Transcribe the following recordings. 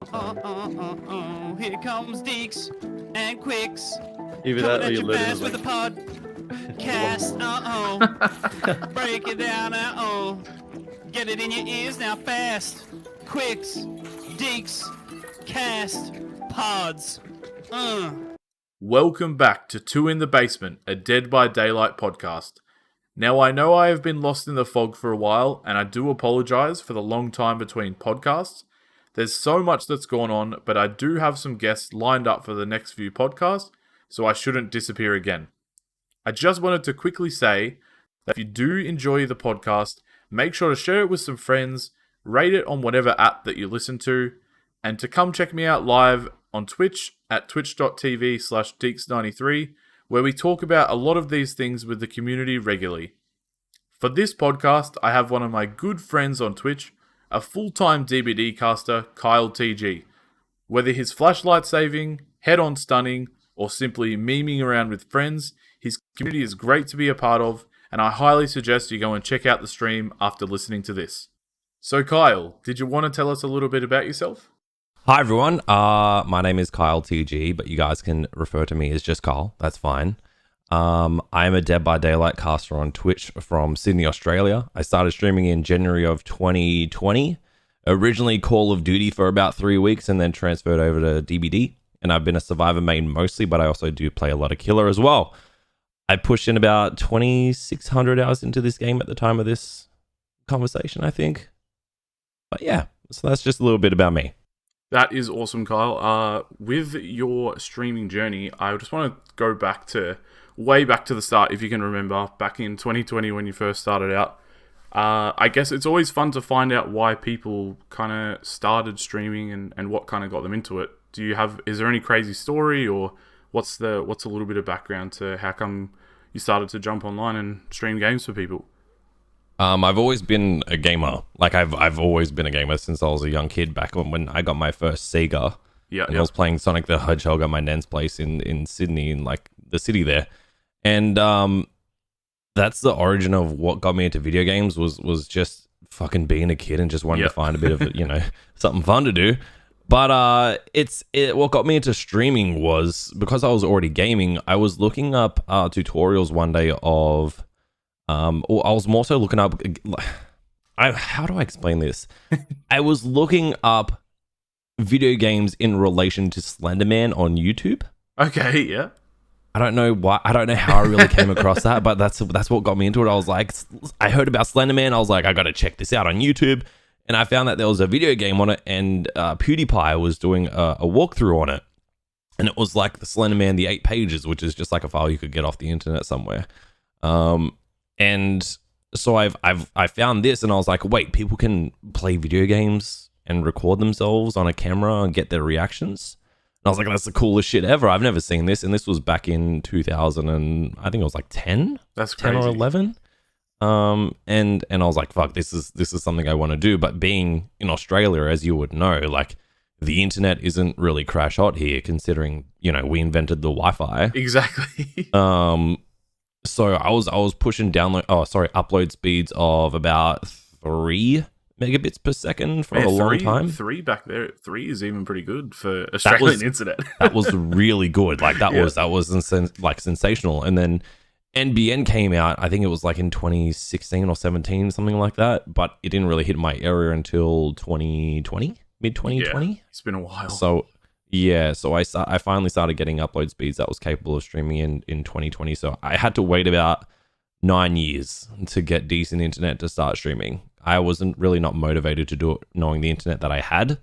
Here comes Deaxz and Quix. Even Coming that at you you lit fast is with like, a podcast. Break it down. Get it in your ears now fast. Quix, Deaxz, cast, pods. Welcome back to Two in the Basement, a Dead by Daylight podcast. Now, I know I have been lost in the fog for a while, and I do apologise for the long time between podcasts. There's so much that's gone on, but I do have some guests lined up for the next few podcasts, so I shouldn't disappear again. I just wanted to quickly say that if you do enjoy the podcast, make sure to share it with some friends, rate it on whatever app that you listen to, and to come check me out live on Twitch at twitch.tv/Deaxz93, where we talk about a lot of these things with the community regularly. For this podcast, I have one of my good friends on Twitch, a full-time DBD caster, KyleTG. Whether he's flashlight saving, head-on stunning, or simply memeing around with friends, his community is great to be a part of, and I highly suggest you go and check out the stream after listening to this. So Kyle, did you want to tell us a little bit about yourself? Hi everyone, my name is KyleTG, but you guys can refer to me as just Kyle, that's fine. I'm a Dead by Daylight caster on Twitch from Sydney, Australia. I started streaming in January of 2020, originally Call of Duty for about 3 weeks and then transferred over to DBD. And I've been a survivor main mostly, but I also do play a lot of killer as well. I pushed in about 2,600 hours into this game at the time of this conversation, I think. But yeah, so that's just a little bit about me. That is awesome, Kyle. With your streaming journey, I just want to go way back to the start, if you can remember, back in 2020 when you first started out. I guess it's always fun to find out why people kind of started streaming and what kind of got them into it. Is there any crazy story, or what's a little bit of background to how come you started to jump online and stream games for people? I've always been a gamer. Like I've always been a gamer since I was a young kid. Back when I got my first Sega, I was playing Sonic the Hedgehog at my nan's place in Sydney, in like the city there, and that's the origin of what got me into video games. Was just fucking being a kid and just wanting to find a bit of something fun to do. But what got me into streaming was because I was already gaming. I was looking up tutorials one day of. I was more so looking up. How do I explain this? I was looking up video games in relation to Slender Man on YouTube. Okay, yeah. I don't know why. I don't know how I really came across that, but that's what got me into it. I was like, I heard about Slender Man. I was like, I got to check this out on YouTube, and I found that there was a video game on it, and PewDiePie was doing a walkthrough on it, and it was like the Slender Man, the 8 pages, which is just like a file you could get off the internet somewhere. And so I found this and I was like, wait, people can play video games and record themselves on a camera and get their reactions. And I was like, that's the coolest shit ever. I've never seen this. And this was back in 2000 and I think it was like 10. That's crazy. 10 or 11. And I was like, fuck, this is something I want to do. But being in Australia, as you would know, like the internet isn't really crash hot here, considering, we invented the Wi-Fi. Exactly. So I was pushing upload speeds of about 3 megabits per second for a long time. 3 back there. 3 is even pretty good for Australian internet. That was really good. Like that was sensational. And then NBN came out. I think it was like in 2016 or 17, something like that. But it didn't really hit my area until 2020, mid 2020. Yeah, it's been a while. So I finally started getting upload speeds that was capable of streaming in 2020. So I had to wait about 9 years to get decent internet to start streaming. I wasn't really not motivated to do it knowing the internet that I had.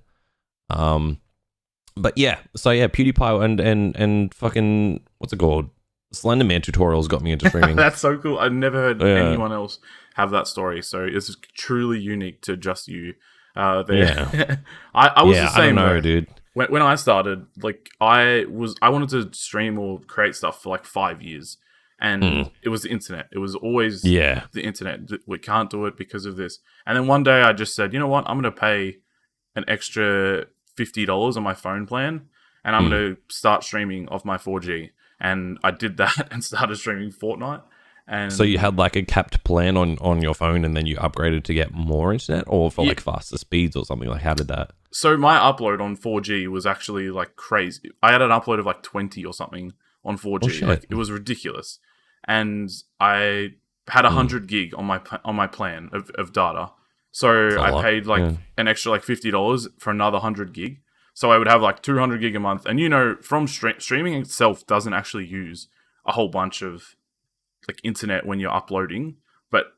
But yeah, so yeah, PewDiePie and fucking, what's it called? Slender Man tutorials got me into streaming. That's so cool. I've never heard anyone else have that story. So it's truly unique to just you. Yeah. I was the same. I don't know, dude. When I started, like I wanted to stream or create stuff for like 5 years, and it was the internet. It was always the internet. We can't do it because of this. And then one day I just said, you know what? I'm going to pay an extra $50 on my phone plan, and I'm going to start streaming off my 4G. And I did that and started streaming Fortnite. And so you had like a capped plan on your phone, and then you upgraded to get more internet, or for like faster speeds or something. Like, how did that? So my upload on 4G was actually like crazy. I had an upload of like 20 or something on 4G. Oh, like it was ridiculous, and I had 100 gig on my plan of data. So I paid like an extra like $50 for another 100 gig. So I would have like 200 gig a month. And from streaming itself doesn't actually use a whole bunch of like internet when you're uploading, but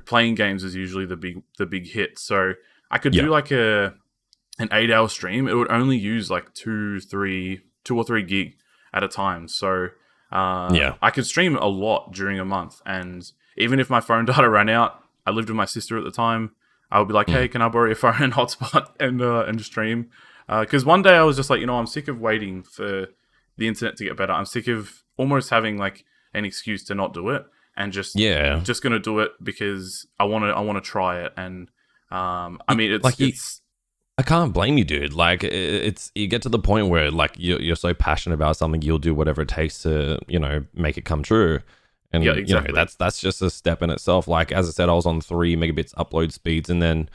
playing games is usually the big hit. So I could do like an 8-hour stream. It would only use like 2 or 3 gig at a time. So I could stream a lot during a month. And even if my phone data ran out, I lived with my sister at the time, I would be like, hey, can I borrow your phone and hotspot and stream? Because one day I was just like, I'm sick of waiting for the internet to get better. I'm sick of almost having like an excuse to not do it, and just gonna do it because I want to try it. And I mean, it's I can't blame you, dude. Like, it's you get to the point where like you're so passionate about something, you'll do whatever it takes to make it come true. And exactly. That's just a step in itself. Like, as I said, I was on 3 megabits upload speeds, and then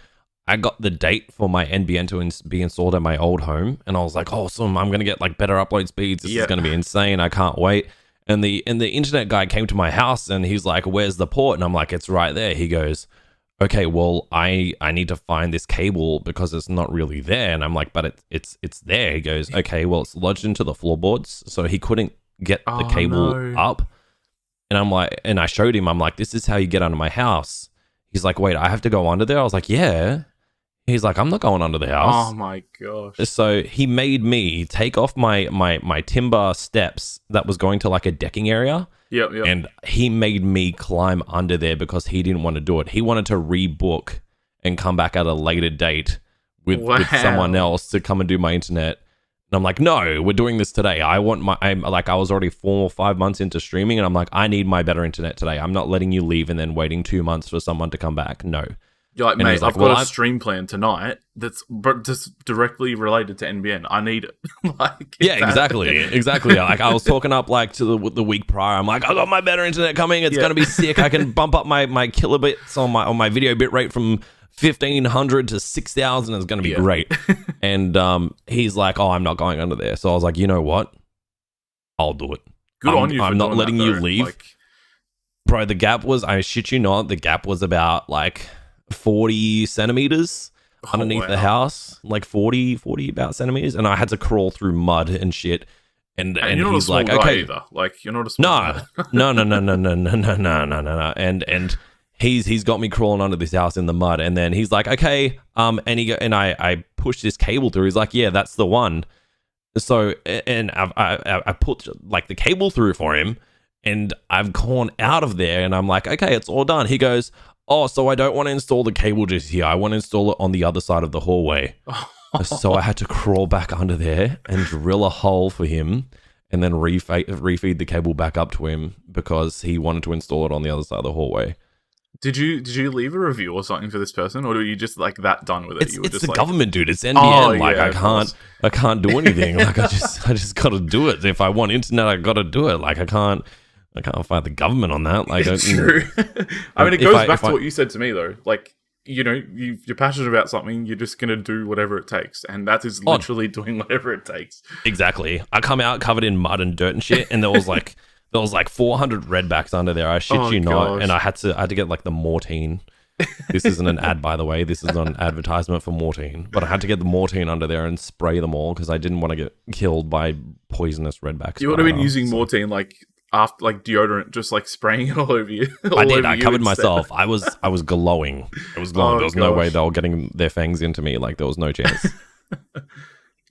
I got the date for my NBN to be installed at my old home, and I was like, awesome, I'm gonna get like better upload speeds. This is gonna be insane. I can't wait. And the internet guy came to my house, and he's like, where's the port? And I'm like, it's right there. He goes, okay, well, I need to find this cable because it's not really there. And I'm like, but it's there. He goes, okay, well, it's lodged into the floorboards, so he couldn't get the cable up. And I'm like, and I showed him, I'm like, this is how you get under my house. He's like, wait, I have to go under there? I was like, yeah. He's like, I'm not going under the house. Oh my gosh. So he made me take off my timber steps that was going to like a decking area. Yep. And he made me climb under there because he didn't want to do it. He wanted to rebook and come back at a later date with someone else to come and do my internet. And I'm like, no, we're doing this today. I was already 4 or 5 months into streaming, and I'm like, I need my better internet today. I'm not letting you leave and then waiting 2 months for someone to come back. No. You're like, mate, I've got a stream plan tonight that's just directly related to NBN. I need it. Exactly. Like, I was talking up like to the week prior. I'm like, I got my better internet coming. It's gonna be sick. I can bump up my kilobits on my video bit rate from 1,500 to 6,000. It's gonna be great. And he's like, oh, I'm not going under there. So I was like, you know what? I'll do it. Good on you. I'm not letting you leave. Bro, the gap was, I shit you not, the gap was about like 40 centimeters underneath the house, like 40 about centimeters, and I had to crawl through mud and shit. And you're not he's a small like, guy okay, either. Like, you're not a small guy. No. And he's got me crawling under this house in the mud, and then he's like, okay, and I pushed this cable through. He's like, yeah, that's the one. So, and I put like the cable through for him, and I've gone out of there, and I'm like, okay, it's all done. He goes, oh, so I don't want to install the cable just here. I want to install it on the other side of the hallway. So I had to crawl back under there and drill a hole for him, and then refeed the cable back up to him because he wanted to install it on the other side of the hallway. Did you leave a review or something for this person, or were you just like that done with it? It's the government, dude. It's NBN. I can't do anything. Like, I just got to do it. If I want internet, I got to do it. Like, I can't fight the government on that. Like, it's true. I mean, it goes back to what you said to me, though. Like, you're passionate about something, you're just going to do whatever it takes. And that is literally doing whatever it takes. Exactly. I come out covered in mud and dirt and shit, and there was like 400 redbacks under there. I shit you not. And I had to get like the Mortine. This isn't an ad, by the way. This is not an advertisement for Mortine. But I had to get the Mortine under there and spray them all because I didn't want to get killed by poisonous redbacks. You would have been using Mortine after deodorant, just like spraying it all over you. I did. I covered myself. I was glowing. It was glowing. There was no way they were getting their fangs into me. Like, there was no chance.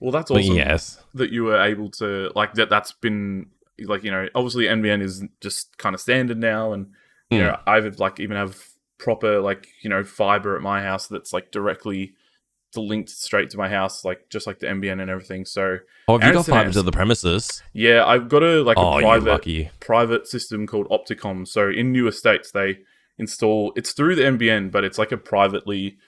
Well, that's awesome. Yes, that you were able to that's been obviously NBN is just kind of standard now, and I've even have proper fiber at my house that's like directly linked straight to my house, like just like the NBN and everything. So, have you got fiber to the premises? Yeah, I've got a private system called Opticom. So in new estates, they install it's through the NBN, but it's like a privately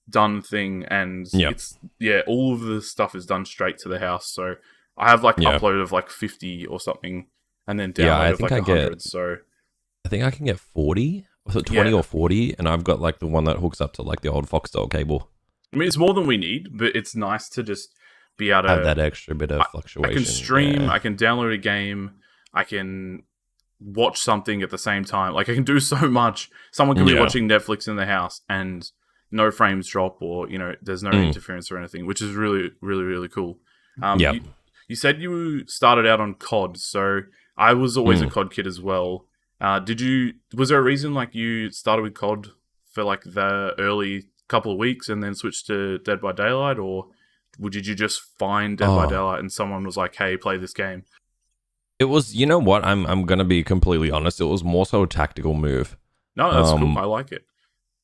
done thing, and it's all of the stuff is done straight to the house. So I have upload of 50 or something, and then download of 100. So I think I can get 40, was it 20 or 40, and I've got like the one that hooks up to like the old Foxtel cable. I mean, it's more than we need, but it's nice to just be able to have that extra bit of fluctuation. I can stream, I can download a game, I can watch something at the same time. Like, I can do so much. Someone can be watching Netflix in the house and no frames drop, or, you know, there's no interference or anything, which is really, really, really cool. You said you started out on COD, so I was always a COD kid as well. Was there a reason like you started with COD for like the early couple of weeks and then switched to Dead by Daylight, or did you just find Dead by Daylight and someone was like, hey, play this game? It was, you know what, I'm gonna be completely honest, it was more so a tactical move. No, that's cool. I like it.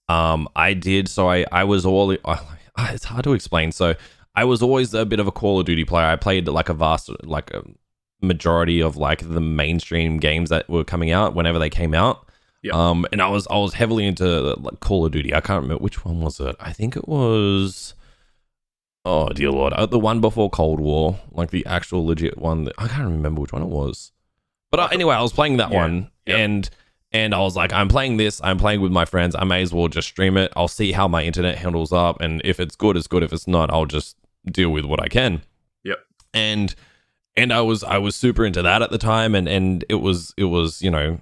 I was all, it's hard to explain. So I was always a bit of a Call of Duty player. I played like a majority of like the mainstream games that were coming out whenever they came out. And I was heavily into like Call of Duty. I can't remember which one was it. I think it was, oh dear Lord, the one before Cold War, like the actual legit one. I can't remember which one it was. But anyway, I was playing that one, and I was like, I'm playing this. I'm playing with my friends. I may as well just stream it. I'll see how my internet handles up, and if it's good, it's good. If it's not, I'll just deal with what I can. And I was super into that at the time, and it was you know,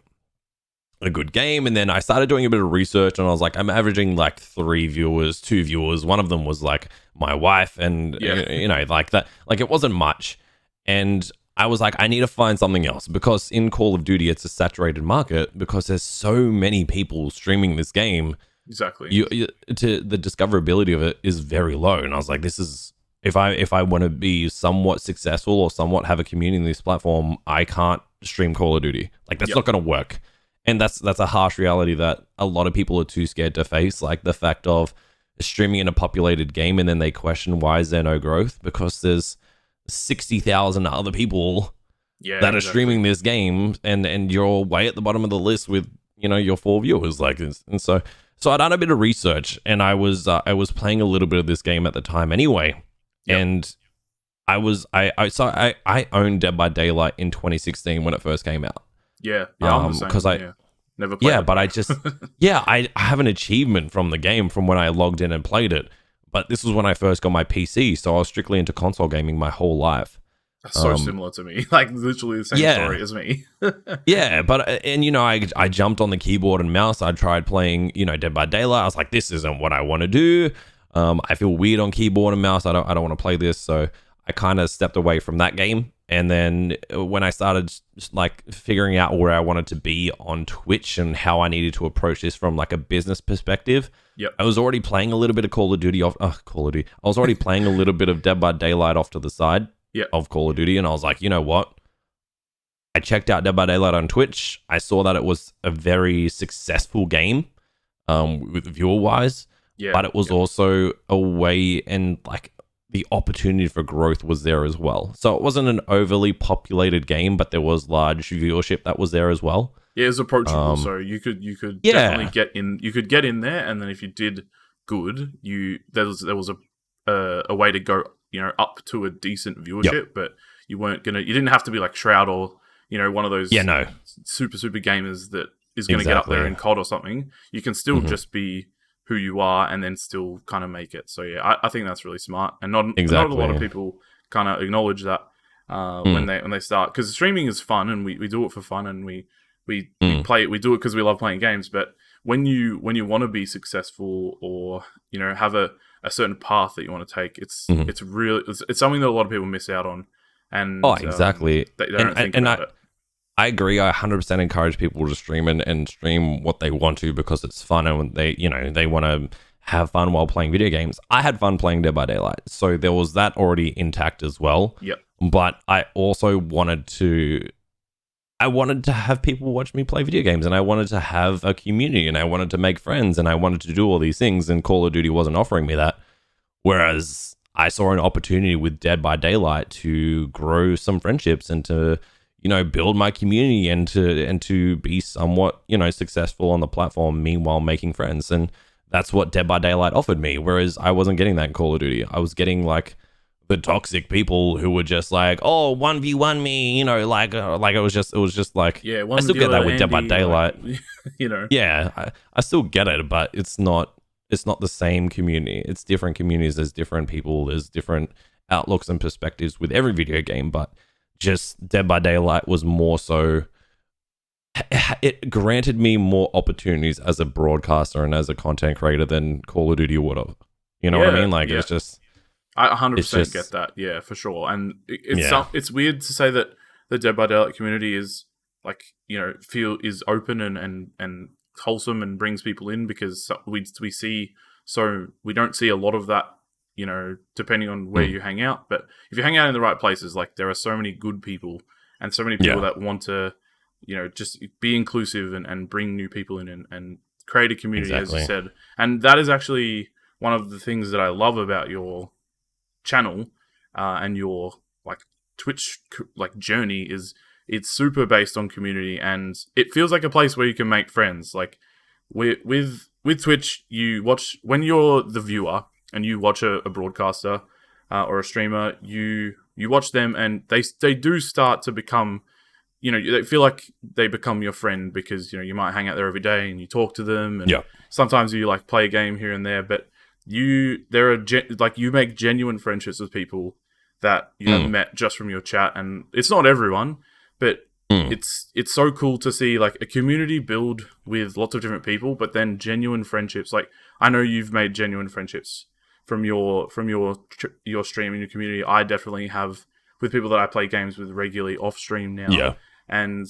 a good game. And then I started doing a bit of research, and I was like, I'm averaging like 2 viewers. One of them was like my wife, and you know, like that, like it wasn't much. And I was like, I need to find something else, because in Call of Duty, it's a saturated market because there's so many people streaming this game. Exactly. To the discoverability of it is very low. And I was like, this is, if I want to be somewhat successful or somewhat have a community in this platform, I can't stream Call of Duty. Like, that's not going to work. And that's a harsh reality that a lot of people are too scared to face. Like the fact of streaming in a populated game and then they question, why is there no growth? Because there's 60,000 other people that are streaming this game, and you're way at the bottom of the list with, you know, your 4 viewers. Like, and so I done a bit of research, and I was playing a little bit of this game at the time anyway. And I owned Dead by Daylight in 2016 when it first came out. Because I never played it. But I just I have an achievement from the game from when I logged in and played it. But this was when I first got my PC, so I was strictly into console gaming my whole life. That's so similar to me. Like, literally the same story as me. And you know, I jumped on the keyboard and mouse. I tried playing, you know, Dead by Daylight. I was like, this isn't what I want to do. I feel weird on keyboard and mouse. I don't want to play this. So I kind of stepped away from that game. And then when I started just like figuring out where I wanted to be on Twitch and how I needed to approach this from like a business perspective, I was already playing a little bit of Call of Duty. I was already playing a little bit of Dead by Daylight off to the side of Call of Duty, and I was like, you know what? I checked out Dead by Daylight on Twitch. I saw that it was a very successful game, with viewer wise, but it was also a way, and like the opportunity for growth was there as well. So it wasn't an overly populated game, but there was large viewership that was there as well. Yeah, it was approachable, so you could definitely get in. You could get in there, and then if you did good, there was a way to go, you know, up to a decent viewership. But you didn't have to be like Shroud or, you know, one of those super gamers that is going to get up there in COD or something. You can still just be who you are and then still kind of make it. So yeah, I think that's really smart, and not a lot of people kind of acknowledge that when they start, because streaming is fun and we do it for fun, and we play it, we do it because we love playing games. But when you want to be successful, or, you know, have a certain path that you want to take, it's something that a lot of people miss out on. And exactly. They don't think about it. I agree. I 100% encourage people to stream and stream what they want to, because it's fun, and they want to have fun while playing video games. I had fun playing Dead by Daylight, so there was that already intact as well. But I also wanted to have people watch me play video games, and I wanted to have a community, and I wanted to make friends, and I wanted to do all these things, and Call of Duty wasn't offering me that. Whereas I saw an opportunity with Dead by Daylight to grow some friendships and to, you know, build my community and to be somewhat, you know, successful on the platform, meanwhile making friends. And that's what Dead by Daylight offered me, whereas I wasn't getting that in Call of Duty. I was getting like the toxic people who were just like, oh, 1v1 me, you know, like it was just like, Yeah, I still get that with Dead by Andy, Daylight. like, you know. Yeah, I still get it, but it's not the same community. It's different communities. There's different people. There's different outlooks and perspectives with every video game, but just Dead by Daylight was more so. It granted me more opportunities as a broadcaster and as a content creator than Call of Duty would have. You know what I mean? Like, it's just... I 100% get that, yeah, for sure. And it's weird to say that the Dead by Daylight community is, like, you know, is open and wholesome and brings people in, because we see... So we don't see a lot of that, you know, depending on where you hang out. But if you hang out in the right places, like, there are so many good people and so many people that want to, you know, just be inclusive and bring new people in and create a community, as you said. And that is actually one of the things that I love about your channel and your, like, Twitch, like, journey is it's super based on community, and it feels like a place where you can make friends. Like, with Twitch, you watch, when you're the viewer and you watch a broadcaster or a streamer, you watch them, and they do start to become, you know, they feel like they become your friend, because, you know, you might hang out there every day and you talk to them, and sometimes you, like, play a game here and there, but you make genuine friendships with people that you have met just from your chat. And it's not everyone, but it's so cool to see, like, a community build with lots of different people, but then genuine friendships. Like, I know you've made genuine friendships from your stream and your community. I definitely have with people that I play games with regularly off stream now. Yeah. And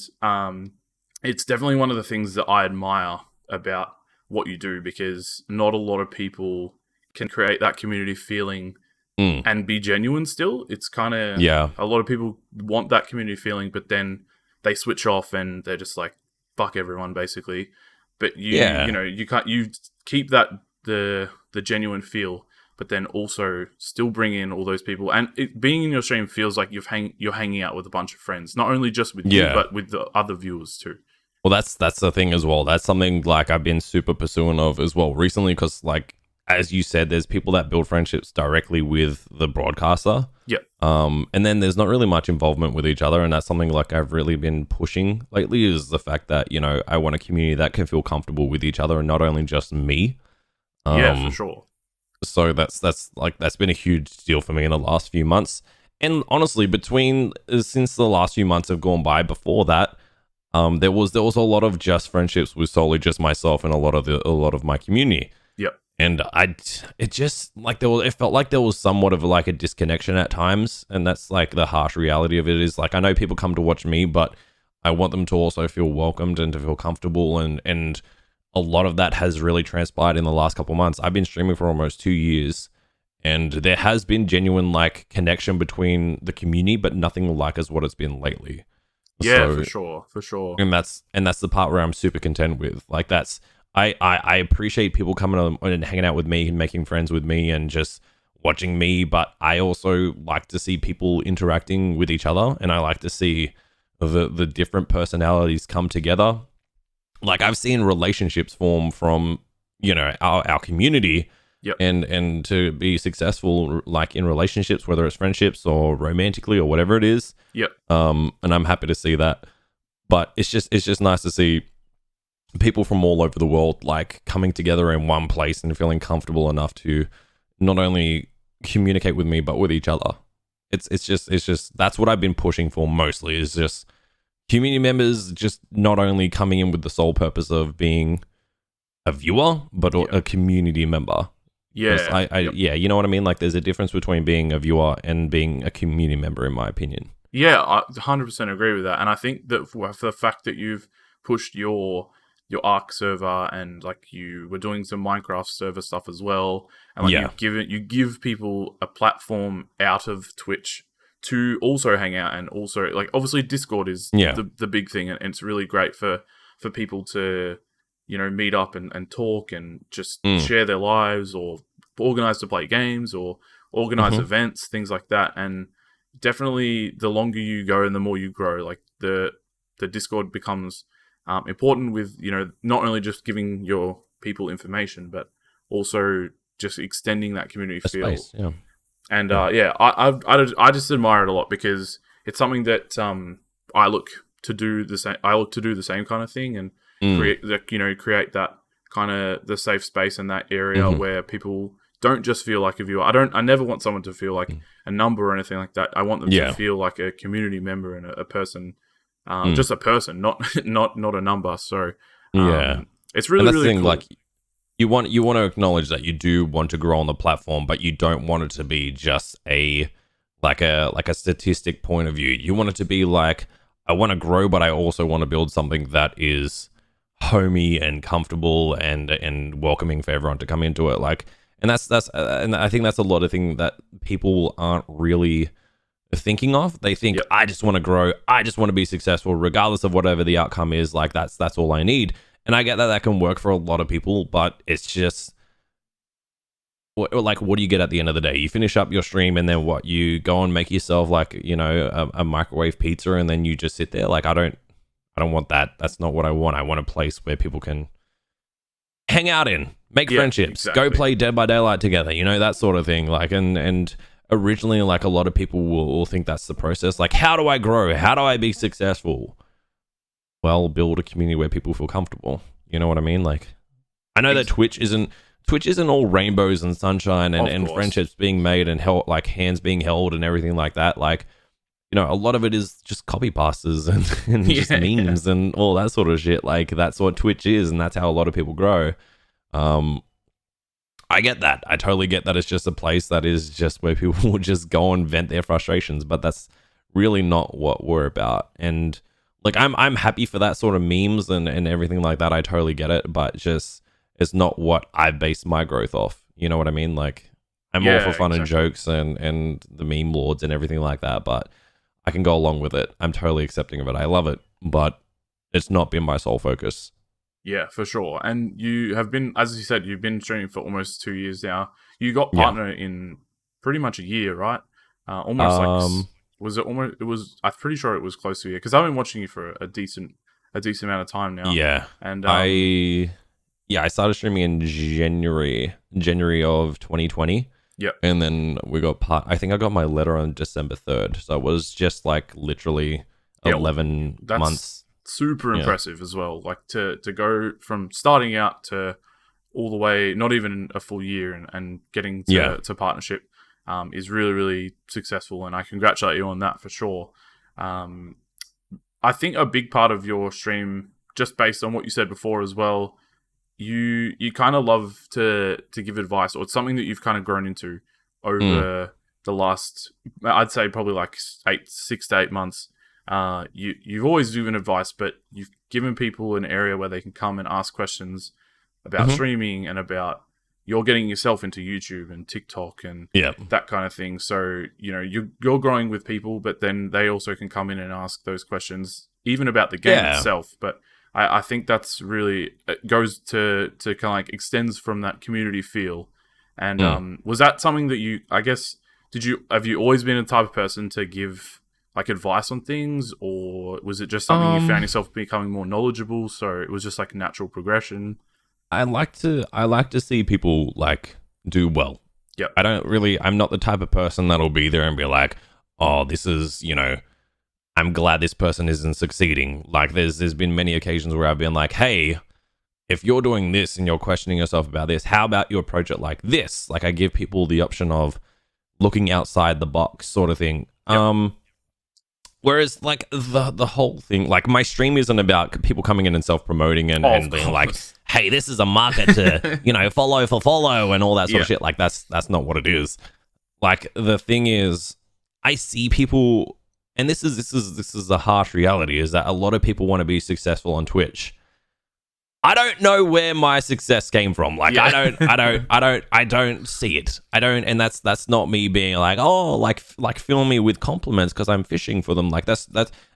it's definitely one of the things that I admire about what you do, because not a lot of people can create that community feeling and be genuine still. It's kind of... a lot of people want that community feeling, but then they switch off and they're just like, fuck everyone, basically. But you know, you keep that the genuine feel, but then also still bring in all those people. And being in your stream feels like you're hanging out with a bunch of friends, not only just with you, but with the other viewers too. Well, that's the thing as well. That's something, like, I've been super pursuing of as well recently, because, like, as you said, there's people that build friendships directly with the broadcaster. Yeah. And then there's not really much involvement with each other, and that's something, like, I've really been pushing lately, is the fact that, you know, I want a community that can feel comfortable with each other and not only just me. Yeah, for sure. So that's been a huge deal for me in the last few months. And honestly, since the last few months have gone by, before that, there was a lot of just friendships with solely just myself and a lot of my community. Yep. And it felt like there was somewhat of, like, a disconnection at times, and that's, like, the harsh reality of it. Is, like, I know people come to watch me, but I want them to also feel welcomed and to feel comfortable, and a lot of that has really transpired in the last couple of months. I've been streaming for almost 2 years, and there has been genuine, like, connection between the community, but nothing like as what it's been lately. Yeah, for sure. And that's the part where I'm super content with. Like, I appreciate people coming on and hanging out with me and making friends with me and just watching me, but I also like to see people interacting with each other, and I like to see the different personalities come together. Like, I've seen relationships form from, you know, our community, and to be successful, like, in relationships, whether it's friendships or romantically or whatever it is. And I'm happy to see that. But it's just nice to see people from all over the world, like, coming together in one place and feeling comfortable enough to not only communicate with me but with each other. It's just that's what I've been pushing for mostly, is just community members just not only coming in with the sole purpose of being a viewer, but a community member. Yeah, you know what I mean? Like, there's a difference between being a viewer and being a community member, in my opinion. Yeah, I 100% agree with that. And I think that for the fact that you've pushed your Ark server, and, like, you were doing some Minecraft server stuff as well, and, like, you give people a platform out of Twitch to also hang out, and also, like, obviously Discord is the big thing, and it's really great for people to, you know, meet up and talk and just share their lives, or organize to play games, or organize events, things like that. And definitely the longer you go and the more you grow, like, the Discord becomes important with, you know, not only just giving your people information, but also just extending that community feel. Space, And I just admire it a lot because it's something that I look to do the same. I look to do the same kind of thing and create that kind of the safe space in that area where people don't just feel like a viewer. I never want someone to feel like a number or anything like that. I want them to feel like a community member and a person, just a person, not a number. So it's really, really cool. Like, you want to acknowledge that you do want to grow on the platform, but you don't want it to be just a statistic point of view. You want it to be like, I want to grow, but I also want to build something that is homey and comfortable and welcoming for everyone to come into it. Like, and and I think that's a lot of things that people aren't really thinking of. They think, I just want to grow, I just want to be successful, regardless of whatever the outcome is. Like, that's all I need. And I get that can work for a lot of people, but it's just, like, what do you get at the end of the day? You finish up your stream and then what? You go and make yourself like, a microwave pizza and then you just sit there. Like, I don't want that. That's not what I want. I want a place where people can hang out in, make friendships, go play Dead by Daylight together, that sort of thing. Like, and originally, like, a lot of people will think that's the process. Like, how do I grow? How do I be successful? Well, build a community where people feel comfortable. You know what I mean? Like, I know that Twitch isn't all rainbows and sunshine and friendships being made and like hands being held and everything like that. Like, a lot of it is just copy pastas and just memes and all that sort of shit. Like, that's what Twitch is, and that's how a lot of people grow. I get that. I totally get that. It's just a place that is just where people will just go and vent their frustrations, but that's really not what we're about. And like, I'm happy for that sort of memes and everything like that. I totally get it, but just it's not what I base my growth off. You know what I mean? Like, I'm all for fun and jokes and the meme lords and everything like that, but I can go along with it. I'm totally accepting of it. I love it, but it's not been my sole focus. Yeah, for sure. And you have been, as you said, you've been streaming for almost 2 years now. You got partner in pretty much a year, right? Was it almost? It was. I'm pretty sure it was close to a year because I've been watching you for a decent amount of time now. Yeah, and I started streaming in January of 2020. Yep. And then we got I think I got my letter on December 3rd. So it was just like literally 11 months. Super impressive as well. Like to go from starting out to all the way, not even a full year, and getting to partnership is really, really successful. And I congratulate you on that for sure. I think a big part of your stream, just based on what you said before as well, you kind of love to give advice, or it's something that you've kind of grown into over the last, I'd say probably like 6 to 8 months. You've always given advice, but you've given people an area where they can come and ask questions about streaming and about you're getting yourself into YouTube and TikTok and that kind of thing. So, you're growing with people, but then they also can come in and ask those questions, even about the game itself. But I think that's really, it goes to kind of like extends from that community feel. And was that something that you, I guess, have you always been a type of person to give like advice on things, or was it just something you found yourself becoming more knowledgeable, so it was just like a natural progression? I like to see people like do well. Yeah. I'm not the type of person that'll be there and be like, oh, this is, I'm glad this person isn't succeeding. Like there's been many occasions where I've been like, hey, if you're doing this and you're questioning yourself about this, how about you approach it like this? Like I give people the option of looking outside the box sort of thing. Yep. Whereas, like, the whole thing, like, my stream isn't about people coming in and self-promoting and being like, hey, this is a market to, follow for follow and all that sort of shit. Like, that's not what it is. Like, the thing is, I see people, and this is the harsh reality, is that a lot of people want to be successful on Twitch. I don't know where my success came from. Like, I don't see it. I don't, and that's not me being like, oh, like fill me with compliments because I'm fishing for them. Like that's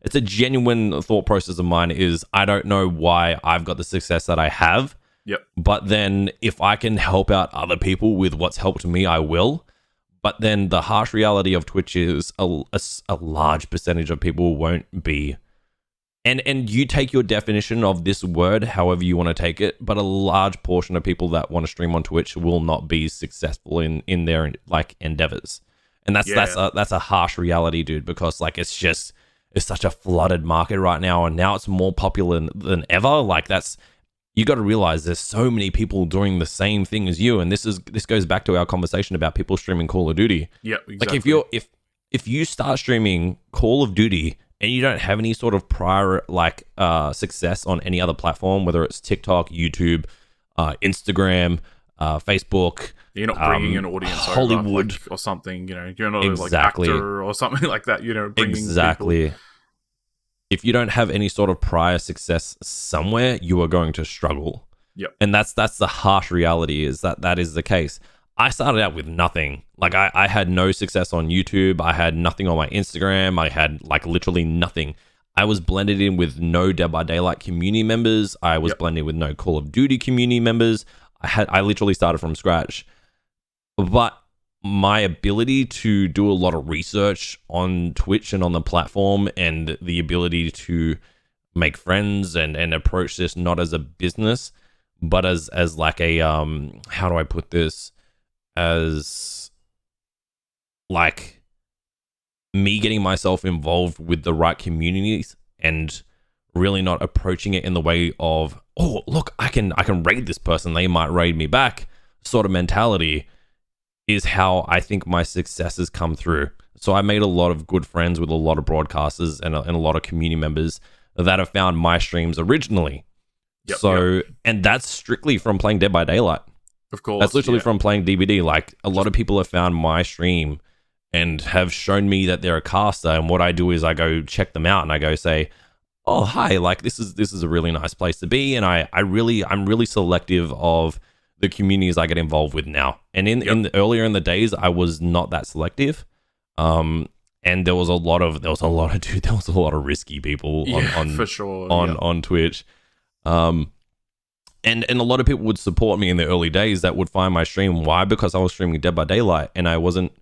it's a genuine thought process of mine. Is I don't know why I've got the success that I have. Yep. But then if I can help out other people with what's helped me, I will. But then the harsh reality of Twitch is a large percentage of people won't be. And you take your definition of this word however you want to take it, but a large portion of people that want to stream on Twitch will not be successful in their like endeavors. And that's a harsh reality, dude, because like it's such a flooded market right now, and now it's more popular than ever. Like you got to realize there's so many people doing the same thing as you, and this goes back to our conversation about people streaming Call of Duty. Yeah, exactly. Like if you start streaming Call of Duty and you don't have any sort of prior like success on any other platform, whether it's TikTok, YouTube, Instagram, Facebook, you're not bringing an audience Hollywood over, like, or something. You know, you're not like actor or something like that. You know, bringing people. If you don't have any sort of prior success somewhere, you are going to struggle. Yep. And that's the harsh reality, is that is the case. I started out with nothing. Like I had no success on YouTube. I had nothing on my Instagram. I had like literally nothing. I was blended in with no Dead by Daylight community members. I was blended with no Call of Duty community members. I literally started from scratch. But my ability to do a lot of research on Twitch and on the platform, and the ability to make friends and approach this not as a business, but as like a how do I put this, as like me getting myself involved with the right communities and really not approaching it in the way of, oh look, I can raid this person, they might raid me back sort of mentality, is how I think my success has come through. So I made a lot of good friends with a lot of broadcasters and a lot of community members that have found my streams originally. And that's strictly from playing Dead by Daylight. Of course. That's literally from playing DBD. Like a lot of people have found my stream and have shown me that they're a caster. And what I do is I go check them out and I go say, oh, hi, like this is a really nice place to be. And I'm really selective of the communities I get involved with now. And earlier in the days, I was not that selective. And there was a lot of risky people on for sure on Twitch. And a lot of people would support me in the early days that would find my stream. Why? Because I was streaming Dead by Daylight and I wasn't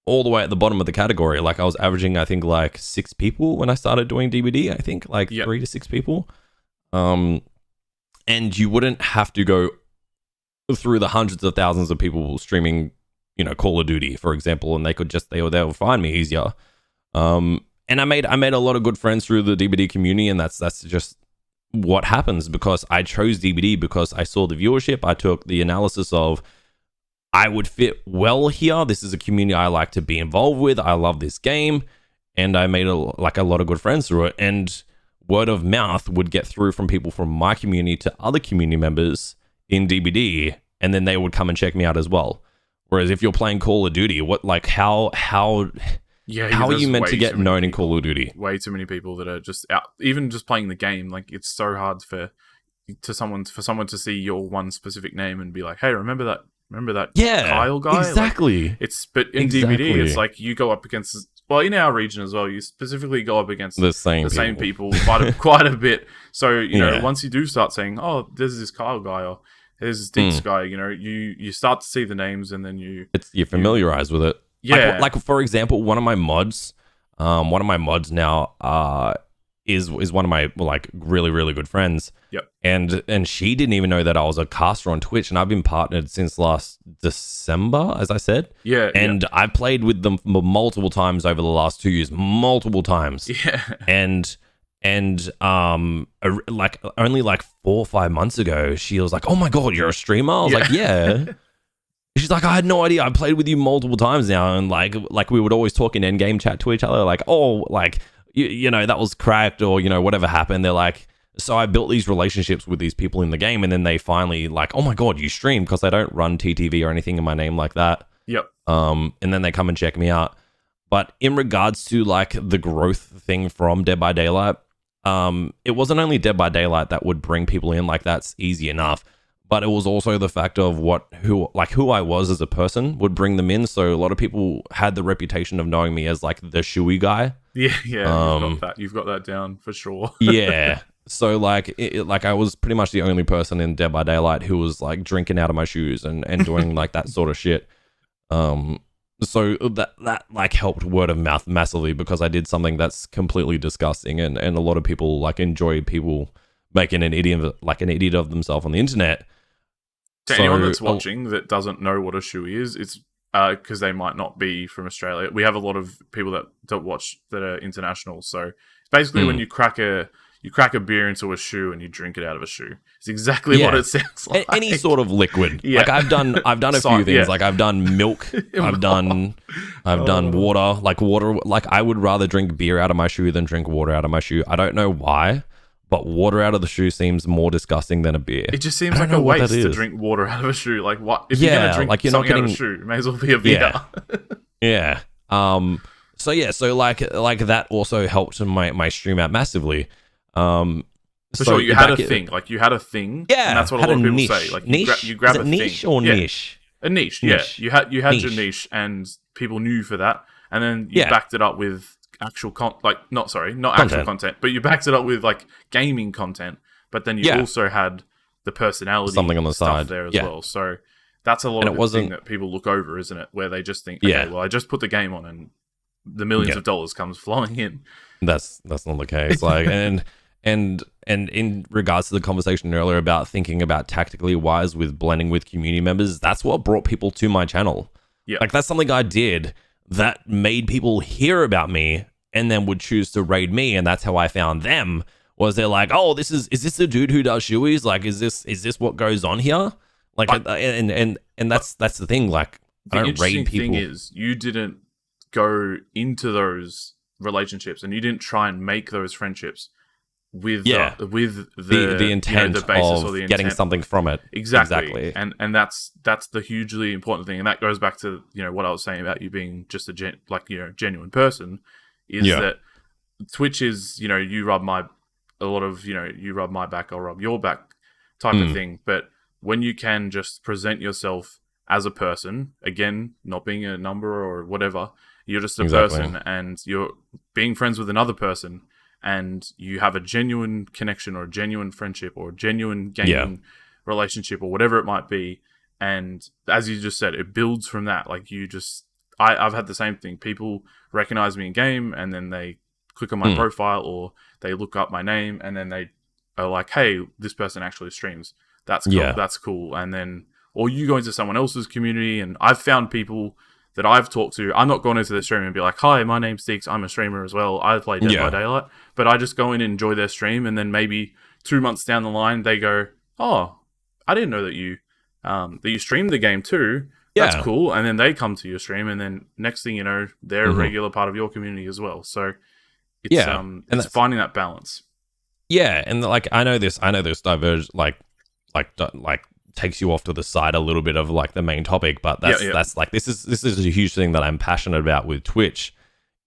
all the way at the bottom of the category. Like I was averaging, I think, like 6 people when I started doing DBD. I think like 3 to 6 people. And you wouldn't have to go through the hundreds of thousands of people streaming, you know, Call of Duty, for example, and they would find me easier. And I made a lot of good friends through the DBD community, and that's just what happens, because I chose DBD because I saw the viewership. I took the analysis of, I would fit well here. This is a community I like to be involved with. I love this game, and I made a lot of good friends through it. And word of mouth would get through from people from my community to other community members in DBD, and then they would come and check me out as well. Whereas if you're playing Call of Duty, how are you meant to get known in Call of Duty? Way too many people that are just out, even just playing the game. Like it's so hard for someone to see your one specific name and be like, hey, remember that Kyle guy? Exactly. Like, but in DBD, it's like you go up against, well, in our region as well, you specifically go up against the same people quite a bit. So, you know, once you do start saying, oh, there's this Kyle guy or there's this Deaxz guy, you know, you start to see the names and then you're familiarized with it. Yeah. Like for example, one of my mods now is one of my like really, really good friends. Yep. And she didn't even know that I was a caster on Twitch, and I've been partnered since last December, as I said. Yeah. And I've played with them multiple times over the last 2 years, multiple times. Yeah. And like only like 4 or 5 months ago, she was like, "Oh my god, you're a streamer?" I was like, "Yeah." She's like, "I had no idea. I played with you multiple times now," and like we would always talk in endgame chat to each other, like, "Oh, like you know that was cracked," or you know whatever happened. They're like, so I built these relationships with these people in the game, and then they finally like, "Oh my god, you stream?" Because I don't run TTV or anything in my name like that. Yep. And then they come and check me out. But in regards to like the growth thing from Dead by Daylight, it wasn't only Dead by Daylight that would bring people in, like that's easy enough, but it was also the fact of who I was as a person would bring them in. So a lot of people had the reputation of knowing me as like the shoey guy. Yeah, you've got that down for sure. Yeah. So like I was pretty much the only person in Dead by Daylight who was like drinking out of my shoes and doing like that sort of shit. So that like helped word of mouth massively, because I did something that's completely disgusting, and a lot of people like enjoy people making an idiot of themselves on the internet. To anyone that's watching that doesn't know what a shoey is, it's because they might not be from Australia. We have a lot of people that watch that are international. So it's basically when you crack a beer into a shoe and you drink it out of a shoe. It's exactly what it sounds like. Any sort of liquid. Like I've done a few things. Like I've done milk. I've done water. Like water. Like I would rather drink beer out of my shoe than drink water out of my shoe. I don't know why, but water out of the shoe seems more disgusting than a beer. It just seems like a waste to drink water out of a shoe. Like what? If you're gonna drink something out of a shoe, it may as well be a beer. Yeah. So like that also helped my stream out massively. For sure, you had a thing. Like you had a thing. Yeah, and that's what a lot of people say. Like you grab a niche thing. or niche. A niche. Yeah, you had your niche, and people knew you for that, and then you backed it up with actual not actual content, but you backed it up with like gaming content. But then you also had the personality something on the stuff side there as well. So that's a lot of the thing that people look over, isn't it? Where they just think, okay, well, I just put the game on, and the millions of dollars comes flowing in. That's not the case. Like and in regards to the conversation earlier about thinking about tactically wise with blending with community members, that's what brought people to my channel. Yeah, like that's something I did that made people hear about me and then would choose to raid me, and that's how I found them. Was they're like, oh, is this the dude who does shoeies? Like, is this what goes on here? Like, and that's the thing. Like, I don't raid people. The thing is, you didn't go into those relationships, and you didn't try and make those friendships with the intent the basis of or the intent. Getting something from it. Exactly. And that's the hugely important thing, and that goes back to what I was saying about you being just a genuine person. Is that Twitch is you rub my back, I'll rub your back type of thing. But when you can just present yourself as a person, again, not being a number or whatever, you're just a person, and you're being friends with another person, and you have a genuine connection or a genuine friendship or a genuine gaming relationship or whatever it might be. And as you just said, it builds from that. Like I've had the same thing. People recognize me in game, and then they click on my profile, or they look up my name, and then they are like, hey, this person actually streams. That's cool. Yeah. That's cool. And then, or you go into someone else's community, and I've found people that I've talked to. I'm not going into their stream and be like, hi, my name's Deaxz, I'm a streamer as well. I play Dead by Daylight. But I just go in and enjoy their stream, and then maybe 2 months down the line, they go, oh, I didn't know that you streamed the game too. That's cool. And then they come to your stream, and then next thing you know, they're a regular part of your community as well. So it's finding that balance. Yeah, and like I know this diverge like takes you off to the side a little bit of like the main topic, but that's like this is a huge thing that I'm passionate about with Twitch,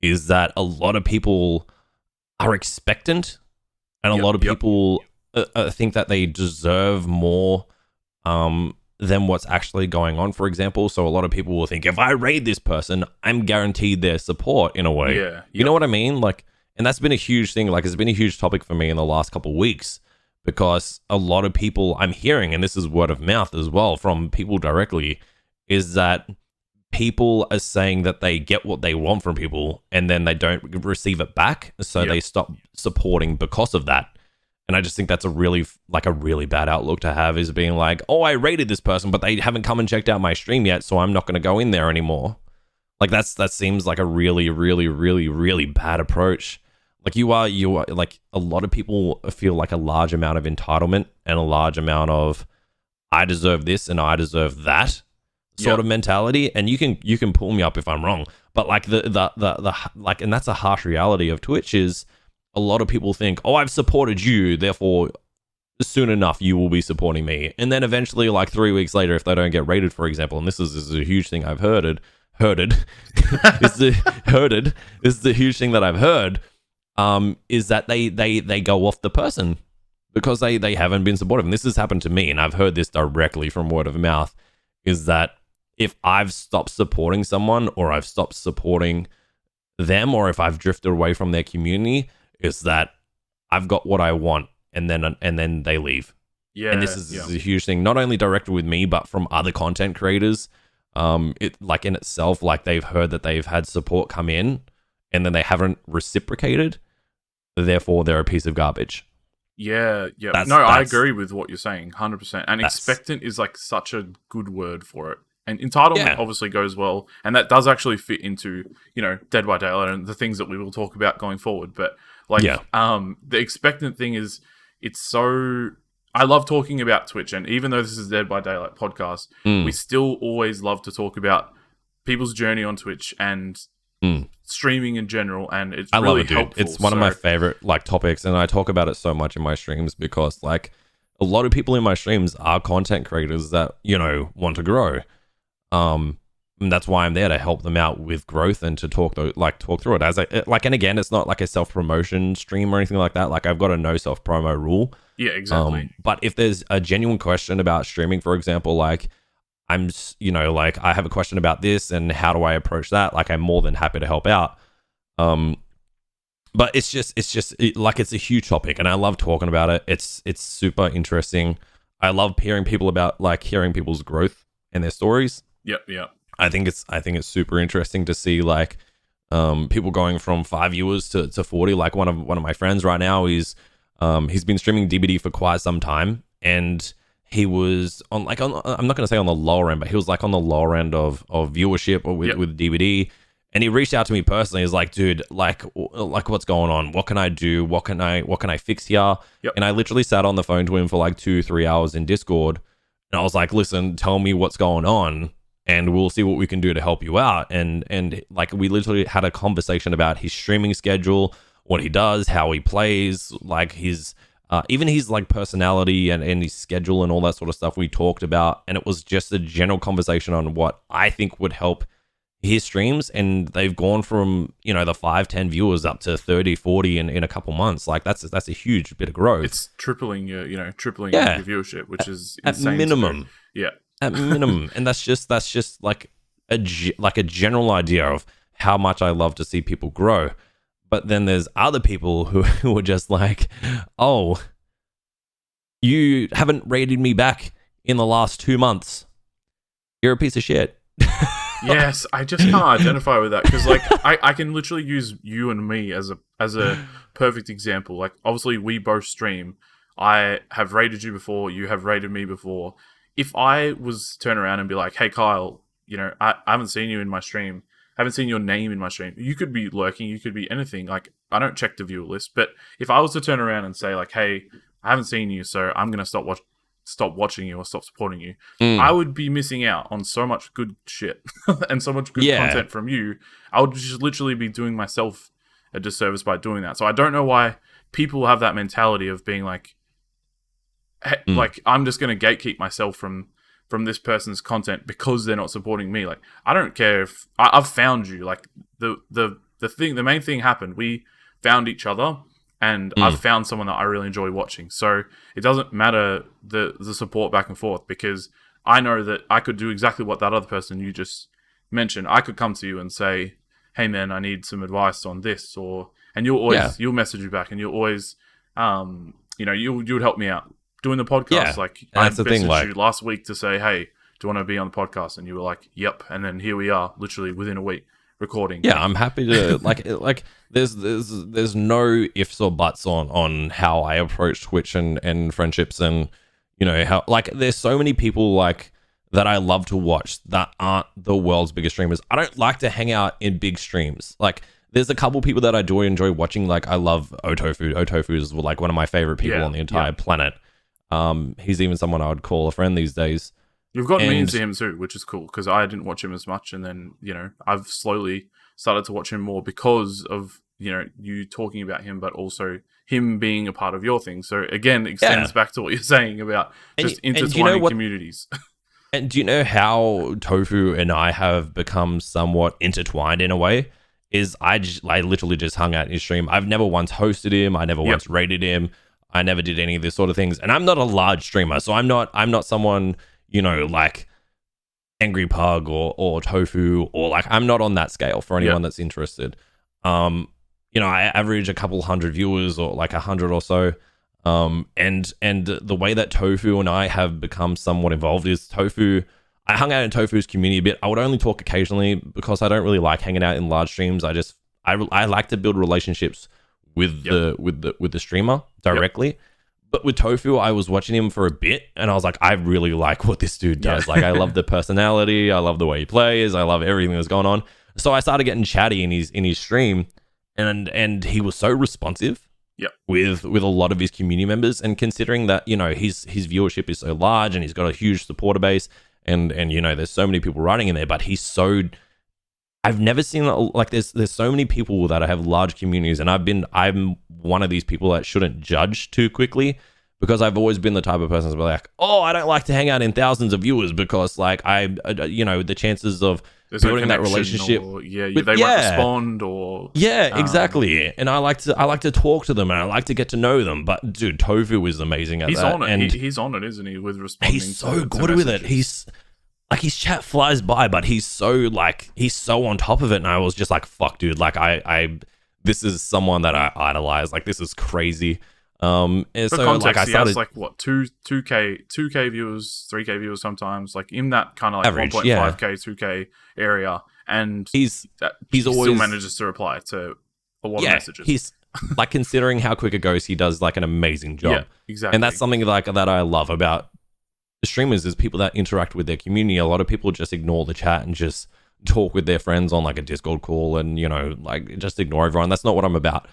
is that a lot of people are expectant, and a lot of people think that they deserve more than what's actually going on, for example. So a lot of people will think, if I raid this person, I'm guaranteed their support in a way. Yeah. You know what I mean? Like, and that's been a huge thing. Like, it's been a huge topic for me in the last couple of weeks, because a lot of people I'm hearing, and this is word of mouth as well from people directly, is that people are saying that they get what they want from people, and then they don't receive it back. So they stop supporting because of that. And I just think that's a really bad outlook to have, is being like, oh, I rated this person, but they haven't come and checked out my stream yet, so I'm not going to go in there anymore. Like that seems like a really, really, really, really bad approach. Like you are like, a lot of people feel like a large amount of entitlement and a large amount of I deserve this and I deserve that sort of mentality. And you can pull me up if I'm wrong, but like the like, and that's a harsh reality of Twitch, is a lot of people think, oh, I've supported you, therefore soon enough you will be supporting me. And then eventually, like 3 weeks later, if they don't get rated, for example, and this is a huge thing I've heard. This is the huge thing that I've heard, is that they go off the person because they haven't been supportive. And this has happened to me, and I've heard this directly from word of mouth, is that if I've stopped supporting someone, or I've stopped supporting them, or if I've drifted away from their community, is that I've got what I want, and then they leave. Yeah, and this is a huge thing, not only directed with me, but from other content creators. It like in itself, like they've heard that they've had support come in, and then they haven't reciprocated, therefore they're a piece of garbage. Yeah. I agree with what you're saying, 100%. And expectant is like such a good word for it. And entitlement obviously goes well, and that does actually fit into, Dead by Daylight and the things that we will talk about going forward. But the expectant thing is, it's so... I love talking about Twitch, and even though this is Dead by Daylight podcast, we still always love to talk about people's journey on Twitch and streaming in general, and I really love it, dude. Helpful. It's one of my favorite topics, and I talk about it so much in my streams because a lot of people in my streams are content creators that want to grow, and that's why I'm there to help them out with growth and to talk through it. And again, it's not like a self promotion stream or anything like that. I've got a no self promo rule. Yeah, exactly. But if there's a genuine question about streaming, for example, I have a question about this and how do I approach that? I'm more than happy to help out. But it's a huge topic, and I love talking about it. It's super interesting. I love hearing hearing people's growth and their stories. Yep. I think it's super interesting to see people going from 5 viewers to 40. One of my friends right now he's been streaming DBD for quite some time, and he was I'm not going to say on the lower end, but he was on the lower end of viewership or with DBD. And he reached out to me personally. He's like, dude, what's going on? What can I do? What can I fix here? Yep. And I literally sat on the phone to him for 2-3 hours in Discord. And I was like, listen, tell me what's going on, and we'll see what we can do to help you out. And we literally had a conversation about his streaming schedule, what he does, how he plays, his even his personality and his schedule and all that sort of stuff we talked about. And it was just a general conversation on what I think would help his streams, and they've gone from the 5-10 viewers up to 30-40 in a couple months. That's a huge bit of growth. It's tripling your your viewership, which is insane at minimum. At minimum. And that's just a general idea of how much I love to see people grow. But then there's other people who are just oh, you haven't rated me back in the last 2 months. You're a piece of shit. Yes, I just can't identify with that because I can literally use you and me as a perfect example. Obviously we both stream. I have rated you before. You have rated me before. If I was to turn around and be like, hey Kyle, I haven't seen you in my stream. I haven't seen your name in my stream. You could be lurking. You could be anything. I don't check the viewer list. But if I was to turn around and say hey, I haven't seen you, so I'm gonna stop watching you or stop supporting you, I would be missing out on so much good shit and so much good content from you. I would just literally be doing myself a disservice by doing that. So I don't know why people have that mentality of being I'm just going to gatekeep myself from this person's content because they're not supporting me. I don't care if I've found you. The main thing happened. We found each other. And I've found someone that I really enjoy watching. So it doesn't matter the support back and forth, because I know that I could do exactly what that other person you just mentioned. I could come to you and say, hey man, I need some advice on this, and you'll always you'll message me back, and you'll always you would help me out doing the podcast. I messaged you last week to say, hey, do you want to be on the podcast? And you were like, yep. And then here we are, literally within a week. Recording. Yeah, I'm happy to there's no ifs or buts on how I approach Twitch and friendships, and how there's so many people that I love to watch that aren't the world's biggest streamers. I don't like to hang out in big streams. There's a couple people that I do enjoy watching. I love Otofu. Otofu is one of my favorite people on the entire planet. He's even someone I would call a friend these days. You've got me into him too, which is cool, because I didn't watch him as much, and then I've slowly started to watch him more because of you talking about him, but also him being a part of your thing. So again, it extends back to what you're saying about just intertwining communities. And do you know how Tofu and I have become somewhat intertwined in a way? Is I literally just hung out in his stream. I've never once hosted him. I never once rated him. I never did any of this sort of things. And I'm not a large streamer, so I'm not someone Angry Pug or Tofu, or I'm not on that scale for anyone that's interested. I average a couple hundred viewers, or 100 or so. And the way that Tofu and I have become somewhat involved is Tofu. I hung out in Tofu's community a bit. I would only talk occasionally because I don't really like hanging out in large streams. I like to build relationships with the streamer directly. But with Tofu, I was watching him for a bit, and I was like, I really like what this dude does. Like, I love the personality, I love the way he plays, I love everything that's going on. So I started getting chatty in his stream, and he was so responsive. With a lot of his community members, and considering that, you know, his viewership is so large and he's got a huge supporter base, and you know, there's so many people running in there, but I've never seen, like, there's so many people that have large communities, and I'm one of these people that shouldn't judge too quickly, because I've always been the type of person to be like, oh, I don't like to hang out in thousands of viewers, because like you know, the chances of building that relationship, or, they won't respond, or exactly. And I like to talk to them, and I like to get to know them. But dude, Tofu is amazing at he's that. On it. And he's on it, isn't he? With responding, he's so good with it. He's like, his chat flies by, but he's so on top of it. And I was just like, fuck, dude. Like, I this is someone that I idolize. Like, this is crazy. And for so context, like, I started, he has like what 2k viewers, 3k viewers sometimes, like in that kind of like average, 1.5k 2k area, and he always still manages to reply to a lot of messages. He's like, considering how quick it goes, he does like an amazing job. Yeah, exactly. And that's something like that I love about the streamers, is people that interact with their community. A lot of people just ignore the chat and just talk with their friends on like a Discord call, and you know, like, just ignore everyone. That's not what I'm about.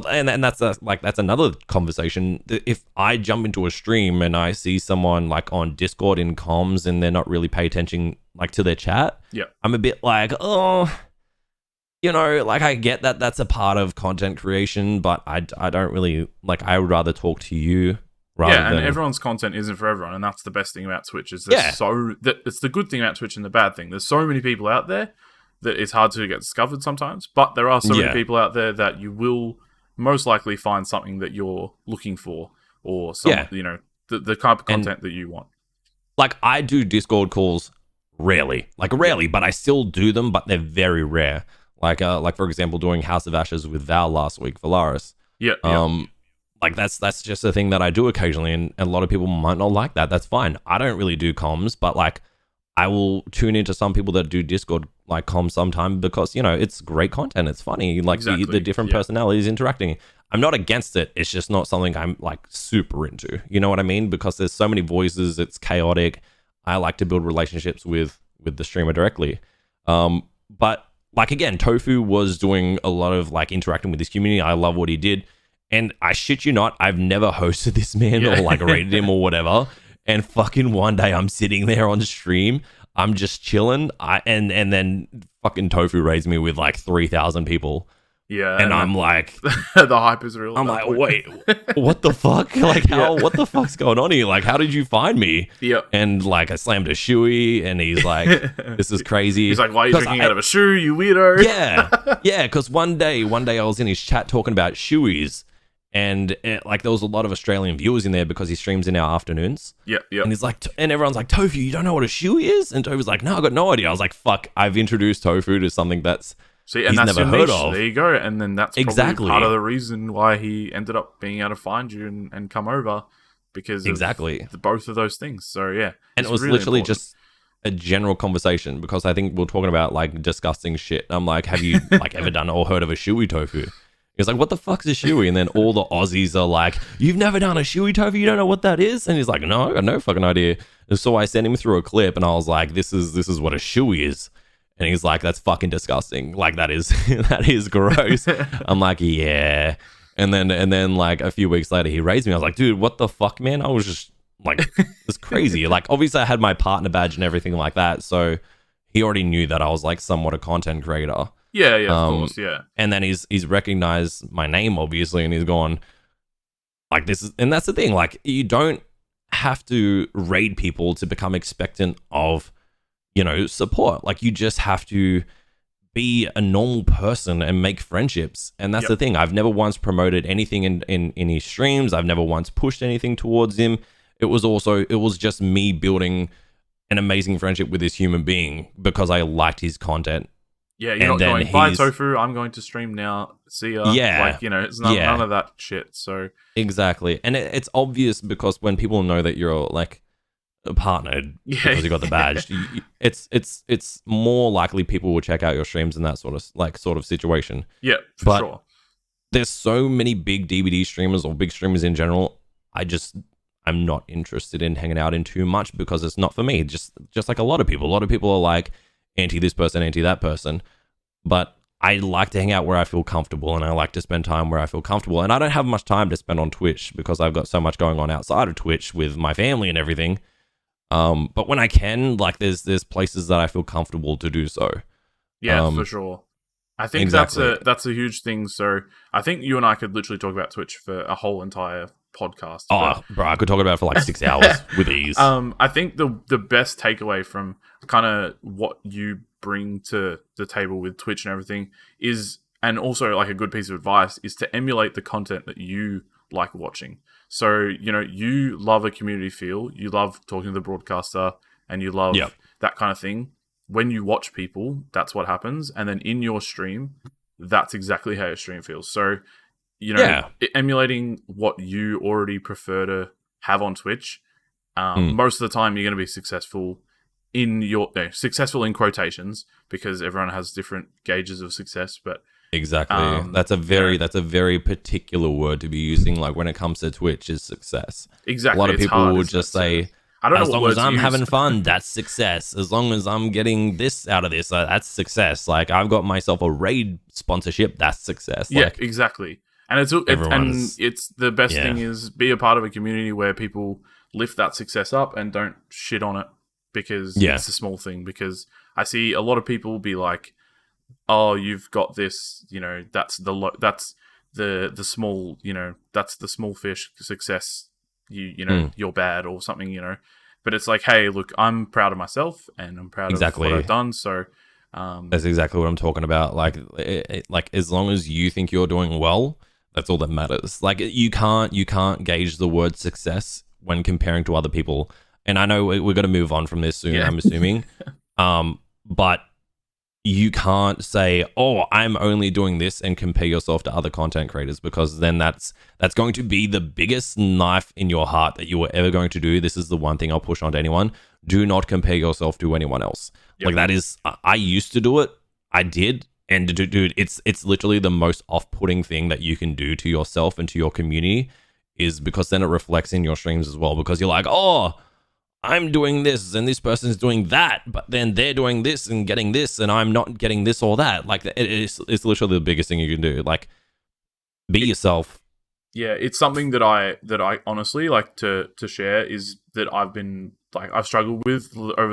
And that's that's another conversation. If I jump into a stream and I see someone like on Discord in comms and they're not really pay attention like to their chat, I'm a bit like, oh, you know, like, I get that that's a part of content creation, but I don't really like. I would rather talk to you. And everyone's content isn't for everyone, and that's the best thing about Twitch. Is it's the good thing about Twitch and the bad thing. There's so many people out there that it's hard to get discovered sometimes, but there are so many people out there that you will most likely find something that you're looking for, or you know, the type of content that you want. Like, I do Discord calls rarely, but I still do them, but they're very rare. Like for example, doing House of Ashes with Val last week, Valaris. Like, that's just a thing that I do occasionally, and a lot of people might not like that. That's fine. I don't really do comms, but like, I will tune into some people that do Discord like comms sometime, because, you know, it's great content. It's funny. Like, the different personalities interacting. I'm not against it. It's just not something I'm like super into. You know what I mean? Because there's so many voices. It's chaotic. I like to build relationships with the streamer directly. But like, again, Tofu was doing a lot of like interacting with his community. I love what he did. And I shit you not, I've never hosted this man or like rated him or whatever. And fucking one day I'm sitting there on stream, I'm just chilling, and then fucking Tofu raised me with like 3,000 people. Yeah. And I'm like, the hype is real. I'm like, wait, what the fuck? Like, what the fuck's going on here? Like, how did you find me? And like, I slammed a shoey, and he's like, this is crazy. He's like, why are you drinking out of a shoe, you weirdo? Yeah, because one day I was in his chat talking about shoeys. And like, there was a lot of Australian viewers in there because he streams in our afternoons. And he's like, and everyone's like, Tofu, you don't know what a shoey is? And Tofu's like, no, I got no idea. I was like, fuck, I've introduced Tofu to something that's he's never heard of. There you go. And then that's probably part of the reason why he ended up being able to find you and come over, because of both of those things. So yeah, and it was really literally important. Just a general conversation, because I think we're talking about like disgusting shit. I'm like, have you like ever done or heard of a shoey, Tofu? He's like, what the fuck's a shoey? And then all the Aussies are like, you've never done a shoey, Tofu? You don't know what that is? And he's like, no, I got no fucking idea. And so I sent him through a clip, and I was like, this is what a shoey is. And he's like, that's fucking disgusting. Like, that is gross. I'm like, yeah. And then like a few weeks later, he raised me. I was like, dude, what the fuck, man? I was just like, it's crazy. Like, obviously I had my partner badge and everything like that. So he already knew that I was like somewhat a content creator. Yeah, of course, yeah. And then he's recognized my name, obviously, and he's gone, like, this is, and that's the thing, like, you don't have to raid people to become expectant of, you know, support. Like, you just have to be a normal person and make friendships. And that's the thing. I've never once promoted anything in his streams. I've never once pushed anything towards him. It was just me building an amazing friendship with this human being because I liked his content. Yeah, you're not going, bye Tofu, I'm going to stream now. See ya. Yeah. Like, you know, it's none of that shit. So exactly. And it's obvious because when people know that you're like partnered because you got the badge, it's more likely people will check out your streams in that sort of situation. Yeah, for sure. There's so many big DVD streamers or big streamers in general. I'm not interested in hanging out in too much because it's not for me. Just like a lot of people. A lot of people are like anti this person, anti that person. But I like to hang out where I feel comfortable, and I like to spend time where I feel comfortable. And I don't have much time to spend on Twitch because I've got so much going on outside of Twitch with my family and everything. But when I can, like, there's places that I feel comfortable to do so. Yeah, for sure. I think exactly. that's a huge thing. So I think you and I could literally talk about Twitch for a whole entire podcast. Oh, bro, I could talk about it for like 6 hours with ease. I think the best takeaway from kind of what you bring to the table with Twitch and everything is, and also like a good piece of advice, is to emulate the content that you like watching. So, you know, you love a community feel, you love talking to the broadcaster, and you love that kind of thing. When you watch people, that's what happens. And then in your stream, that's exactly how your stream feels. So, you know, emulating what you already prefer to have on Twitch, most of the time you're going to be successful successful in quotations, because everyone has different gauges of success. But exactly, that's a very particular word to be using. Like when it comes to Twitch, is success. Exactly, a lot of people would just say, I don't know, as long as I'm having fun, that's success. As long as I'm getting this out of this, that's success. Like I've got myself a raid sponsorship, that's success. Yeah, like, exactly. And it's the best thing is be a part of a community where people lift that success up and don't shit on it because it's a small thing. Because I see a lot of people be like, "Oh, you've got this, you know, that's the small, you know, that's the small fish success. You know, you're bad or something, you know." But it's like, hey, look, I'm proud of myself and I'm proud of what I've done. So that's exactly what I'm talking about. Like, like as long as you think you're doing well, that's all that matters. Like you can't gauge the word success when comparing to other people. And I know we're going to move on from this soon, I'm assuming. But you can't say, "Oh, I'm only doing this," and compare yourself to other content creators, because then that's going to be the biggest knife in your heart that you were ever going to do. This is the one thing I'll push on to anyone. Do not compare yourself to anyone else. Yep. Like that is, I used to do it. I did. And dude, it's literally the most off-putting thing that you can do to yourself and to your community, is because then it reflects in your streams as well, because you're like, "Oh, I'm doing this and this person's doing that, but then they're doing this and getting this and I'm not getting this or that." Like it's literally the biggest thing you can do. Like be yourself. Yeah, it's something that I honestly like to share, is that I've struggled with over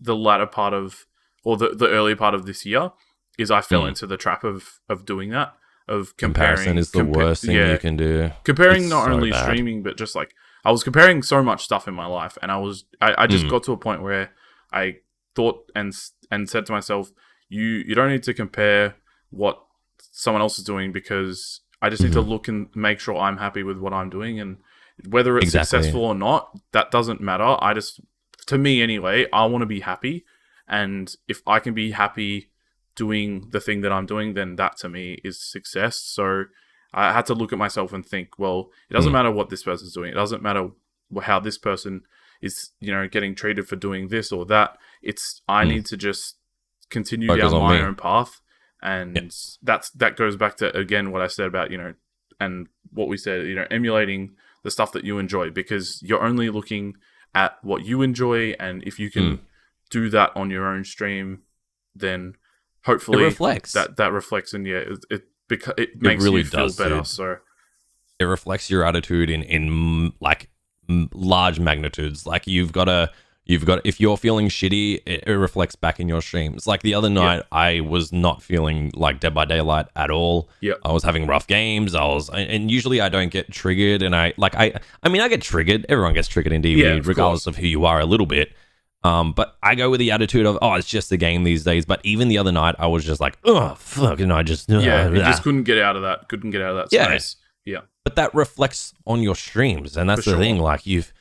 the latter part of, or the early part of this year, is I fell into the trap of doing that, of comparing. Comparison is the worst thing you can do. Comparing it's not so only bad. Streaming, but just like, I was comparing so much stuff in my life, and I just got to a point where I thought and said to myself, you don't need to compare what someone else is doing, because I just need to look and make sure I'm happy with what I'm doing, and whether it's successful or not, that doesn't matter. To me anyway, I want to be happy, and if I can be happy doing the thing that I'm doing, then that to me is success. So I had to look at myself and think, well, it doesn't matter what this person's doing. It doesn't matter how this person is, you know, getting treated for doing this or that. I need to just continue down my own path. And that goes back to, again, what I said about, you know, and what we said, you know, emulating the stuff that you enjoy, because you're only looking at what you enjoy. And if you can do that on your own stream, then hopefully that reflects, and it makes really you feel better. Dude. So it reflects your attitude in like large magnitudes. Like you've got if you're feeling shitty, it reflects back in your streams. Like the other night, I was not feeling like Dead by Daylight at all. I was having rough games. And usually I don't get triggered, and I get triggered. Everyone gets triggered in DV, regardless of who you are, a little bit. But I go with the attitude of, oh, it's just a game these days. But even the other night, I was just like, oh, fuck, and I just... you just couldn't get out of that space. Yeah. But that reflects on your streams, and that's the thing. Like, you've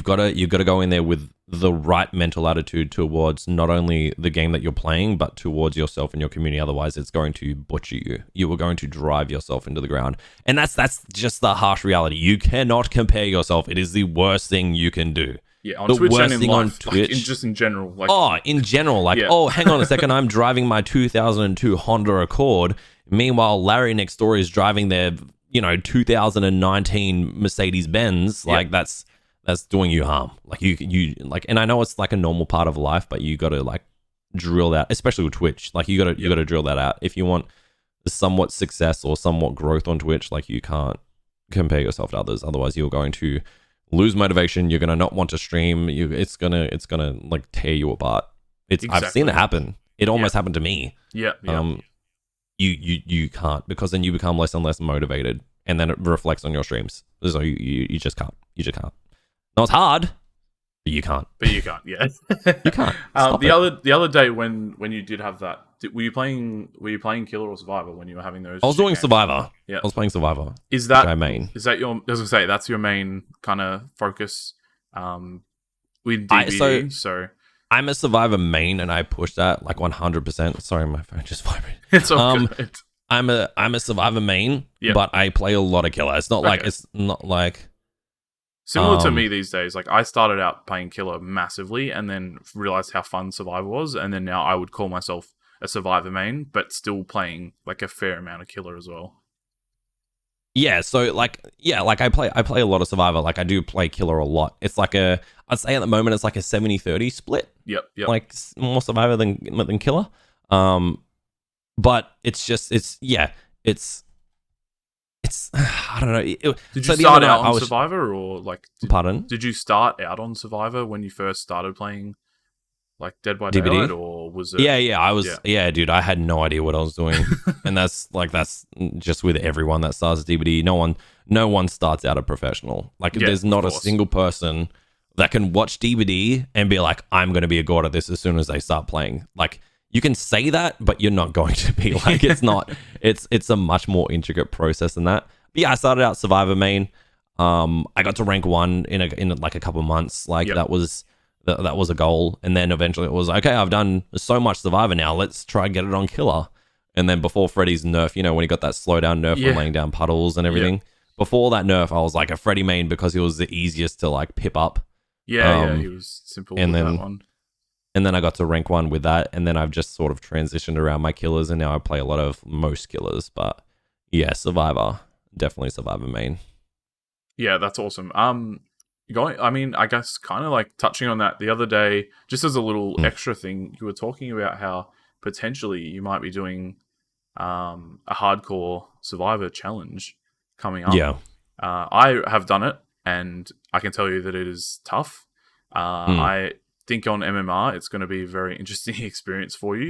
got to go in there with the right mental attitude towards not only the game that you're playing, but towards yourself and your community. Otherwise, it's going to butcher you. You are going to drive yourself into the ground. And that's just the harsh reality. You cannot compare yourself. It is the worst thing you can do. Yeah, on Twitch and in life, on Twitch, like just in general. Like, in general. Like, hang on a second, I'm driving my 2002 Honda Accord. Meanwhile, Larry next door is driving their, 2019 Mercedes Benz, like that's doing you harm. Like you like, and I know it's like a normal part of life, but you got to like drill that, especially with Twitch. Like you got to drill that out if you want somewhat success or somewhat growth on Twitch. Like you can't compare yourself to others, otherwise you're going to lose motivation. You're gonna not want to stream. It's gonna like tear you apart. I've seen it happen. It almost happened to me. Yeah. You can't, because then you become less and less motivated, and then it reflects on your streams. So you just can't. No, it's hard, but you can't. Yeah. You can't. The other day when you did have that, were you playing Killer or Survivor when you were having those? I was doing games? Survivor. Yeah, I was playing Survivor. Is that my main? Is that your? As I say, that's your main kind of focus. With DVD, so I'm a Survivor main, and I push that like 100%. Sorry, my phone just vibrated. It's all good. I'm a Survivor main, but I play a lot of Killer. It's not like similar to me these days. Like I started out playing Killer massively, and then realized how fun Survivor was, and then now I would call myself a Survivor main, but still playing like a fair amount of Killer as well. Yeah, so like I play a lot of Survivor. Like I do play Killer a lot. It's like I'd say at the moment it's like a 70-30 split. Yep. Like more Survivor than Killer. But it's I don't know. Did you start out on Survivor or like? Pardon? Did you start out on Survivor when you first started playing, like Dead by Daylight, or was it? Yeah, I was. Yeah, dude, I had no idea what I was doing, and that's just with everyone that starts DVD. No one starts out a professional. Like, there's not a single person that can watch DVD and be like, I'm going to be a god at this as soon as they start playing. Like, you can say that, but you're not going to be. Like, it's not. It's a much more intricate process than that. But yeah, I started out Survivor main. I got to rank 1 in like a couple of months. Like that was a goal, and then eventually it was okay. I've done so much Survivor now. Let's try and get it on Killer. And then before Freddy's nerf, when he got that slowdown nerf for laying down puddles and everything. Before that nerf, I was like a Freddy main because he was the easiest to like pip up. He was simple and with then, that one. And then I got to rank 1 with that, and then I've just sort of transitioned around my Killers, and now I play a lot of most Killers. But yeah, Survivor, definitely Survivor main. Yeah, that's awesome. I guess kind of like touching on that the other day, just as a little extra thing, you were talking about how potentially you might be doing a hardcore Survivor challenge coming up. Yeah. I have done it, and I can tell you that it is tough. I think on MMR, it's going to be a very interesting experience for you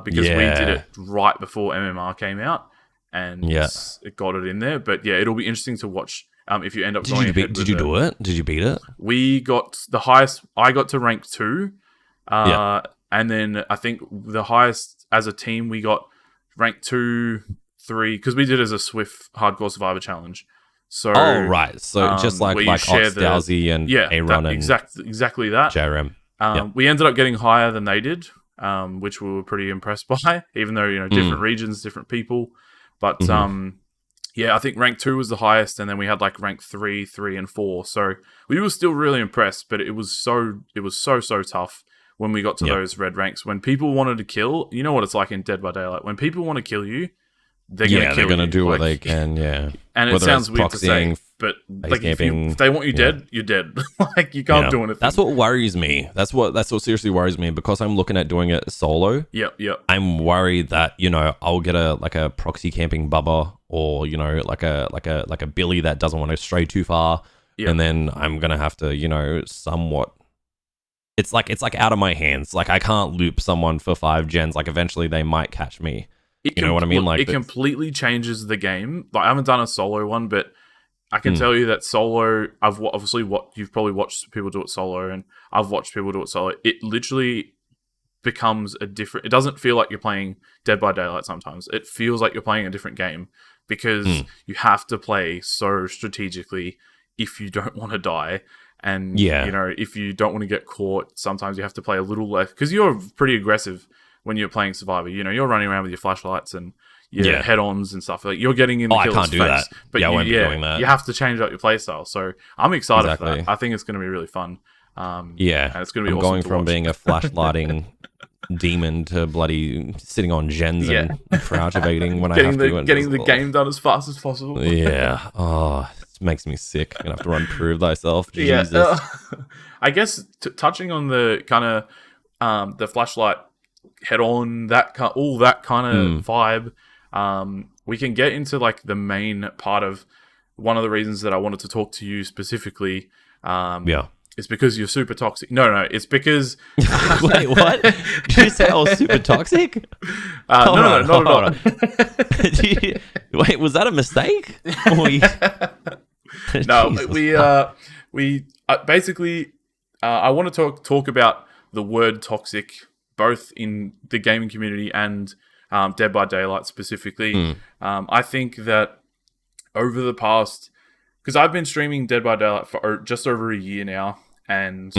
because we did it right before MMR came out, and it got it in there. But yeah, it'll be interesting to watch if you end up going ahead. Did you do it? Did you beat it? We got the highest. I got to rank 2. And then I think the highest as a team, we got rank 2, 3, because we did it as a Swift Hardcore Survivor Challenge. So right. So just like Oxdowsy and Aaron and exactly that. JRM. We ended up getting higher than they did, which we were pretty impressed by, even though, different regions, different people. But I think rank 2 was the highest, and then we had like rank 3, 3, and 4. So we were still really impressed, but it was so tough when we got to those red ranks. When people wanted to kill, you know what it's like in Dead by Daylight. When people want to kill you, they're going to kill you. They're going to do what they can, yeah. And it sounds weird to say, but like if they want you dead, you're dead. Like you can't do anything. That's what worries me. That's what seriously worries me, because I'm looking at doing it solo. Yep. I'm worried that, I'll get a proxy camping bubba, or like a Billy that doesn't want to stray too far, and then I'm going to have to, somewhat. It's like out of my hands. Like I can't loop someone for 5 gens. Like eventually they might catch me. You know what I mean? Like it completely changes the game. Like I haven't done a solo one, but I can tell you that solo, you've probably watched people do it solo, and I've watched people do it solo. It literally becomes a different. It doesn't feel like you're playing Dead by Daylight sometimes. It feels like you're playing a different game, because you have to play so strategically if you don't want to die. And, if you don't want to get caught, sometimes you have to play a little less, because you're pretty aggressive when you're playing Survivor. You're running around with your flashlights and your head-ons and stuff. Like, you're getting in the killer's face. I can't do that. But I won't be doing that. You have to change up your playstyle. So I'm excited for that. I think it's going to be really fun. And it's going to be awesome going from being a flashlighting demon to bloody sitting on gens and crouch-evading when I have to. Getting the game done as fast as possible. Yeah. Oh, it makes me sick. You're going to have to run prove thyself. Jesus. I guess touching on the kind of the flashlight head-on, all that kind of vibe, we can get into like the main part of one of the reasons that I wanted to talk to you specifically. It's because you're super toxic. No, it's because... Wait, what? Did you say I was super toxic? No, not at all. Wait, was that a mistake? No, we basically... I want to talk about the word toxic, both in the gaming community and Dead by Daylight specifically. I think that over the past... Because I've been streaming Dead by Daylight for just over a year now, and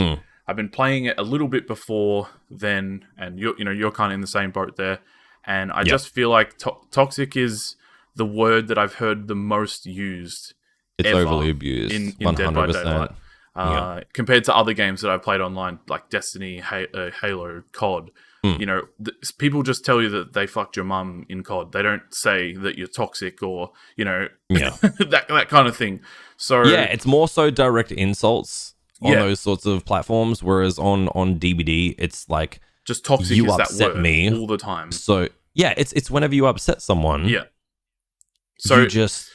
I've been playing it a little bit before then, and you're kind of in the same boat there. And I just feel like toxic is the word that I've heard the most used. It's overly abused in 100%. Dead by Daylight. Compared to other games that I've played online, like Destiny, Halo, COD. People just tell you that they fucked your mum in COD. They don't say that you're toxic or, that kind of thing. So it's more so direct insults on those sorts of platforms, whereas on DBD, it's like just toxic you is upset that word me all the time. So it's whenever you upset someone, so you just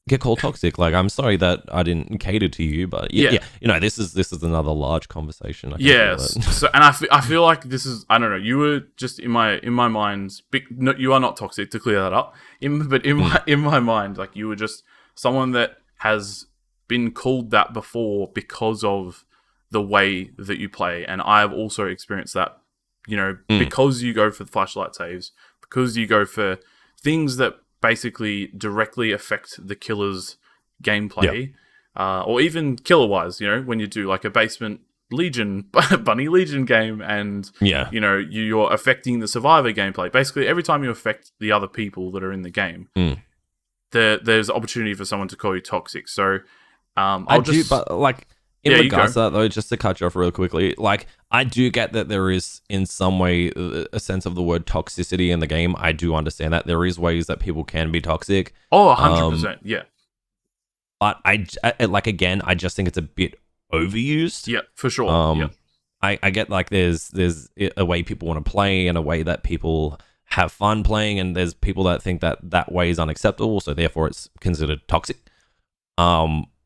get called toxic. Like, I'm sorry that I didn't cater to you, but this is another large conversation. So, and I feel like this is, I don't know, you were just in my mind. No, you are not toxic, to clear that up. In my mind, like, you were just someone that has been called that before because of the way that you play, and I have also experienced that. Because you go for the flashlight saves, because you go for things that basically directly affect the killer's gameplay, or even killer-wise, when you do like a basement Legion, Bunny Legion game, and you're affecting the survivor gameplay. Basically, every time you affect the other people that are in the game, there's opportunity for someone to call you toxic. So, in regards to that, though, just to cut you off real quickly, like, I do get that there is, in some way, a sense of the word toxicity in the game. I do understand that. There is ways that people can be toxic. Oh, 100%, yeah. But I just think it's a bit overused. Yeah, for sure. I get, like, there's a way people want to play and a way that people have fun playing, and there's people that think that way is unacceptable, so therefore it's considered toxic.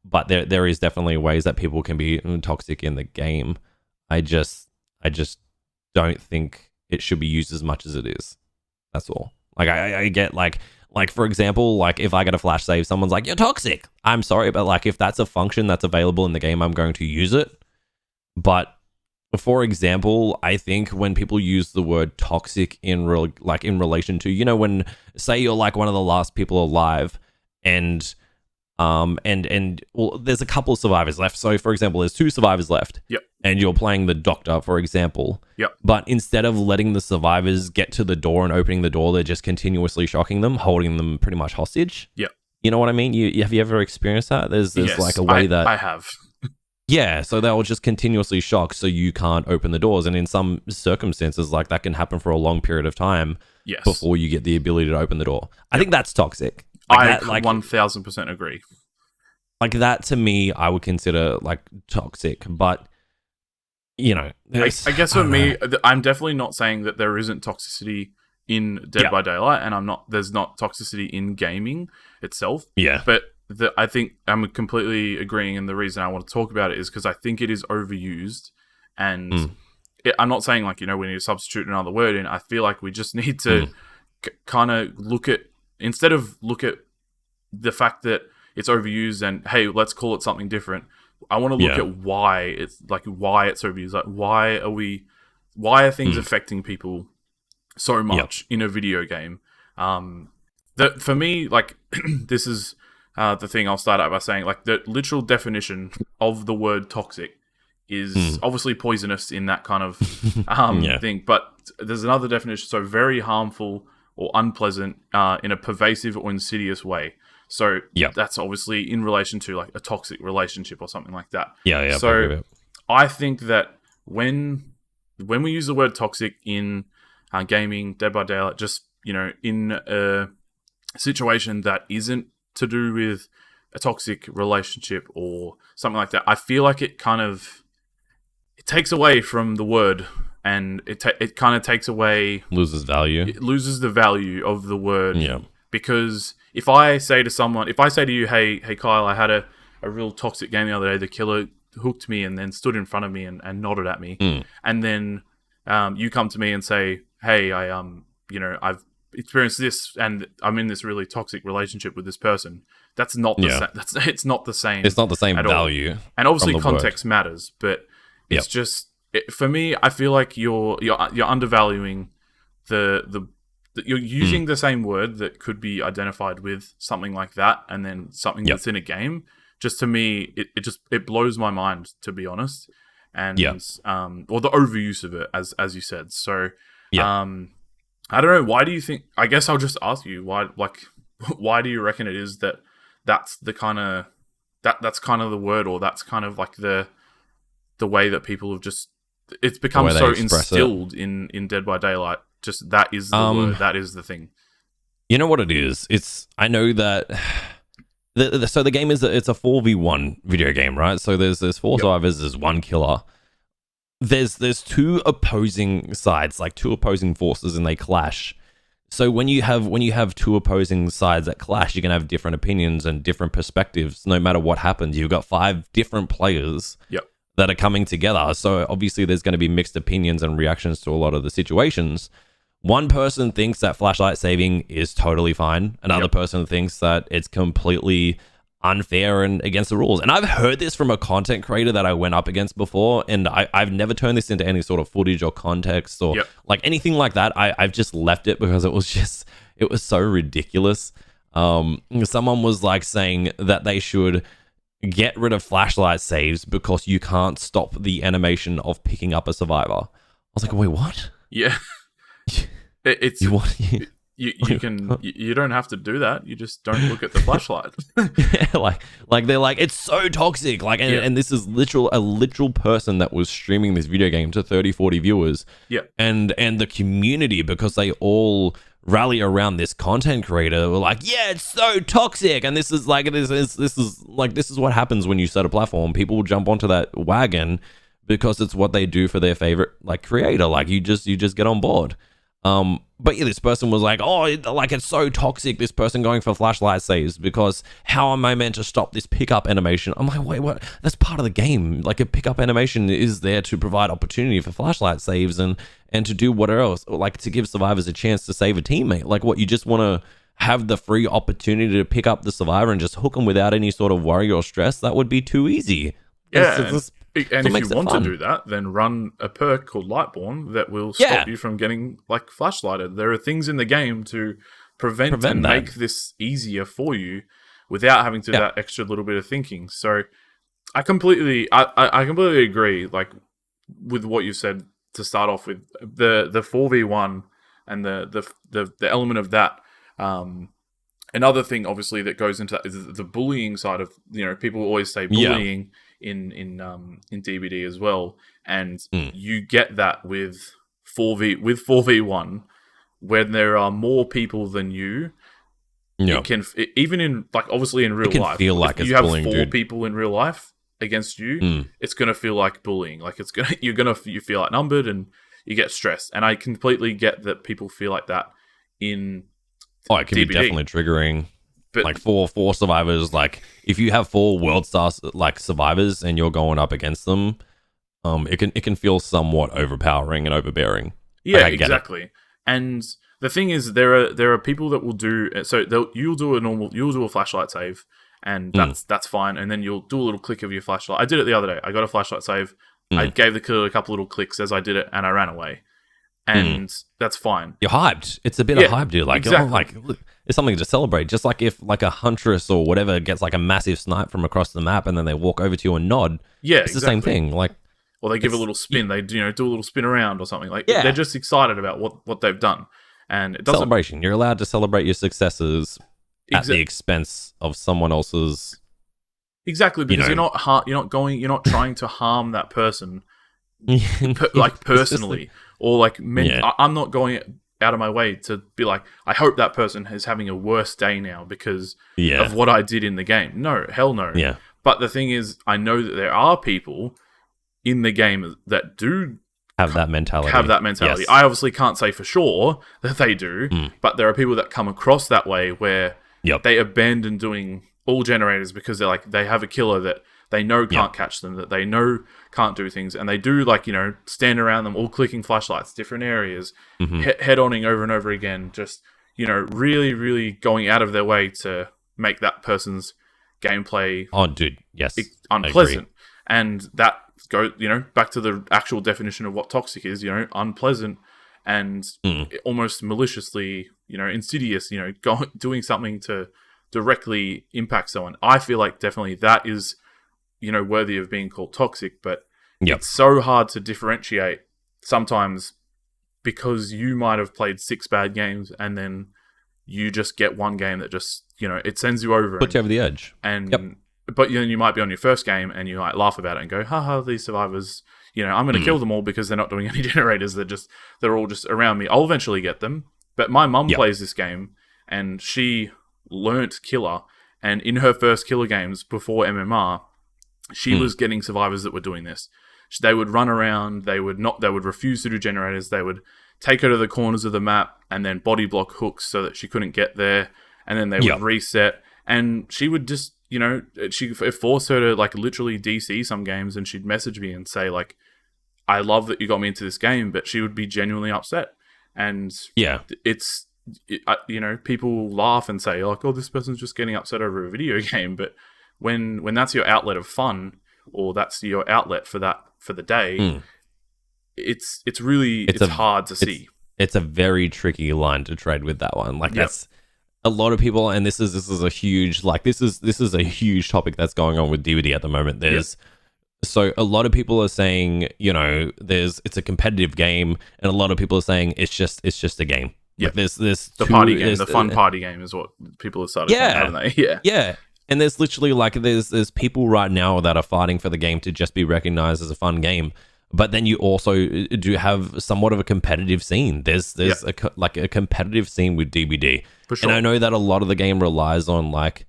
But there is definitely ways that people can be toxic in the game. I just don't think it should be used as much as it is. That's all. Like, I get, like for example, like, if I get a flash save, someone's like, you're toxic. I'm sorry, but like, if that's a function that's available in the game, I'm going to use it. But for example, I think when people use the word toxic in relation to, when, say, you're like one of the last people alive, and there's a couple of survivors left. So, for example, there's 2 survivors left. Yep. And you're playing the doctor, for example. Yep. But instead of letting the survivors get to the door and opening the door, they're just continuously shocking them, holding them pretty much hostage. Yep. You know what I mean? Have you ever experienced that? There's like a way that... I have. Yeah, so they'll just continuously shock so you can't open the doors. And in some circumstances, like, that can happen for a long period of time before you get the ability to open the door. I think that's toxic. I 1000% agree. Like, that, to me, I would consider, like, toxic. But, I guess for me, I'm definitely not saying that there isn't toxicity in Dead by Daylight, and there's not toxicity in gaming itself. Yeah. But I think I'm completely agreeing, and the reason I want to talk about it is because I think it is overused, and I'm not saying, like, we need to substitute another word in. I feel like we just need to kind of look at the fact that it's overused and, hey, let's call it something different. I want to look at why it's overused. Like, why are things affecting people so much in a video game? That for me, like, this is the thing I'll start out by saying, like, the literal definition of the word toxic is obviously poisonous in that kind of thing. But there's another definition, so very harmful or unpleasant in a pervasive or insidious way. So that's obviously in relation to, like, a toxic relationship or something like that. Yeah. So I think that when when we use the word toxic in gaming, Dead by Daylight, just, in a situation that isn't to do with a toxic relationship or something like that, I feel like it takes away from the word, and it kind of takes away... Loses value. It loses the value of the word. Yeah. Because if I say to you, hey Kyle, I had a real toxic game the other day, the killer hooked me and then stood in front of me and nodded at me, and then you come to me and say, hey, I've experienced this and I'm in this really toxic relationship with this person. That's not the same. It's not the same. It's not the same value. And obviously context matters, but it's just for me, I feel like you're undervaluing you're using the same word that could be identified with something like that, and then something that's in a game. Just to me, it blows my mind, to be honest. And or the overuse of it, as you said. So I don't know. Why do you think? I guess I'll just ask you why do you reckon it is that's the kind of that's kind of the word, or that's kind of like the way that people have just, it's become so instilled in Dead by Daylight. Just that is the word, that is the thing. You know what it is? I know that so the game it's a 4v1 video game, right? So there's 4 survivors, there's 1 killer. There's 2 opposing sides, like 2 opposing forces, and they clash. So when you have 2 opposing sides that clash, you can have different opinions and different perspectives. No matter what happens, you've got 5 different players that are coming together. So obviously there's going to be mixed opinions and reactions to a lot of the situations. One person thinks that flashlight saving is totally fine. Another person thinks that it's completely unfair and against the rules. And I've heard this from a content creator that I went up against before, and I've never turned this into any sort of footage or context or like anything like that. I've just left it because it was so ridiculous. Someone was like saying that they should get rid of flashlight saves because you can't stop the animation of picking up a survivor. I was like, wait, what? Yeah. It's you don't have to do that. You just don't look at the flashlight. like they're like, it's so toxic. Like, and this is a literal person that was streaming this video game to 30, 40 viewers. Yeah. And the community, because they all rally around this content creator, were like, yeah, it's so toxic. And this is what happens when you set a platform. People will jump onto that wagon because it's what they do for their favorite like creator. Like you just get on board. But yeah, this person was like, oh, like it's so toxic, this person going for flashlight saves, because how am I meant to stop this pickup animation? I'm like, wait, what? That's part of the game. Like a pickup animation is there to provide opportunity for flashlight saves and to do whatever else, like to give survivors a chance to save a teammate. Like what, you just want to have the free opportunity to pick up the survivor and just hook them without any sort of worry or stress? That would be too easy. Yeah. And if you want to do that, then run a perk called Lightborn that will stop you from getting like flashlighted. There are things in the game to prevent and make this easier for you without having to do that extra little bit of thinking. So I completely agree, like with what you said to start off with, the 4v1 and the element of that. Another thing, obviously, that goes into that is the bullying side of, people always say bullying in DBD as well, and you get that with 4v1 when there are more people than you. It can even in like obviously in real life, feel like if you have 4 people in real life against you, it's gonna feel like bullying. Like you feel outnumbered and you get stressed. And I completely get that people feel like that in. Oh, it can be definitely triggering. But like four survivors, like if you have 4 world star like survivors and you're going up against them, it can feel somewhat overpowering and overbearing. Yeah, like, exactly. And the thing is, there are people that will do so. You'll do a flashlight save, and that's fine. And then you'll do a little click of your flashlight. I did it the other day. I got a flashlight save. I gave the killer a couple little clicks as I did it, and I ran away. And that's fine. You're hyped. It's a bit of hype, dude. Like, exactly. Look, it's something to celebrate. Just like if like a huntress or whatever gets like a massive snipe from across the map and then they walk over to you and nod. Yeah, it's the same thing. Like, or they give a little spin. They do a little spin around or something. Like they're just excited about what they've done. And it doesn't. Celebration. You're allowed to celebrate your successes at the expense of someone else's. Exactly, because you're not trying to harm that person like personally, or like I'm not going out of my way to be like, I hope that person is having a worse day now because of what I did in the game. No, hell no. Yeah. But the thing is, I know that there are people in the game that do have that mentality. Yes. I obviously can't say for sure that they do, but there are people that come across that way where they abandon doing all generators because they're like, they have a killer that they know can't catch them, that they know can't do things, and they do, like, you know, stand around them all clicking flashlights, different areas, head-oning over and over again, just, you know, really, really going out of their way to make that person's gameplay unpleasant. And that goes, you know, back to the actual definition of what toxic is, you know, unpleasant and almost maliciously, you know, insidious, you know, doing something to directly impact someone. I feel like definitely that is, you know, worthy of being called toxic, but it's so hard to differentiate sometimes because you might have played 6 bad games and then you just get one game that just, you know, it sends you over. Puts you over the edge. And, but you might be on your first game and you might laugh about it and go, haha, these survivors, you know, I'm going to kill them all because they're not doing any generators. They're all just around me. I'll eventually get them. But my mum plays this game and she learnt killer. And in her first killer games before MMR, she was getting survivors that were doing this. They would run around. They would refuse to do generators. They would take her to the corners of the map and then body block hooks so that she couldn't get there. And then they would reset. And she would just, you know, it forced her to, like, literally DC some games, and she'd message me and say, like, I love that you got me into this game, but she would be genuinely upset. And you know, people laugh and say, like, oh, this person's just getting upset over a video game. But when that's your outlet of fun, or that's your outlet for the day, it's hard to see. It's a very tricky line to trade with that one. Like, that's a lot of people, and this is a huge, like, this is a huge topic that's going on with DVD at the moment. So a lot of people are saying, you know, it's a competitive game, and a lot of people are saying it's just a game. Yeah, like there's the party game, the fun party game is what people have started calling, haven't they? Yeah. And there's literally, like, there's people right now that are fighting for the game to just be recognized as a fun game. But then you also do have somewhat of a competitive scene. There's a competitive scene with DBD. For sure. And I know that a lot of the game relies on, like,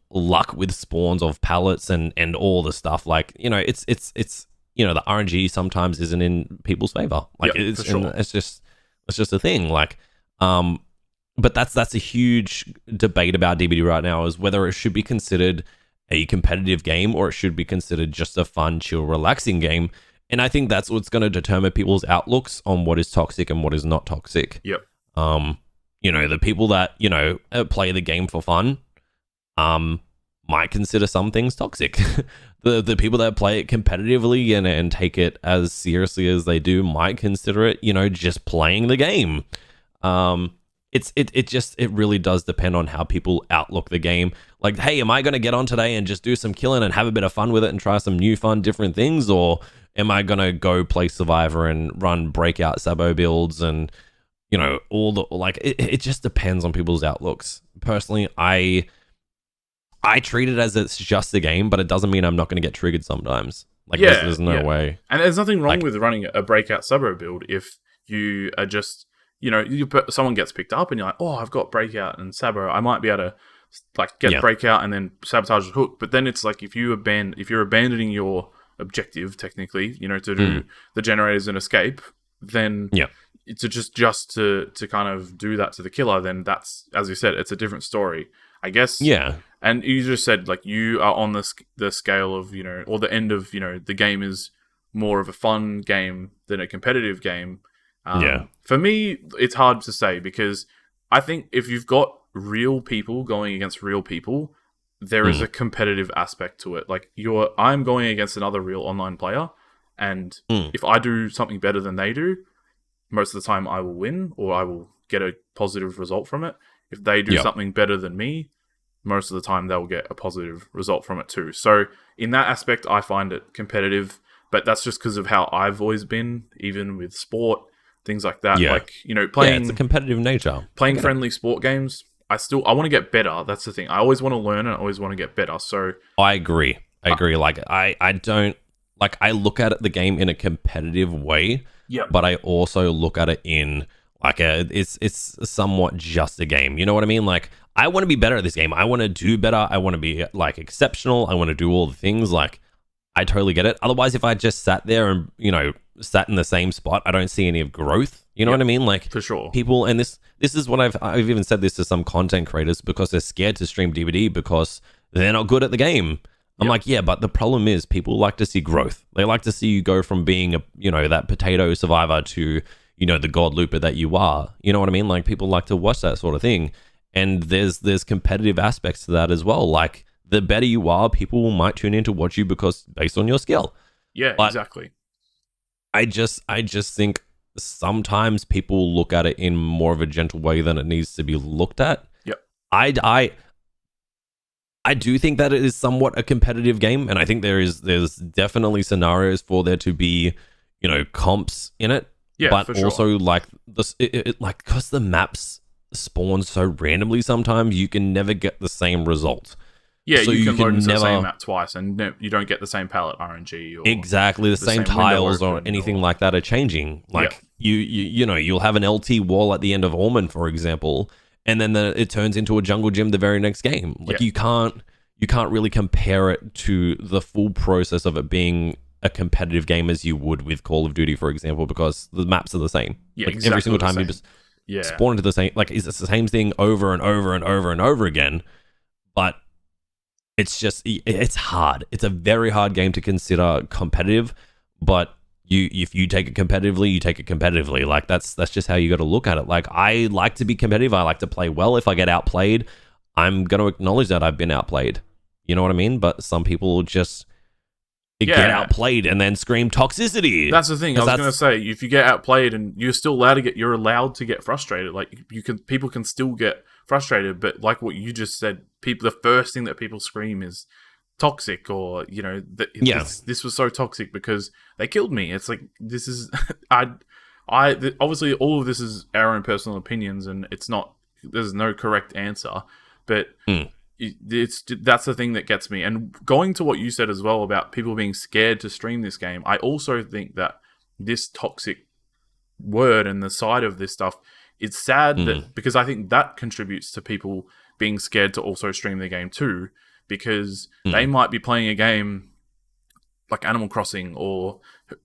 luck with spawns of pallets and all the stuff. Like, you know, it's you know, the RNG sometimes isn't in people's favor. Like, it's just a thing. Like, but that's a huge debate about DBD right now, is whether it should be considered a competitive game or it should be considered just a fun, chill, relaxing game. And I think that's what's going to determine people's outlooks on what is toxic and what is not toxic. Yep. You know, the people that, you know, play the game for fun, might consider some things toxic. The people that play it competitively and take it as seriously as they do might consider it, you know, just playing the game. It really does depend on how people outlook the game. Like, hey, am I going to get on today and just do some killing and have a bit of fun with it and try some new fun different things, or am I going to go play Survivor and run breakout Sabo builds and, you know, all the, like, it just depends on people's outlooks. Personally, I treat it as it's just a game, but it doesn't mean I'm not going to get triggered sometimes. Like, there's no way. And there's nothing wrong with running a breakout Sabo build if you are just, you know, someone gets picked up and you're like, oh, I've got breakout and Sabo, I might be able to, like, get breakout and then sabotage the hook. But then it's like, if you're abandoning your objective, technically, you know, to do the generators and escape, then to just to kind of do that to the killer, then that's, as you said, it's a different story, I guess. Yeah. And you just said, like, you are on the scale of, you know, or the end of, you know, the game is more of a fun game than a competitive game. For me, it's hard to say, because I think if you've got real people going against real people, there is a competitive aspect to it. Like, I'm going against another real online player, and if I do something better than they do, most of the time I will win, or I will get a positive result from it. If they do something better than me, most of the time they'll get a positive result from it too. So in that aspect, I find it competitive, but that's just because of how I've always been, even with sport, things like that. Like, you know, it's a competitive nature. Playing friendly sport games, I want to get better. That's the thing. I always want to learn and I always want to get better. So I agree. Like, I don't like I look at the game in a competitive way, but I also look at it in like it's somewhat just a game. You know what I mean? Like I want to be better at this game. I want to do better. I want to be like exceptional. I want to do all the things. Like I totally get it. Otherwise, if I just sat there and, you know, sat in the same spot, I don't see any of growth. You know what I mean? Like for sure. People, and this is what I've even said this to some content creators because they're scared to stream DVD because they're not good at the game. I'm like, yeah, but the problem is people like to see growth. They like to see you go from being a, you know, that potato survivor to, you know, the god looper that you are. You know what I mean? Like people like to watch that sort of thing. And there's competitive aspects to that as well. Like the better you are, people might tune in to watch you because based on your skill. Yeah, but exactly. I just think sometimes people look at it in more of a gentle way than it needs to be looked at. Yep. I do think that it is somewhat a competitive game, and I think there's definitely scenarios for there to be, you know, comps in it. Yeah, but for sure. Also like this, like because the maps spawn so randomly, sometimes you can never get the same result. Yeah, so you can load into the same map twice, and you don't get the same palette RNG. Or exactly, the same tiles or anything like that are changing. Like you know, you'll have an LT wall at the end of Ormond, for example, and then it turns into a jungle gym the very next game. Like you can't really compare it to the full process of it being a competitive game as you would with Call of Duty, for example, because the maps are the same. Yeah, like exactly every single time the you just spawn into the same. Like it's the same thing over and over and over and over again, but it's just it's hard. It's a very hard game to consider competitive, but if you take it competitively, you take it competitively. Like that's just how you got to look at it. Like I like to be competitive. I like to play well. If I get outplayed, I'm going to acknowledge that I've been outplayed. You know what I mean? But some people just get outplayed and then scream toxicity. That's the thing. I was going to say, if you get outplayed and you're still you're allowed to get frustrated. Like people can still get frustrated, but like what you just said, the first thing that people scream is toxic, or you know, this was so toxic because they killed me. It's like this is obviously all of this is our own personal opinions, and there's no correct answer, but that's the thing that gets me. And going to what you said as well about people being scared to stream this game, I also think that this toxic word and the side of this stuff, it's sad that because I think that contributes to people being scared to also stream the game too, because they might be playing a game like Animal Crossing or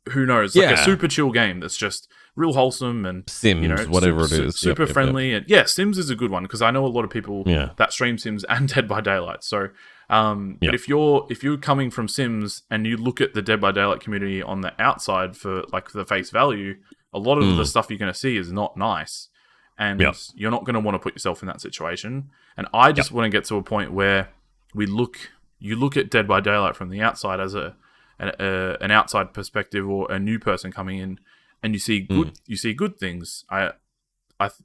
who knows, like a super chill game that's just real wholesome and Sims, you know, whatever it is, super friendly. And Sims is a good one because I know a lot of people that stream Sims and Dead by Daylight. So, but if you're coming from Sims and you look at the Dead by Daylight community on the outside for like the face value, a lot of the stuff you're going to see is not nice, and you're not going to want to put yourself in that situation. And I just want to get to a point where you look at Dead by Daylight from the outside as an outside perspective or a new person coming in, and you see good things. The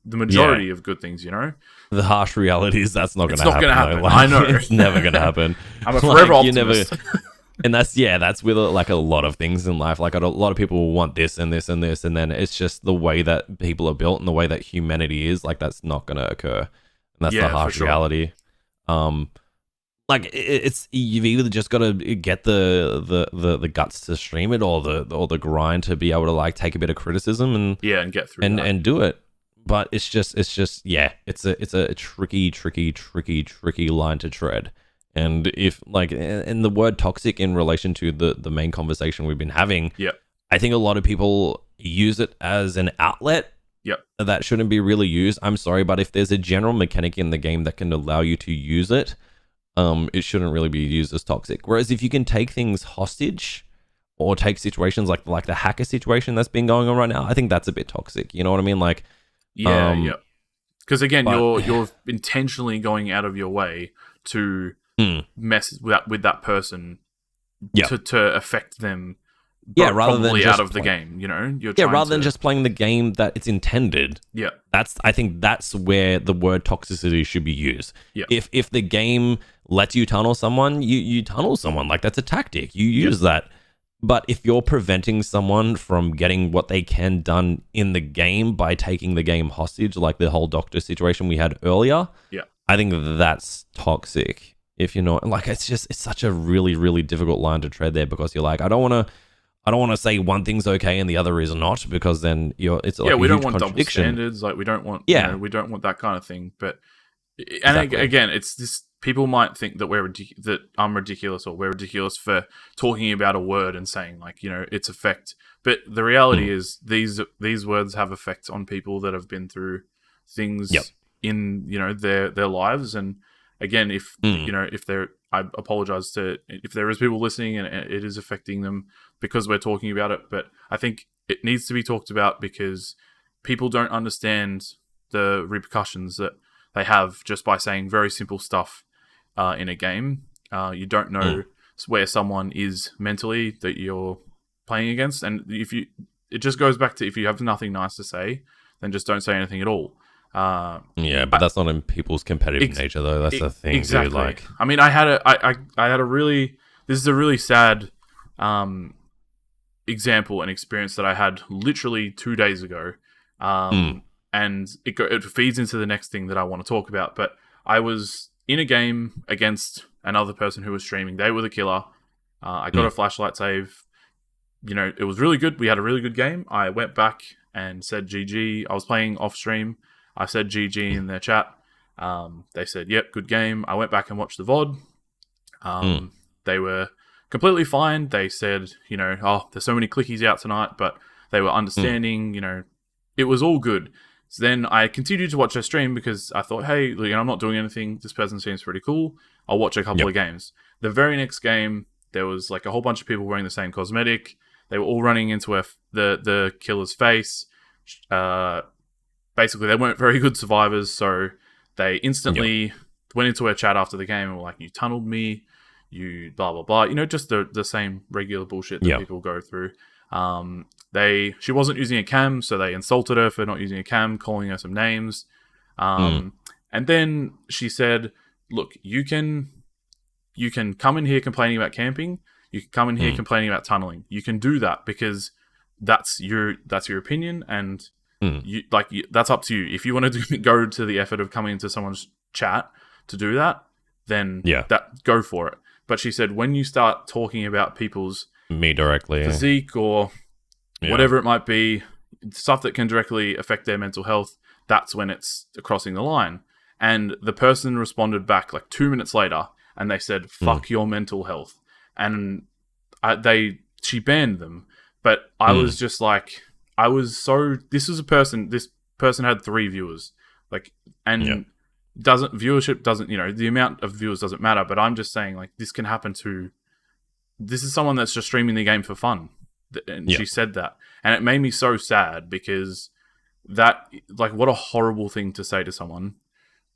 majority of good things, you know. The harsh reality is that's not going to happen. Like, I know it's never going to happen. I'm a forever optimist. And that's with like a lot of things in life. Like a lot of people want this and this and this, and then it's just the way that people are built and the way that humanity is. Like that's not going to occur, and that's the harsh reality. Like it's you've either just got to get the guts to stream it, or the grind to be able to like take a bit of criticism and get through and do it. But it's a tricky line to tread. And if like, and the word toxic in relation to the main conversation we've been having, I think a lot of people use it as an outlet. That shouldn't be really used. I'm sorry, but if there's a general mechanic in the game that can allow you to use it, it shouldn't really be used as toxic. Whereas if you can take things hostage or take situations like the hacker situation that's been going on right now, I think that's a bit toxic. You know what I mean? Like, because again, you're intentionally going out of your way to mess with that person to affect them. Rather than just out of the game, you know. Rather than just playing the game that it's intended. I think that's where the word toxicity should be used. If the game lets you tunnel someone, you tunnel someone. Like that's a tactic. You use that. But if you're preventing someone from getting what they can done in the game by taking the game hostage, like the whole doctor situation we had earlier, I think that's toxic. if you're not. Like, it's such a really, really difficult line to tread there, because you're like, I don't want to say one thing's okay and the other is not, because then it's like we don't want double standards. Like, we don't want we don't want that kind of thing. But again, it's this. People might think that that I'm ridiculous, or we're ridiculous for talking about a word and saying, like, its effect. But the reality is these words have effects on people that have been through things in their lives. And again, if I apologize if there is people listening and it is affecting them because we're talking about it. But I think it needs to be talked about because people don't understand the repercussions that they have just by saying very simple stuff in a game. You don't know where someone is mentally that you're playing against, and it just goes back to, if you have nothing nice to say, then just don't say anything at all. But that's not in people's competitive nature, though. That's the thing, exactly. Dude. Like, I mean, I had a really, this is a really sad example and experience that I had literally 2 days ago, and it feeds into the next thing that I want to talk about. But I was in a game against another person who was streaming. They were the killer. I got a flashlight save. It was really good. We had a really good game. I went back and said GG. I was playing off stream. I said GG in their chat. They said, yep, good game. I went back and watched the VOD. They were completely fine. They said, there's so many clickies out tonight, but they were understanding, it was all good. So then I continued to watch their stream because I thought, hey, I'm not doing anything. This person seems pretty cool. I'll watch a couple of games. The very next game, there was like a whole bunch of people wearing the same cosmetic. They were all running into the killer's face. Basically, they weren't very good survivors, so they instantly went into her chat after the game and were like, you tunneled me, you blah, blah, blah. Just the same regular bullshit that people go through. She wasn't using a cam, so they insulted her for not using a cam, calling her some names. And then she said, look, you can come in here complaining about camping. You can come in here complaining about tunneling. You can do that because that's your opinion, and that's up to you. If you want to go to the effort of coming into someone's chat to do that, then go for it. But she said, when you start talking about people's physique or whatever it might be, stuff that can directly affect their mental health, that's when it's crossing the line. And the person responded back like 2 minutes later, and they said, fuck your mental health. And she banned them. But I was just like, this person had 3 viewers. Viewership doesn't, the amount of viewers doesn't matter. But I'm just saying, like, this can happen this is someone that's just streaming the game for fun. And she said that. And it made me so sad because what a horrible thing to say to someone.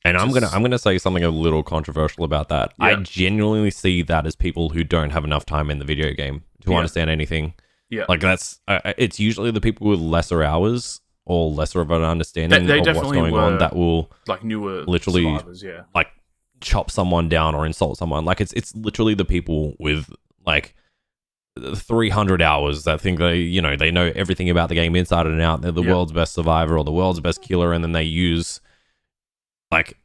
And I'm gonna say something a little controversial about that. I genuinely see that as people who don't have enough time in the video game to understand anything. Yeah, like that's it's usually the people with lesser hours or lesser of an understanding of what's going on that will like newer literally survivors, like chop someone down or insult someone. Like it's literally the people with like 300 hours that think they know everything about the game inside and out. They're the world's best survivor or the world's best killer, and then they use like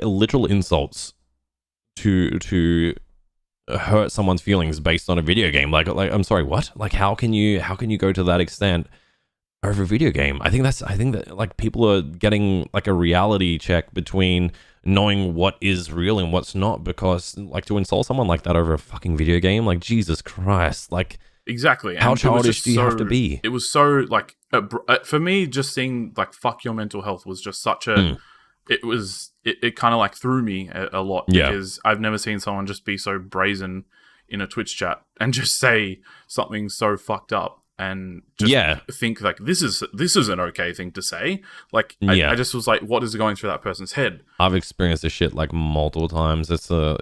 literal insults to hurt someone's feelings based on a video game. Like I'm sorry, what? Like how can you go to that extent over a video game? I think that like people are getting like a reality check between knowing what is real and what's not, because like to insult someone like that over a fucking video game, like Jesus Christ, like exactly. How childish do you have to be? It was so like for me, just seeing like fuck your mental health was just such a it kind of like threw me a lot because I've never seen someone just be so brazen in a Twitch chat and just say something so fucked up and just think like this is an okay thing to say. Like I just was like, what is going through that person's head? I've experienced this shit like multiple times. It's a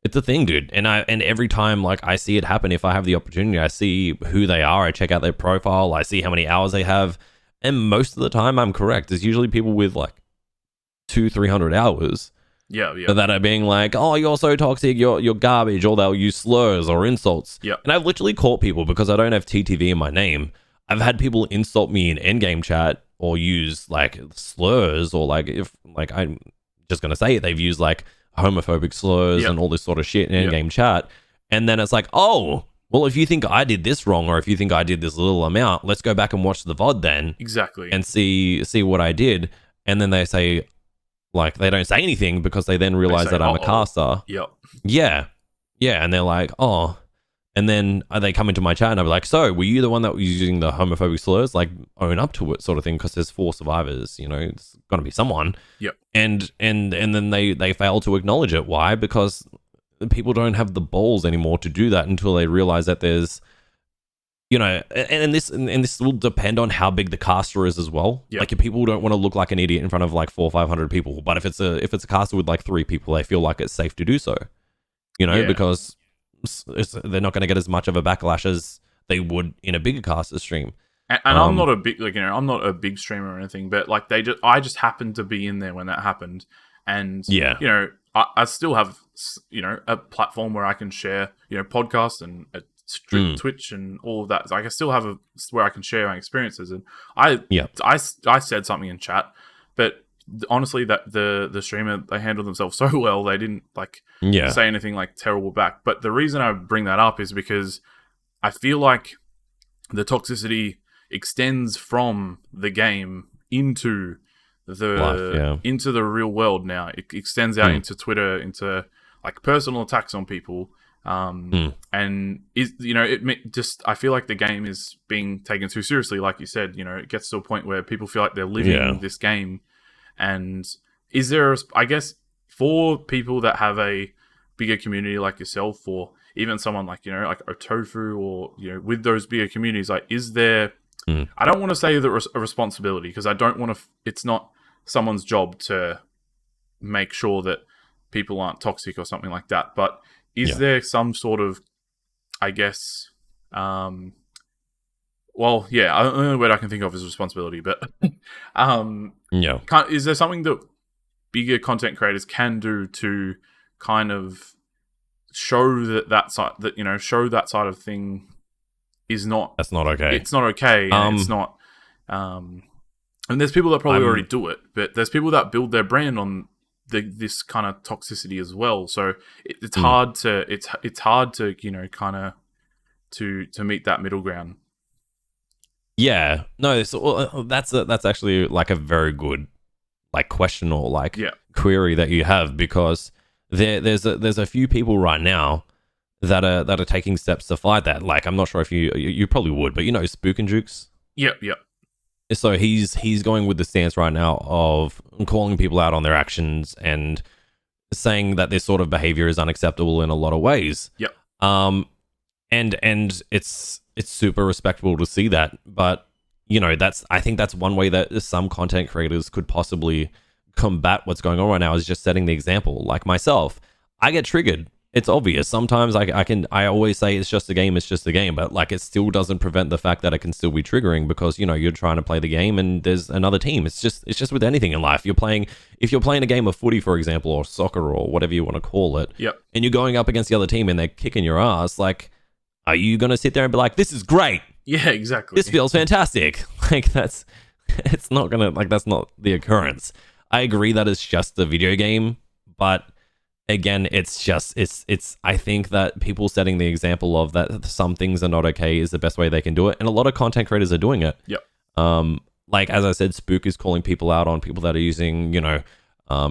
thing, dude. And every time like I see it happen, if I have the opportunity, I see who they are, I check out their profile, I see how many hours they have, and most of the time I'm correct. There's usually people with like 200-300 hours that are being like, oh, you're so toxic, you're garbage, or they'll use slurs or insults. And I've literally caught people, because I don't have TTV in my name, I've had people insult me in endgame chat or use like slurs, or like if like I'm just gonna say it, they've used like homophobic slurs and all this sort of shit in in-game chat. And then it's like, oh, well, if you think I did this wrong, or if you think I did this little amount, let's go back and watch the VOD then. Exactly. And see what I did. And then they say, like, they don't say anything because they then realize that I'm a caster. Yep. Yeah. Yeah. And they're like, oh. And then they come into my chat and I'll be like, so were you the one that was using the homophobic slurs? Like, own up to it, sort of thing, because there's 4 survivors, you know, it's got to be someone. Yep. And then they fail to acknowledge it. Why? Because people don't have the balls anymore to do that until they realize that there's, you know, and this will depend on how big the caster is as well. Yep. Like, if people don't want to look like an idiot in front of like 400 or 500 people, but if it's a caster with like 3 people, they feel like it's safe to do so, you know, because they're not going to get as much of a backlash as they would in a bigger caster stream. And I'm not a big, like, you know, I'm not a big streamer or anything, but like I just happened to be in there when that happened, and you know, I still have, you know, a platform where I can share, you know, podcasts and Twitch and all of that. Like, I still have where I can share my experiences, and I said something in chat, but honestly, that the streamer, they handled themselves so well, they didn't like say anything like terrible back. But the reason I bring that up is because I feel like the toxicity extends from the game into the real world now. It extends out into Twitter, into like personal attacks on people, and is, you know, I feel like the game is being taken too seriously. Like you said, you know, it gets to a point where people feel like they're living this game. And is there, I guess, for people that have a bigger community like yourself, or even someone like, you know, like a Tofu, or, you know, with those bigger communities, like, is there, I don't want to say that a responsibility, because I don't want to, it's not someone's job to make sure that people aren't toxic or something like that, but is there some sort of, I guess, well, yeah, the only word I can think of is responsibility, but is there something that bigger content creators can do to kind of show that side of thing is not, that's not okay. It's not okay, and it's not. And there's people that probably already do it, but there's people that build their brand on this kind of toxicity as well. So it's hard to it's hard to, you know, kind of to meet that middle ground. Yeah, no, that's actually like a very good like question or like query that you have, because there's a few people right now that are taking steps to fight that. Like, I'm not sure if you probably would, but you know, Spook and Jukes. Yep. So he's going with the stance right now of calling people out on their actions and saying that this sort of behavior is unacceptable in a lot of ways. Yep. And it's super respectable to see that, but you know, I think that's one way that some content creators could possibly combat what's going on right now, is just setting the example. Like myself, I get triggered. It's obvious. Sometimes I always say it's just a game, but like, it still doesn't prevent the fact that it can still be triggering, because, you know, you're trying to play the game and there's another team. It's just with anything in life. If you're playing a game of footy, for example, or soccer, or whatever you want to call it, and you're going up against the other team and they're kicking your ass, like, are you going to sit there and be like, this is great? Yeah, exactly. This feels fantastic. Like, it's not going to, like, that's not the occurrence. I agree that it's just a video game, but again, it's I think that people setting the example of that some things are not okay is the best way they can do it. And a lot of content creators are doing it. Yep. Like, as I said, Spook is calling people out on people that are using, you know,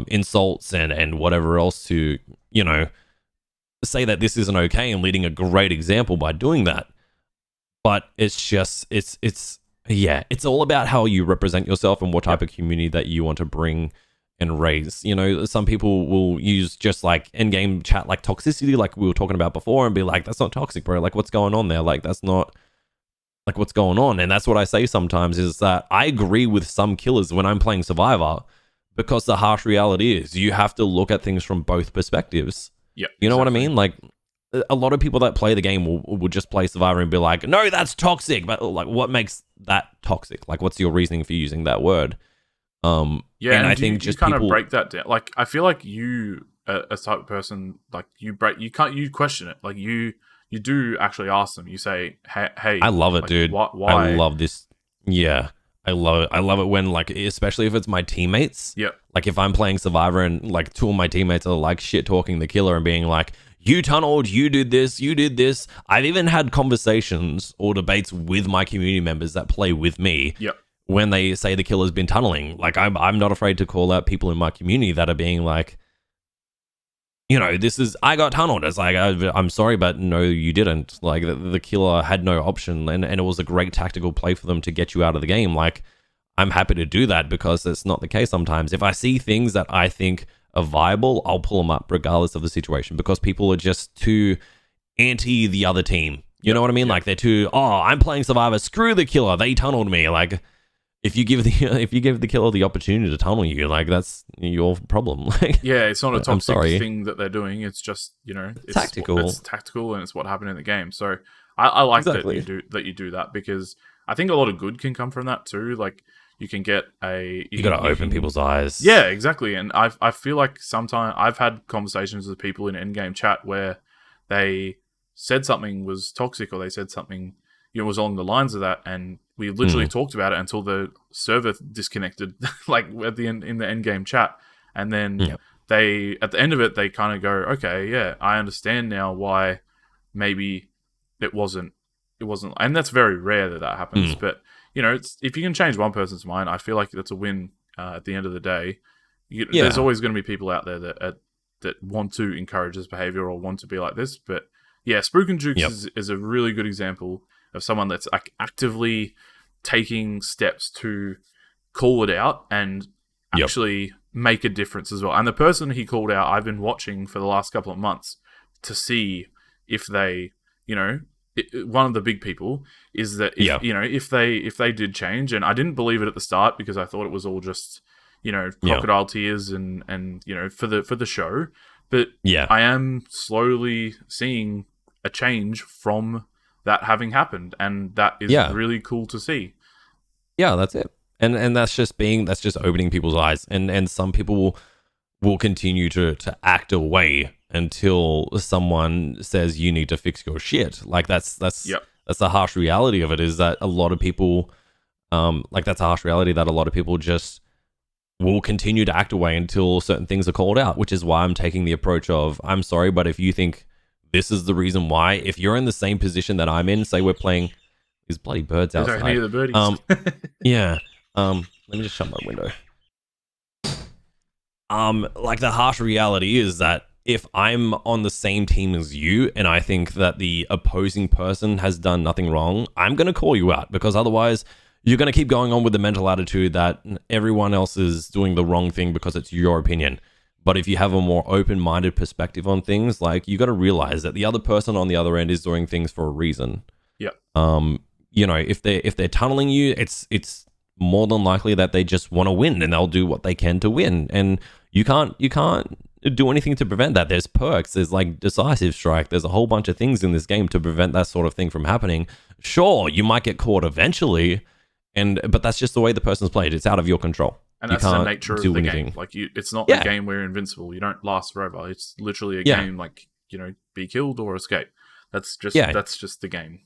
insults and whatever else to, you know, say that this isn't okay, and leading a great example by doing that. But it's all about how you represent yourself and what type of community that you want to bring and raise. You know, some people will use just like in-game chat, like toxicity, like we were talking about before, and be like, that's not toxic, bro. Like, what's going on there? Like, that's not, like, what's going on? And that's what I say sometimes, is that I agree with some killers when I'm playing Survivor, because the harsh reality is you have to look at things from both perspectives. Yeah, you know what I mean? Like, a lot of people that play the game will just play Survivor and be like, no, that's toxic. But like, what makes that toxic? Like, what's your reasoning for using that word? And I think just kind people of break that down. Like, I feel like you, a type of person, like you question it. Like you do actually ask them. You say, hey, I love it, like, dude. Why? I love this. Yeah. I love it. I love it when, like, especially if it's my teammates. Yeah. Like, if I'm playing Survivor and, like, two of my teammates are, like, shit-talking the killer and being like, you tunneled, you did this, you did this. I've even had conversations or debates with my community members that play with me. Yeah. When they say the killer's been tunneling. Like, I'm not afraid to call out people in my community that are being like, you know, I got tunneled. It's like, I'm sorry, but no, you didn't. Like, the killer had no option, and it was a great tactical play for them to get you out of the game. Like, I'm happy to do that because it's not the case sometimes. If I see things that I think are viable, I'll pull them up regardless of the situation because people are just too anti the other team. You know what I mean? Like, they're too, I'm playing Survivor, screw the killer, they tunneled me. Like, if you give the killer the opportunity to tunnel you, like, that's your problem. Like, yeah, it's not a toxic thing that they're doing. It's just, you know, it's tactical. It's tactical, and it's what happened in the game. So I like that you do that because I think a lot of good can come from that too. Like, you can get you got to open people's eyes. Yeah, exactly. And I feel like sometimes I've had conversations with people in endgame chat where they said something was toxic or they said something, you know, was along the lines of that, and we literally talked about it until the server disconnected, like at the end in the end game chat, and then they at the end of it they kind of go, okay, yeah, I understand now why maybe it wasn't, and that's very rare that happens. But you know, if you can change one person's mind, I feel like that's a win at the end of the day. There's always going to be people out there that want to encourage this behavior or want to be like this, but yeah, Spook and Jukes is a really good example of someone that's like actively taking steps to call it out and actually make a difference as well. And the person he called out, I've been watching for the last couple of months to see if they, you know, one of the big people is that if, you know, if they did change. And I didn't believe it at the start because I thought it was all just, you know, crocodile tears and you know, for the show. But I am slowly seeing a change from that having happened, and that is really cool to see. Yeah, that's it. And that's just opening people's eyes. And some people will continue to act away until someone says you need to fix your shit. Like that's the harsh reality of it, is that a lot of people that's a harsh reality that a lot of people just will continue to act away until certain things are called out, which is why I'm taking the approach of, I'm sorry, but if you think this is the reason why, if you're in the same position that I'm in, say we're playing these bloody birds outside. Don't hear the birdies. Let me just shut my window. Like, the harsh reality is that if I'm on the same team as you and I think that the opposing person has done nothing wrong, I'm going to call you out, because otherwise you're going to keep going on with the mental attitude that everyone else is doing the wrong thing because it's your opinion. But if you have a more open-minded perspective on things, like, you got to realize that the other person on the other end is doing things for a reason. Yeah. You know, if they're tunneling you, it's more than likely that they just want to win, and they'll do what they can to win. And you can't do anything to prevent that. There's perks, there's like decisive strike, there's a whole bunch of things in this game to prevent that sort of thing from happening. Sure, you might get caught eventually, but that's just the way the person's played. It's out of your control. And that's the nature of the game. Like, it's not a game where you're invincible. You don't last forever. It's literally a game like, you know, be killed or escape. That's just the game.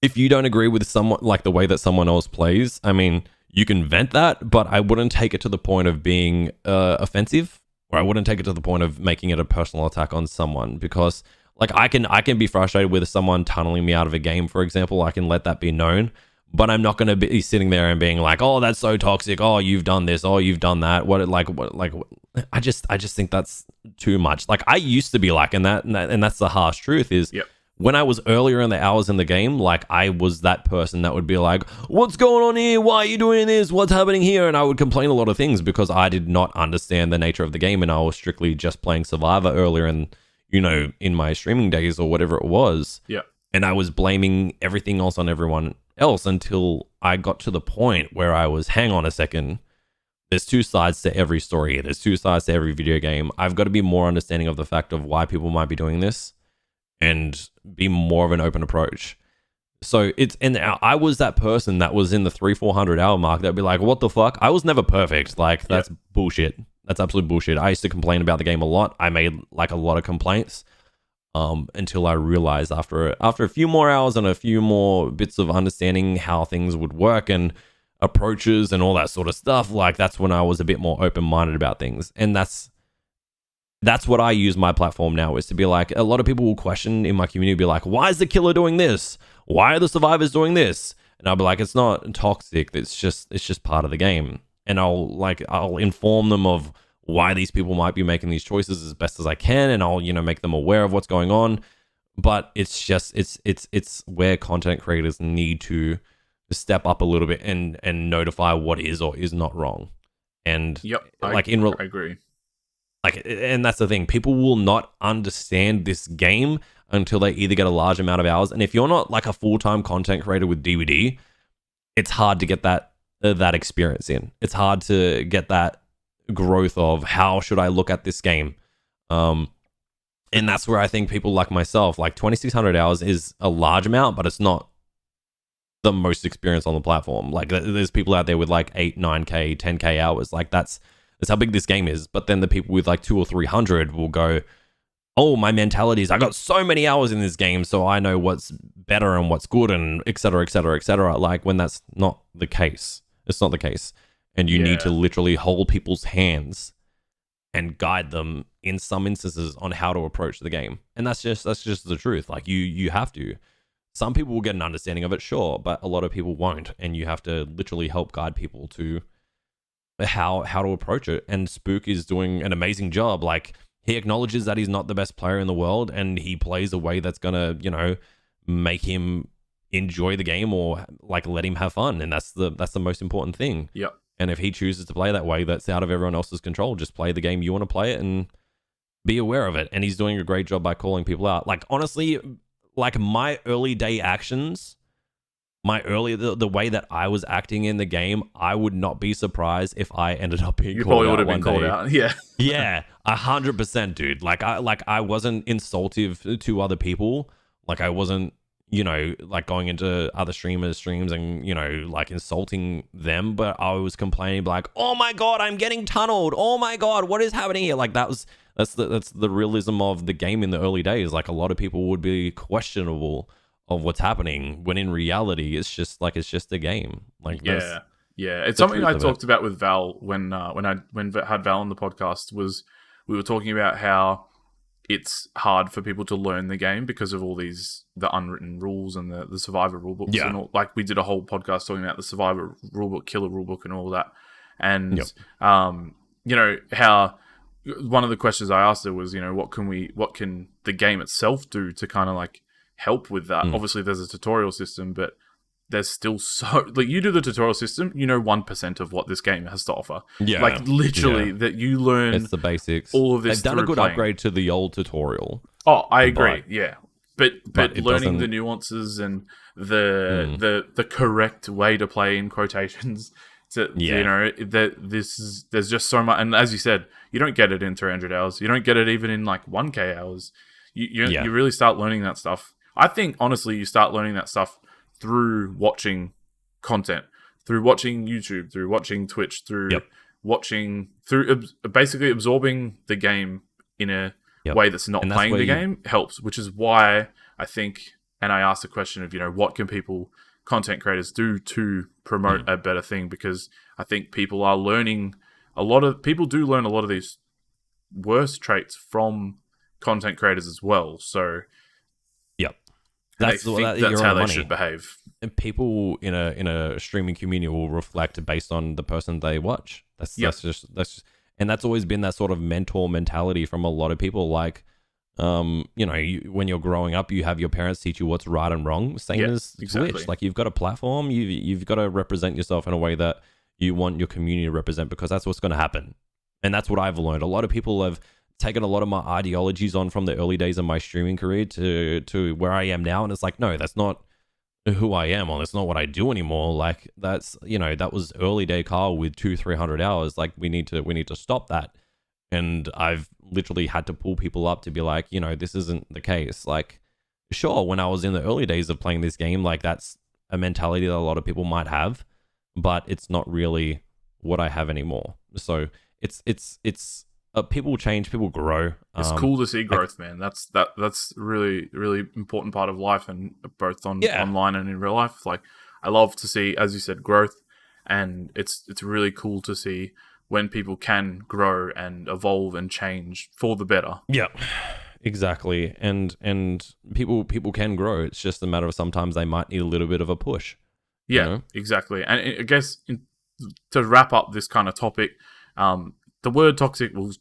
If you don't agree with someone, like the way that someone else plays, I mean, you can vent that, but I wouldn't take it to the point of being offensive, or I wouldn't take it to the point of making it a personal attack on someone, because, like, I can be frustrated with someone tunneling me out of a game, for example. I can let that be known. But I'm not going to be sitting there and being like, "Oh, that's so toxic. Oh, you've done this. Oh, you've done that." I just think that's too much. Like, I used to be like, and that's the harsh truth is, when I was earlier in the hours in the game, like, I was that person that would be like, "What's going on here? Why are you doing this? What's happening here?" And I would complain a lot of things because I did not understand the nature of the game, and I was strictly just playing Survivor earlier, and, you know, in my streaming days or whatever it was. Yeah. And I was blaming everything else on everyone else until I got to the point where I was, hang on a second, there's two sides to every story. There's two sides to every video game. I've got to be more understanding of the fact of why people might be doing this and be more of an open approach. So I was that person that was in the 300-400 hour mark that'd be like, what the fuck? I was never perfect. Like, that's bullshit. That's absolute bullshit. I used to complain about the game a lot. I made like a lot of complaints. Until I realized after a few more hours and a few more bits of understanding how things would work and approaches and all that sort of stuff, like that's when I was a bit more open-minded about things. And that's what I use my platform now, is to be like, a lot of people will question in my community, be like, why is the killer doing this? Why are the survivors doing this? And I'll be like, it's not toxic. It's just part of the game. And I'll inform them of why these people might be making these choices as best as I can. And I'll, make them aware of what's going on. But it's just, it's where content creators need to step up a little bit and notify what is or is not wrong. And I agree. Like, and that's the thing. People will not understand this game until they either get a large amount of hours. And if you're not like a full-time content creator with DVD, it's hard to get that experience in. It's hard to get that growth of how should I look at this game. And that's where I think people like myself, like 2,600 hours is a large amount, but it's not the most experience on the platform. Like there's people out there with like 8, 9K, 10K hours. Like that's how big this game is. But then the people with like 200 or 300 will go, oh, my mentality is I got so many hours in this game, so I know what's better and what's good and et cetera, et cetera, et cetera. Like when that's not the case. It's not the case. And you need to literally hold people's hands and guide them in some instances on how to approach the game. And that's just the truth. Like you have to. Some people will get an understanding of it, sure, but a lot of people won't. And you have to literally help guide people to how to approach it. And Spook is doing an amazing job. Like, he acknowledges that he's not the best player in the world, and he plays a way that's gonna, make him enjoy the game or like let him have fun. And that's the most important thing. Yep. And if he chooses to play that way, that's out of everyone else's control. Just play the game you want to play it and be aware of it. And he's doing a great job by calling people out. Like, honestly, like my early day actions, the way that I was acting in the game, I would not be surprised if I ended up being called out. You probably would have been called out. Yeah. Yeah, 100%, dude. Like I wasn't insultive to other people. Like I wasn't, like going into other streamers' streams and, like insulting them, but I was complaining like, oh my God, I'm getting tunneled. Oh my God, what is happening here? Like that's the realism of the game in the early days. Like a lot of people would be questionable of what's happening, when in reality it's just a game. Like it's something I talked about with Val when I had Val on the podcast. Was we were talking about how it's hard for people to learn the game because of all the unwritten rules and the Survivor rulebooks. And all, like we did a whole podcast talking about the Survivor rulebook, killer rulebook, and all that. And how one of the questions I asked her was, what can the game itself do to kind of like help with that? Obviously there's a tutorial system, but there's still so, like, you do the tutorial system, 1% of what this game has to offer. Yeah, like literally that you learn. It's the basics. All of this. They've done a good upgrade to the old tutorial. Oh, I agree. But learning the nuances and the correct way to play, in quotations. There's just so much, and as you said, you don't get it in 300 hours. You don't get it even in like 1K hours. You really start learning that stuff. I think honestly, you start learning that stuff through watching content, through watching YouTube, through watching Twitch, through basically absorbing the game in a way that's not playing the game helps, which is why I think, and I asked the question of, what can content creators do to promote a better thing? Because I think people are learning people do learn a lot of these worst traits from content creators as well. So that's how they should behave. And people in a streaming community will reflect based on the person they watch. That's just and that's always been that sort of mentor mentality from a lot of people. Like, when you're growing up, you have your parents teach you what's right and wrong. Same as Twitch. Like, you've got a platform, you've got to represent yourself in a way that you want your community to represent, because that's what's going to happen. And that's what I've learned. A lot of people have taken a lot of my ideologies on from the early days of my streaming career to where I am now, and it's like, no, that's not who I am, or that's not what I do anymore. Like, that's, that was early day Kyle with 200-300 hours. Like, we need to stop that. And I've literally had to pull people up to be like, this isn't the case. Like, sure, when I was in the early days of playing this game, like, that's a mentality that a lot of people might have, but it's not really what I have anymore. So it's people change, people grow. It's cool to see growth, man. That's really, really important part of life, and both online and in real life. Like, I love to see, as you said, growth, and it's really cool to see when people can grow and evolve and change for the better. Yeah, exactly. And people can grow. It's just a matter of sometimes they might need a little bit of a push. Yeah, exactly. And I guess to wrap up this kind of topic, the word toxic will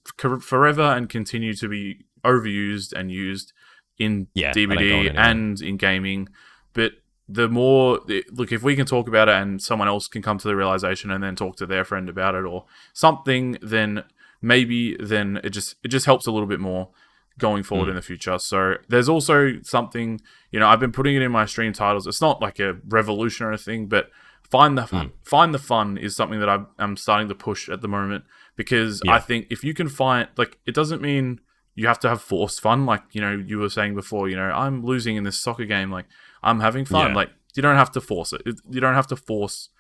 forever and continue to be overused and used in DBD and in gaming. But the more, look, if we can talk about it and someone else can come to the realization and then talk to their friend about it or something, then maybe then it just helps a little bit more going forward in the future. So there's also something, I've been putting it in my stream titles. It's not like a revolutionary thing, but find the fun. Find the fun is something that I'm starting to push at the moment, because I think if you can find, like, it doesn't mean you have to have forced fun. Like, you were saying before, I'm losing in this soccer game. Like, I'm having fun. Like, you don't have to force it. You don't have to force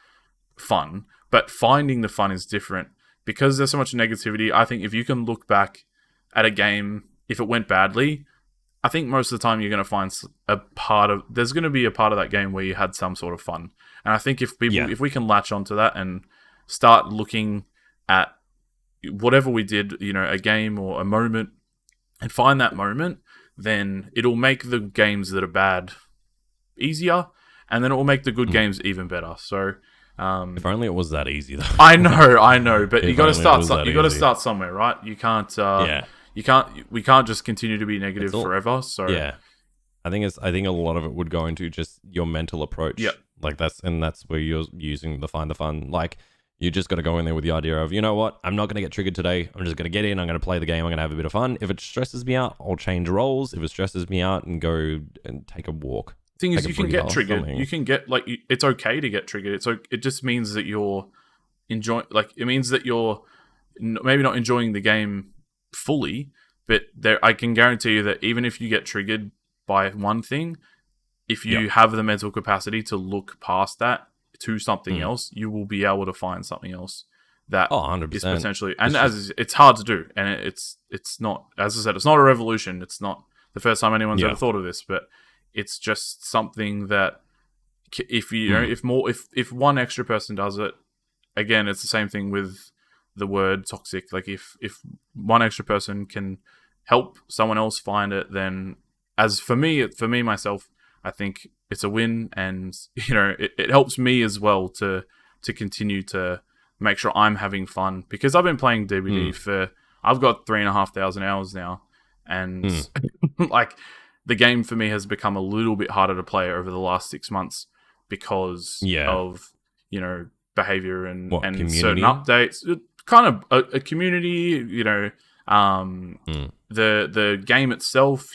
fun, but finding the fun is different, because there's so much negativity. I think if you can look back at a game, if it went badly, I think most of the time you're going to find there's going to be a part of that game where you had some sort of fun. And I think if we can latch onto that and start looking at whatever we did, a game or a moment, and find that moment, then it'll make the games that are bad easier, and then it will make the good games even better. So if only it was that easy, though. I know, but you got to start. You got to start somewhere, right? You can't. We can't just continue to be negative forever. So I think a lot of it would go into just your mental approach. Yep. Like that's where you're using the find the fun. Like, you just got to go in there with the idea of, you know what, I'm not going to get triggered today. I'm just going to get in. I'm going to play the game. I'm going to have a bit of fun. If it stresses me out, I'll change roles. If it stresses me out, and go and take a walk. Thing is, you can get triggered. You can get, like, it's okay to get triggered. It just means that you're enjoying. Like, it means that you're maybe not enjoying the game fully, but I can guarantee you that even if you get triggered by one thing, if you have the mental capacity to look past that to something else, you will be able to find something else that 100%. is potentially, and it's hard to do, and it's not, as I said, it's not a revolution. It's not the first time anyone's ever thought of this, but it's just something that if if one extra person does it, again, it's the same thing with the word toxic. Like, if one extra person can help someone else find it, then as for me myself, I think it's a win, and it helps me as well to continue to make sure I'm having fun, because I've been playing DBD I've got 3,500 hours now, and like, the game for me has become a little bit harder to play over the last 6 months because of behavior and certain updates, kind of a community, the game itself,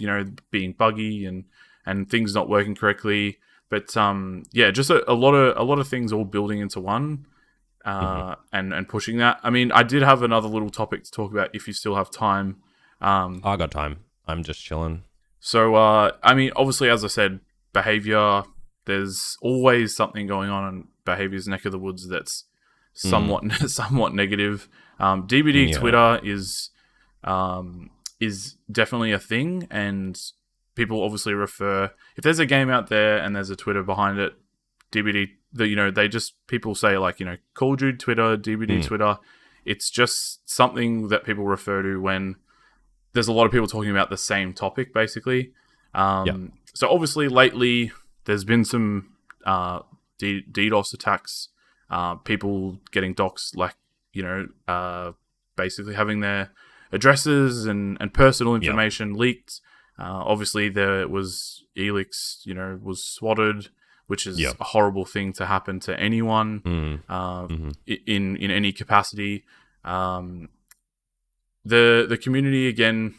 being buggy and things not working correctly, but just a lot of things all building into one, and pushing that. I mean, I did have another little topic to talk about if you still have time. I got time. I'm just chilling. So I mean, obviously, as I said, behavior. There's always something going on in behavior's neck of the woods that's somewhat negative. DBD Twitter is definitely a thing, and people obviously refer, if there's a game out there and there's a Twitter behind it, DBD, people say, like, Call of Duty Twitter, DBD Twitter. It's just something that people refer to when there's a lot of people talking about the same topic, basically. So obviously lately there's been some DDoS attacks, people getting doxxed, like, basically having their addresses and personal information leaked. Obviously, there was Elix, was swatted, which is a horrible thing to happen to anyone in any capacity. The community, again,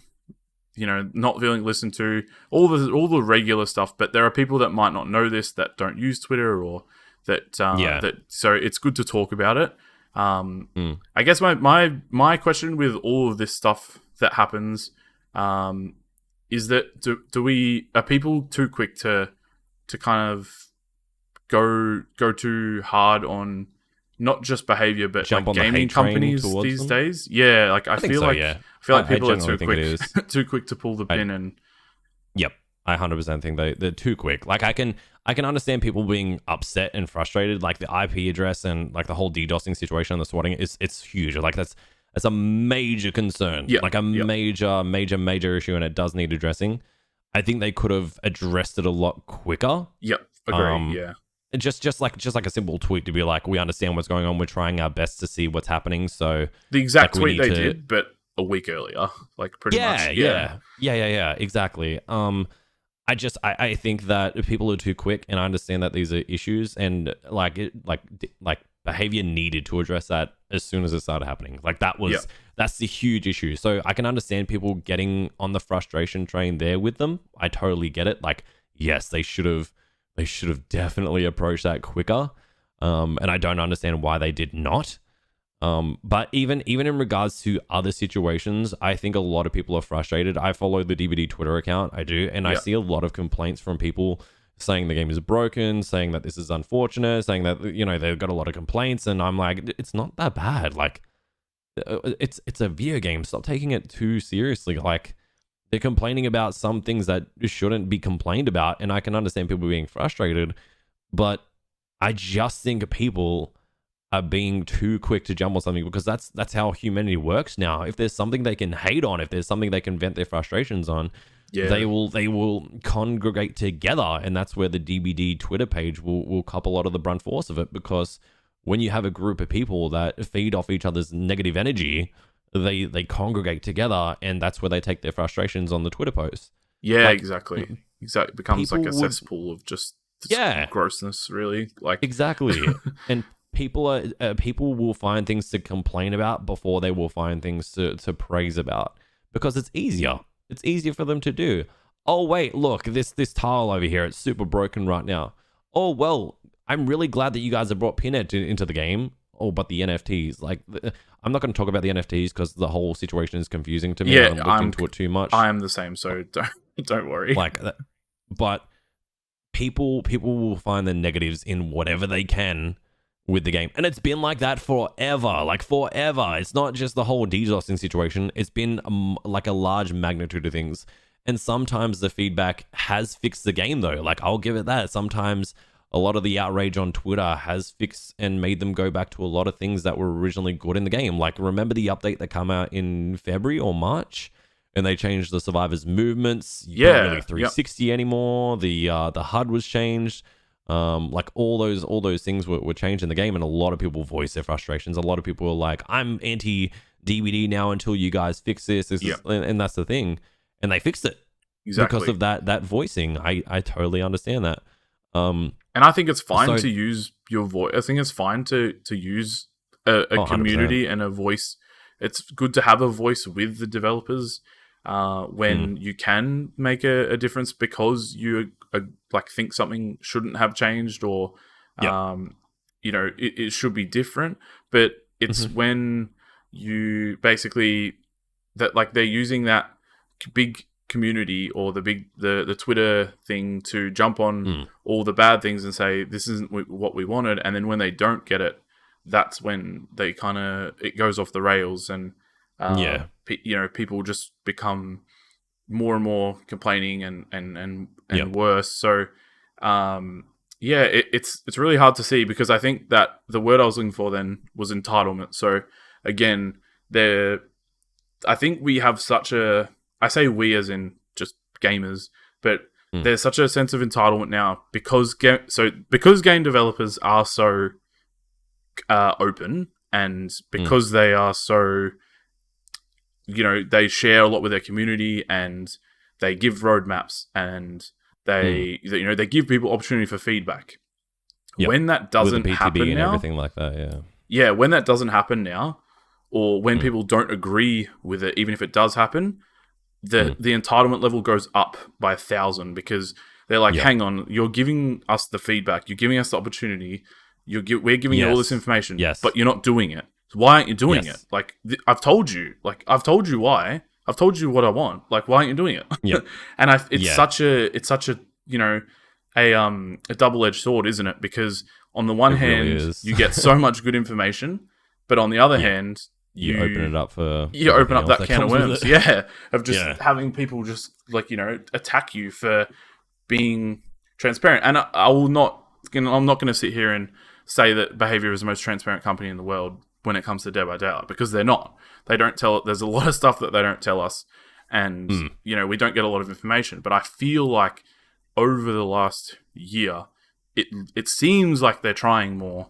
not feeling listened to, all the regular stuff. But there are people that might not know this, that don't use Twitter, or that so it's good to talk about it. I guess my question with all of this stuff that happens, is that are people too quick to kind of go too hard on not just behavior, but like gaming companies these days? I feel like people are too quick to pull the pin, and I 100% think they're too quick. Like I can understand people being upset and frustrated, like the IP address and like the whole DDoSing situation, the swatting it's huge. Like that's a major concern, like a major issue, and it does need addressing. I think they could have addressed it a lot quicker. Yep, agree. Yeah, just like a simple tweet to be like, we understand what's going on. We're trying our best to see what's happening. So the exact tweet they did, but a week earlier, like pretty much. Yeah, exactly. I think that people are too quick, and I understand that these are issues, and like behavior needed to address that as soon as it started happening. Like that's the huge issue. So I can understand people getting on the frustration train there with them. I totally get it. Like, yes, they should have definitely approached that quicker. And I don't understand why they did not. But even in regards to other situations, I think a lot of people are frustrated. I follow the DVD Twitter account, I do, and I see a lot of complaints from people saying the game is broken, saying that this is unfortunate, saying that, you know, they've got a lot of complaints, and I'm like, it's not that bad. Like, it's a video game. Stop taking it too seriously. Like, they're complaining about some things that shouldn't be complained about, and I can understand people being frustrated, but I just think people are being too quick to jump on something, because that's how humanity works now. If there's something they can hate on, if there's something they can vent their frustrations on, they will congregate together, and that's where the DBD Twitter page will cup a lot of the brunt force of it, because when you have a group of people that feed off each other's negative energy, they congregate together, and that's where they take their frustrations on the Twitter posts. Yeah, like, exactly. It becomes like a cesspool of just grossness, really. Like exactly. And people will find things to complain about before they will find things to praise about, because it's easier. It's easier for them to do. Oh wait, look, this tile over here, it's super broken right now. Oh well, I'm really glad that you guys have brought Pinhead into the game. Oh, but the NFTs, like, I'm not going to talk about the NFTs because the whole situation is confusing to me. Yeah, I haven't looked into it too much. I am the same, so don't worry. Like, but people will find the negatives in whatever they can with the game, and it's been like that forever. Like forever. It's not just the whole DDoSing situation. It's been like a large magnitude of things, and sometimes the feedback has fixed the game though. Like, I'll give it that. Sometimes a lot of the outrage on Twitter has fixed and made them go back to a lot of things that were originally good in the game. Like, remember the update that came out in February or March, and they changed the survivors' movements. You can't really 360 anymore. The HUD was changed. Like all those things were changed in the game, and a lot of people voiced their frustrations. A lot of people were like, I'm anti DBD now until you guys fix this. And that's the thing. And they fixed it because of that voicing. I totally understand that. And I think it's fine to use your voice. I think it's fine to use a community and a voice. It's good to have a voice with the developers when you can make a difference, because you like think something shouldn't have changed, or you know, it should be different. But it's when you basically that, like, they're using that big community or the Twitter thing to jump on all the bad things and say this isn't what we wanted, and then when they don't get it, that's when they it goes off the rails, and you know, people just become more and more complaining and worse. So it's really hard to see, because I think that the word I was looking for then was entitlement. So again, I think we have such a, I say we as in just gamers, but there's such a sense of entitlement now because game developers are so open, and because they are so, you know, they share a lot with their community, and they give roadmaps, and they you know, they give people opportunity for feedback. When that doesn't happen and now, everything like that, when that doesn't happen now, or when people don't agree with it, even if it does happen, the entitlement level goes up by 1,000, because they're like, hang on, you're giving us the feedback, you're giving us the opportunity, we're giving you all this information, but you're not doing it. So why aren't you doing it? Like, I've told you why. I've told you what I want. Like, why aren't you doing it? And it's such a you know, a double-edged sword, isn't it? Because on the one hand, you get so much good information, but on the other hand, you open it up for you open up that can of worms, of just having people just attack you for being transparent. And I'm not going to sit here and say that Behaviour is the most transparent company in the world when it comes to Dead by Daylight, because they're not. They don't tell. There's a lot of stuff that they don't tell us, and we don't get a lot of information. But I feel like over the last year, it seems like they're trying more.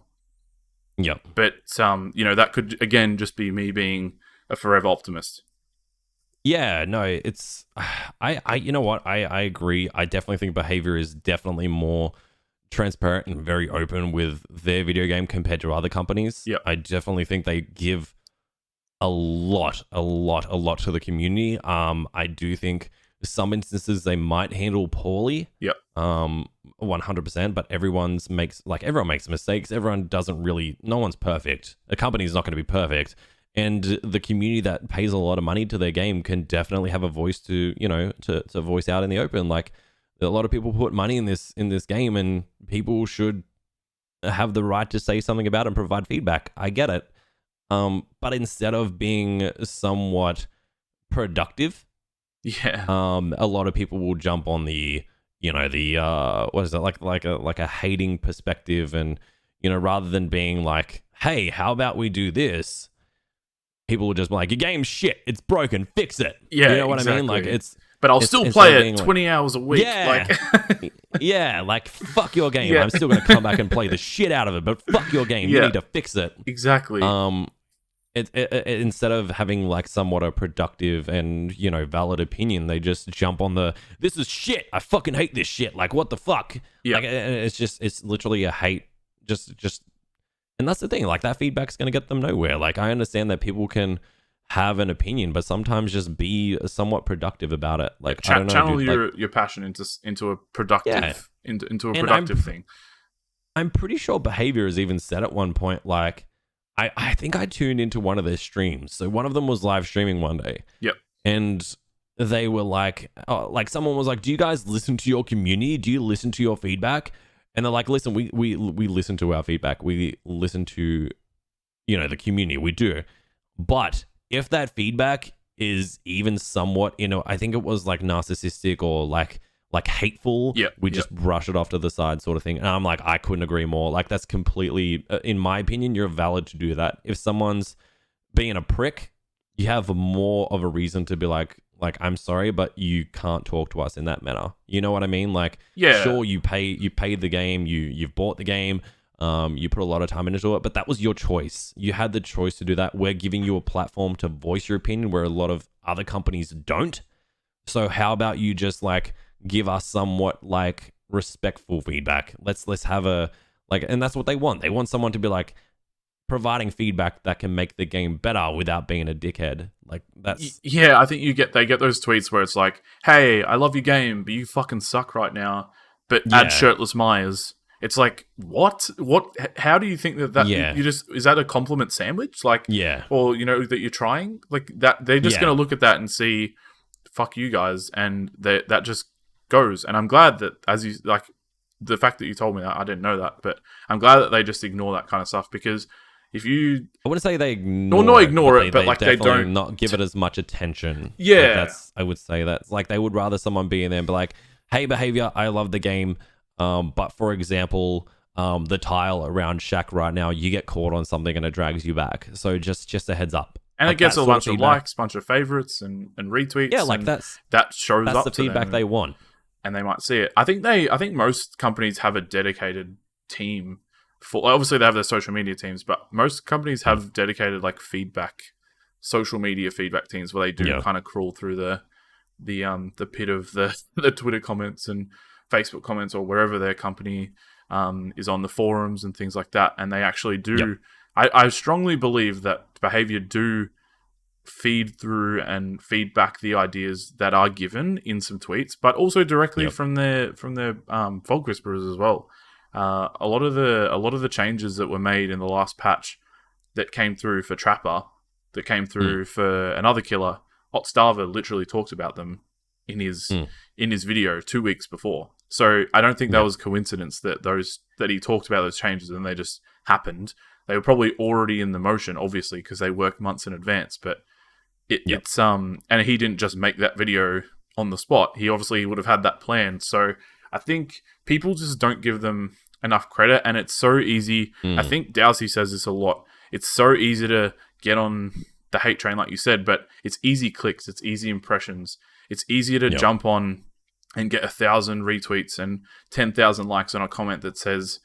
Yep. But that could again just be me being a forever optimist. Yeah, no, it's I you know what? I agree. I definitely think Behaviour is definitely more transparent and very open with their video game compared to other companies. Yep. I definitely think they give a lot to the community. I do think some instances they might handle poorly. Yep. 100%, but everyone makes mistakes. Everyone doesn't really, no one's perfect. A company's not going to be perfect. And the community that pays a lot of money to their game can definitely have a voice to voice out in the open. Like, a lot of people put money in this game, and people should have the right to say something about it and provide feedback. I get it. But instead of being somewhat productive, a lot of people will jump on the what is it, like a hating perspective, and rather than being like, hey, how about we do this, people will just be like, your game's shit, it's broken, fix it. Yeah, you know what I mean? Like, but I'll still play it 20 hours a week. Yeah. Like, fuck your game. Yeah. I'm still going to come back and play the shit out of it, but fuck your game. You need to fix it. Exactly. Instead of having like somewhat a productive and, valid opinion, they just jump on this is shit. I fucking hate this shit. Like, what the fuck? Yeah. Like, it's literally a hate. Just, and that's the thing. Like, that feedback's going to get them nowhere. Like, I understand that people can have an opinion, but sometimes just be somewhat productive about it. Like, I don't know, channel your passion into a productive into a productive thing. I'm pretty sure Behaviour has even said at one point, like, I think I tuned into one of their streams. So one of them was live streaming one day. Yep. And they were like, someone was like, do you guys listen to your community? Do you listen to your feedback? And they're like, listen, we listen to our feedback. We listen to, the community. We do. But if that feedback is even somewhat, I think it was like narcissistic or like hateful, we just brush it off to the side sort of thing. And I'm like, I couldn't agree more. Like, that's completely, in my opinion, you're valid to do that. If someone's being a prick, you have more of a reason to be like, I'm sorry, but you can't talk to us in that manner. You know what I mean? Like, sure, you paid the game, you've bought the game, you put a lot of time into it, but that was your choice. You had the choice to do that. We're giving you a platform to voice your opinion where a lot of other companies don't. So how about you just like give us somewhat like respectful feedback? Let's have a and that's what they want. They want someone to be like providing feedback that can make the game better without being a dickhead. Like, that's I think they get those tweets where it's like, hey, I love your game, but you fucking suck right now. But add shirtless Myers. It's like, what? How do you think that you just, is that a compliment sandwich? Like, or that you're trying like that? They're just going to look at that and see, fuck you guys, and that just goes. And I'm glad that, as you like, the fact that you told me that, I didn't know that, but I'm glad that they just ignore that kind of stuff, because if you, I wouldn't say they ignore, not ignore it, but like they don't not give it as much attention. Yeah, I would say that, like, they would rather someone be in there and be like, hey, Behaviour, I love the game. But for example, the tile around Shack right now, you get caught on something and it drags you back. So just a heads up. And it gets a bunch of likes, bunch of favorites and retweets. Yeah, like that shows up. That's the feedback they want. And they might see it. I think most companies have a dedicated team for, obviously they have their social media teams, but most companies have dedicated like social media feedback teams where they do kind of crawl through the pit of the Twitter comments and Facebook comments or wherever their company is on the forums and things like that. And they actually do. I strongly believe that Behaviour do feed through and feed back the ideas that are given in some tweets, but also directly from their Fog Whisperers as well. A lot of the changes that were made in the last patch that came through for Trapper, that came through for another killer, Hot Starver literally talked about them in his video 2 weeks before. So I don't think that was a coincidence that he talked about those changes and they just happened. they were probably already in the motion, obviously, because they work months in advance. But it's and he didn't just make that video on the spot. He obviously would have had that planned. So I think people just don't give them enough credit, and it's so easy. I think Dowsey says this a lot. It's so easy to get on the hate train, like you said, but it's easy clicks, it's easy impressions. It's easier to jump on and get 1,000 retweets and 10,000 likes on a comment that says,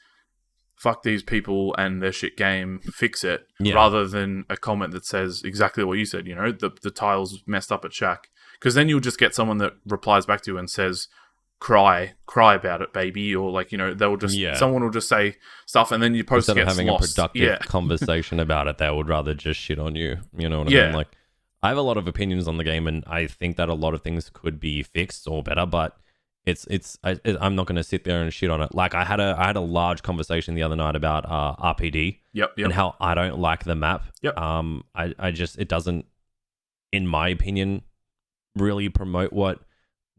fuck these people and their shit game, fix it, rather than a comment that says exactly what you said, you know, the tiles messed up at Shaq. Because then you'll just get someone that replies back to you and says, cry about it, baby, or like, you know, they'll just someone will just say stuff, and then you post instead of having a productive conversation about it, they would rather just shit on you. You know what I mean? Like, I have a lot of opinions on the game, and I think that a lot of things could be fixed or better, but I'm not going to sit there and shit on it. Like, I had a large conversation the other night about RPD and how I don't like the map. I just, it doesn't, in my opinion, really promote what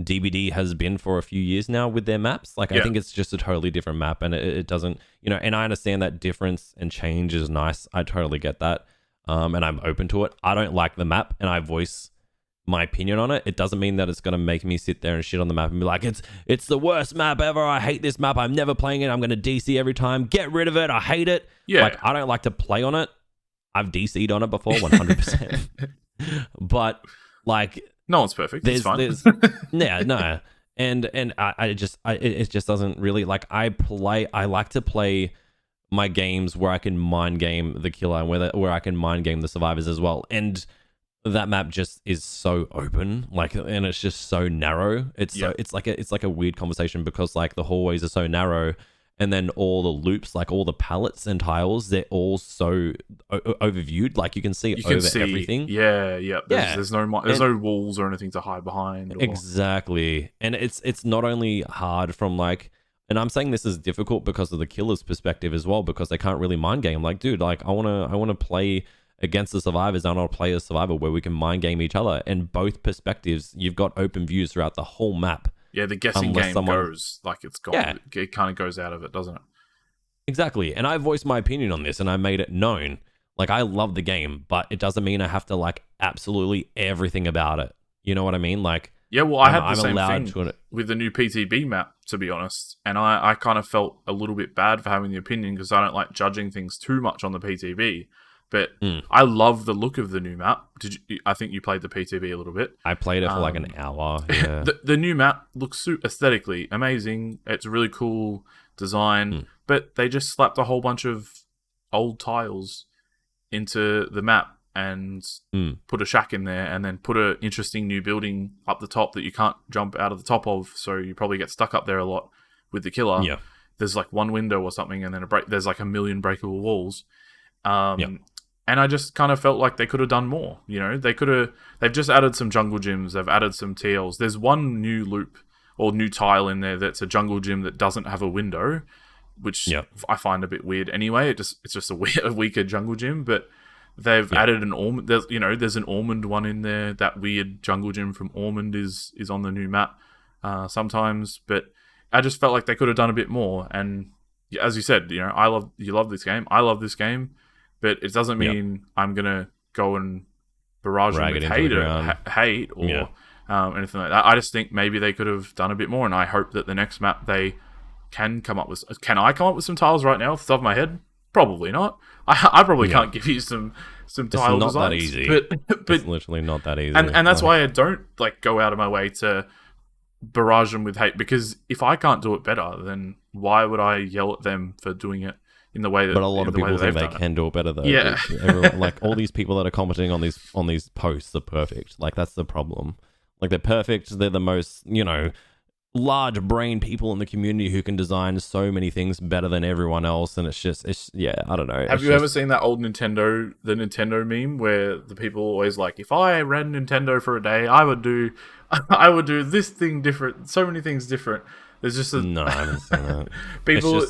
DBD has been for a few years now with their maps. Like, I think it's just a totally different map, and it doesn't, you know, and I understand that difference and change is nice. I totally get that. And I'm open to it. I don't like the map, and I voice my opinion on it. It doesn't mean that it's going to make me sit there and shit on the map and be like, it's the worst map ever. I hate this map. I'm never playing it. I'm going to DC every time. Get rid of it. I hate it. Like, I don't like to play on it. I've DC'd on it before, 100%. But, like, no one's perfect. It's fine. No. And it just doesn't really, like, I like to play my games where I can mind game the killer and where I can mind game the survivors as well. And that map just is so open, like, and it's just so narrow. It's like a weird conversation, because like the hallways are so narrow, and then all the loops, like all the pallets and tiles, they're all so overviewed. Like, you can see everything. There's no walls or anything to hide behind. Exactly. And it's not only hard from like, and I'm saying this is difficult because of the killer's perspective as well, because they can't really mind game. Like, dude, like I wanna play against the survivors. I want to play a survivor where we can mind game each other. And both perspectives, you've got open views throughout the whole map. Yeah, the guessing game goes like it's gone. Yeah. It kind of goes out of it, doesn't it? Exactly. And I voiced my opinion on this, and I made it known. Like, I love the game, but it doesn't mean I have to like absolutely everything about it. You know what I mean? Like, yeah, well, I had the same thing with the new PTB map, to be honest. And I kind of felt a little bit bad for having the opinion, because I don't like judging things too much on the PTB. But I love the look of the new map. I think you played the PTB a little bit. I played it for like an hour. Yeah. The new map looks aesthetically amazing. It's a really cool design. But they just slapped a whole bunch of old tiles into the map and put a shack in there, and then put an interesting new building up the top that you can't jump out of the top of. So you probably get stuck up there a lot with the killer. Yeah. There's like one window or something, and then there's like a million breakable walls. And I just kind of felt like they could have done more. You know, they've just added some jungle gyms. They've added some TLs. There's one new loop or new tile in there that's a jungle gym that doesn't have a window, which I find a bit weird anyway. It's just a weaker jungle gym, but they've added an Ormond. There's an Ormond one in there. That weird jungle gym from Ormond is on the new map sometimes, but I just felt like they could have done a bit more. And as you said, you know, you love this game. I love this game. But it doesn't mean I'm going to go and barrage them with hate or anything like that. I just think maybe they could have done a bit more, and I hope that the next map they can come up with... Can I come up with some tiles right now off the top of my head? Probably not. I probably can't give you some tile designs. It's not that easy. But it's literally not that easy. And that's why I don't like go out of my way to barrage them with hate, because if I can't do it better, then why would I yell at them for doing it in the way that... But a lot of people think they can do it better, though. Yeah. Everyone, like, all these people that are commenting on these posts are perfect. Like, that's the problem. Like, they're perfect. They're the most, you know, large brain people in the community who can design so many things better than everyone else. And I don't know. Have you ever seen that old the Nintendo meme where the people always like, if I ran Nintendo for a day, I would do this thing different, so many things different. There's just no, I haven't seen that.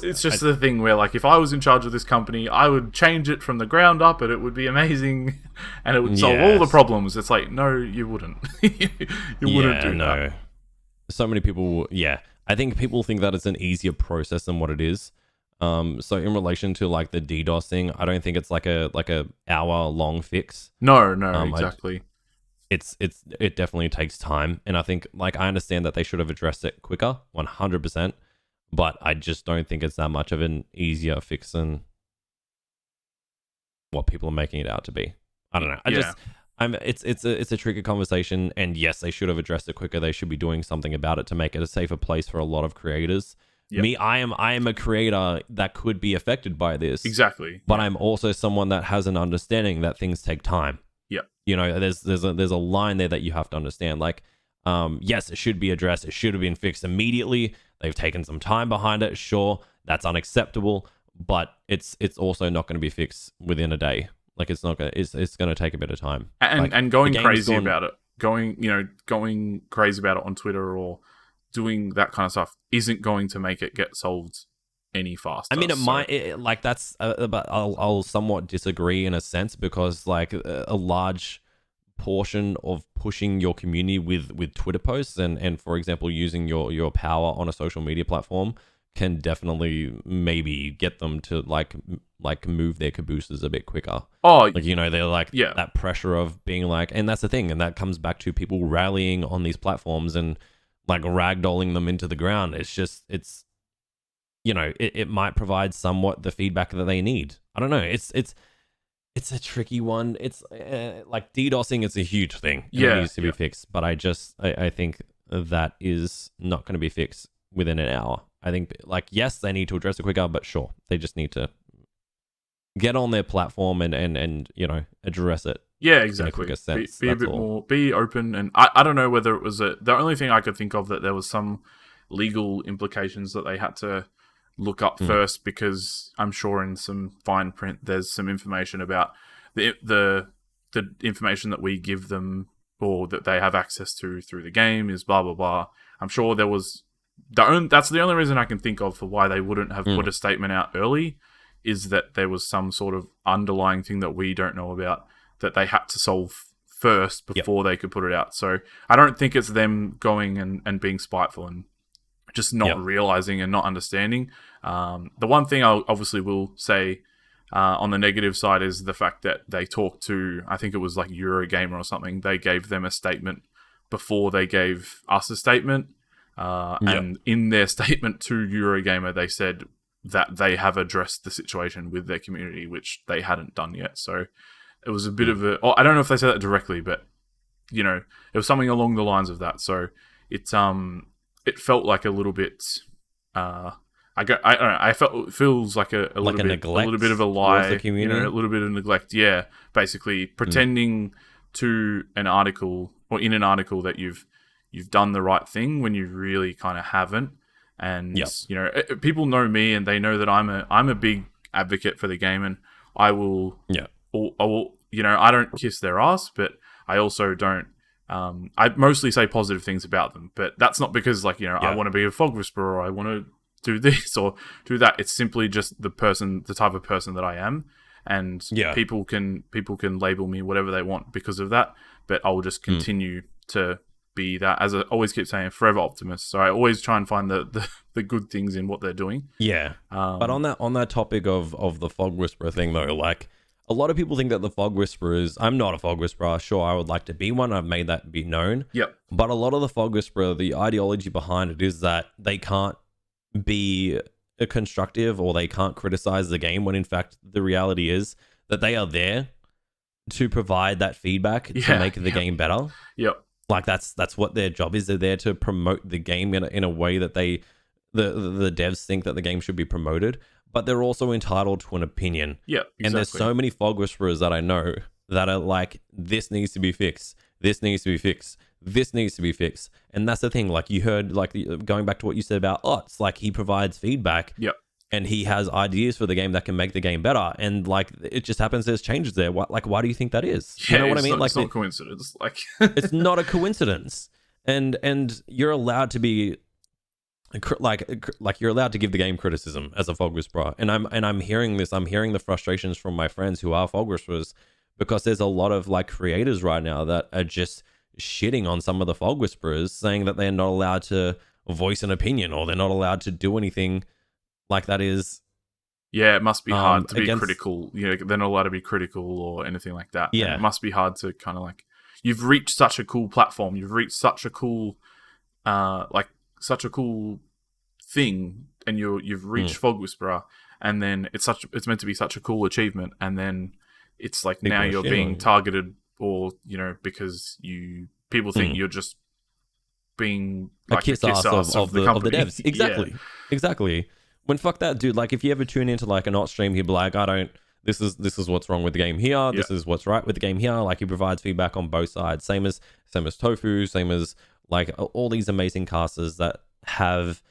It's just the thing where, like, if I was in charge of this company, I would change it from the ground up, and it would be amazing, and it would solve all the problems. It's like, no, you wouldn't. you wouldn't do that. So many people, I think people think that it's an easier process than what it is. So in relation to like the DDoS thing, I don't think it's like a hour long fix. No, exactly. It definitely takes time, and I think like I understand that they should have addressed it quicker, 100%, but I just don't think it's that much of an easier fix than what people are making it out to be. I don't know. It's a tricky conversation, and yes, they should have addressed it quicker. They should be doing something about it to make it a safer place for a lot of creators. Yep. Me, I am a creator that could be affected by this. Exactly. But I'm also someone that has an understanding that things take time. Yeah. You know, there's a line there that you have to understand. Like, yes, it should be addressed. It should have been fixed immediately. They've taken some time behind it. Sure, that's unacceptable, but it's also not going to be fixed within a day. Like, it's not going to take a bit of time. And going crazy about it, going crazy about it on Twitter or doing that kind of stuff isn't going to make it get solved any faster. I mean, but I'll somewhat disagree in a sense, because like a large portion of pushing your community with Twitter posts and for example using your power on a social media platform can definitely maybe get them to like move their cabooses a bit quicker. Oh, like, you know, they're like that pressure of being like, and that's the thing, and that comes back to people rallying on these platforms and like ragdolling them into the ground. It's you know, it might provide somewhat the feedback that they need. I don't know. It's a tricky one. It's like DDoSing is a huge thing. It needs to be fixed. But I think that is not going to be fixed within an hour. I think, like, yes, they need to address it quicker, but sure, they just need to get on their platform and you know, address it. Yeah, exactly. Be a bit more, be open. And I don't know whether it was the only thing I could think of that there was some legal implications that they had to look up first, because I'm sure in some fine print there's some information about the information that we give them or that they have access to through the game is blah blah blah. I'm sure there was that's the only reason I can think of for why they wouldn't have put a statement out early, is that there was some sort of underlying thing that we don't know about that they had to solve first before they could put it out. So I don't think it's them going and being spiteful and just not realizing and not understanding. The one thing I obviously will say on the negative side is the fact that they talked to, I think it was like Eurogamer or something. They gave them a statement before they gave us a statement. And in their statement to Eurogamer, they said that they have addressed the situation with their community, which they hadn't done yet. So it was a bit of a... I don't know if they said that directly, but, you know, it was something along the lines of that. So it felt like a little bit... I felt it feels like a little bit of a lie, you know, a little bit of neglect. Yeah, basically pretending to an article or in an article that you've done the right thing when you really kind of haven't. And you know, people know me and they know that I'm a big advocate for the game, and I will you know, I don't kiss their ass, but I also don't. I mostly say positive things about them, but that's not because, like, you know, I want to be a fog whisperer or I want to do this or do that. It's simply just the type of person that I am, and people can label me whatever they want because of that. But I will just continue to be that, as I always keep saying, forever optimist. So I always try and find the good things in what they're doing. Yeah. But on that topic of the fog whisperer thing though, like, a lot of people think that the fog whisperers, I'm not a fog whisperer. Sure, I would like to be one. I've made that be known. Yep. But a lot of the fog whisperer, the ideology behind it is that they can't be a constructive or they can't criticize the game, when in fact the reality is that they are there to provide that feedback to make the game better. Yep. Like that's what their job is. They're there to promote the game in a way that the devs think that the game should be promoted. But they're also entitled to an opinion. Yeah, exactly. And there's so many fog whisperers that I know that are like, this needs to be fixed. This needs to be fixed. This needs to be fixed. And that's the thing. Like, you heard, like, going back to what you said about Ots, like, he provides feedback. Yep. And he has ideas for the game that can make the game better. And, like, it just happens there's changes there. Why do you think that is? Yeah, you know what I mean? It's not a coincidence. Like, it's not a coincidence. And you're allowed to be... Like you're allowed to give the game criticism as a fog whisperer, and I'm hearing this. I'm hearing the frustrations from my friends who are fog whisperers, because there's a lot of like creators right now that are just shitting on some of the fog whisperers, saying that they're not allowed to voice an opinion or they're not allowed to do anything like that is Yeah, it must be hard to be critical. You know, they're not allowed to be critical or anything like that. Yeah. And it must be hard to kind of like, you've reached such a cool platform. You've reached such a cool, such a cool thing, and you've reached Fog Whisperer, and then it's meant to be such a cool achievement, and then it's like now you're being targeted, or you know, because people think you're just being like a kiss ass of the devs. Exactly. When fuck that, dude. Like, if you ever tune into like an ot stream, he'd be like, this is what's wrong with the game here. This is what's right with the game here. Like, he provides feedback on both sides. Same as Tofu. Same as like all these amazing casters that have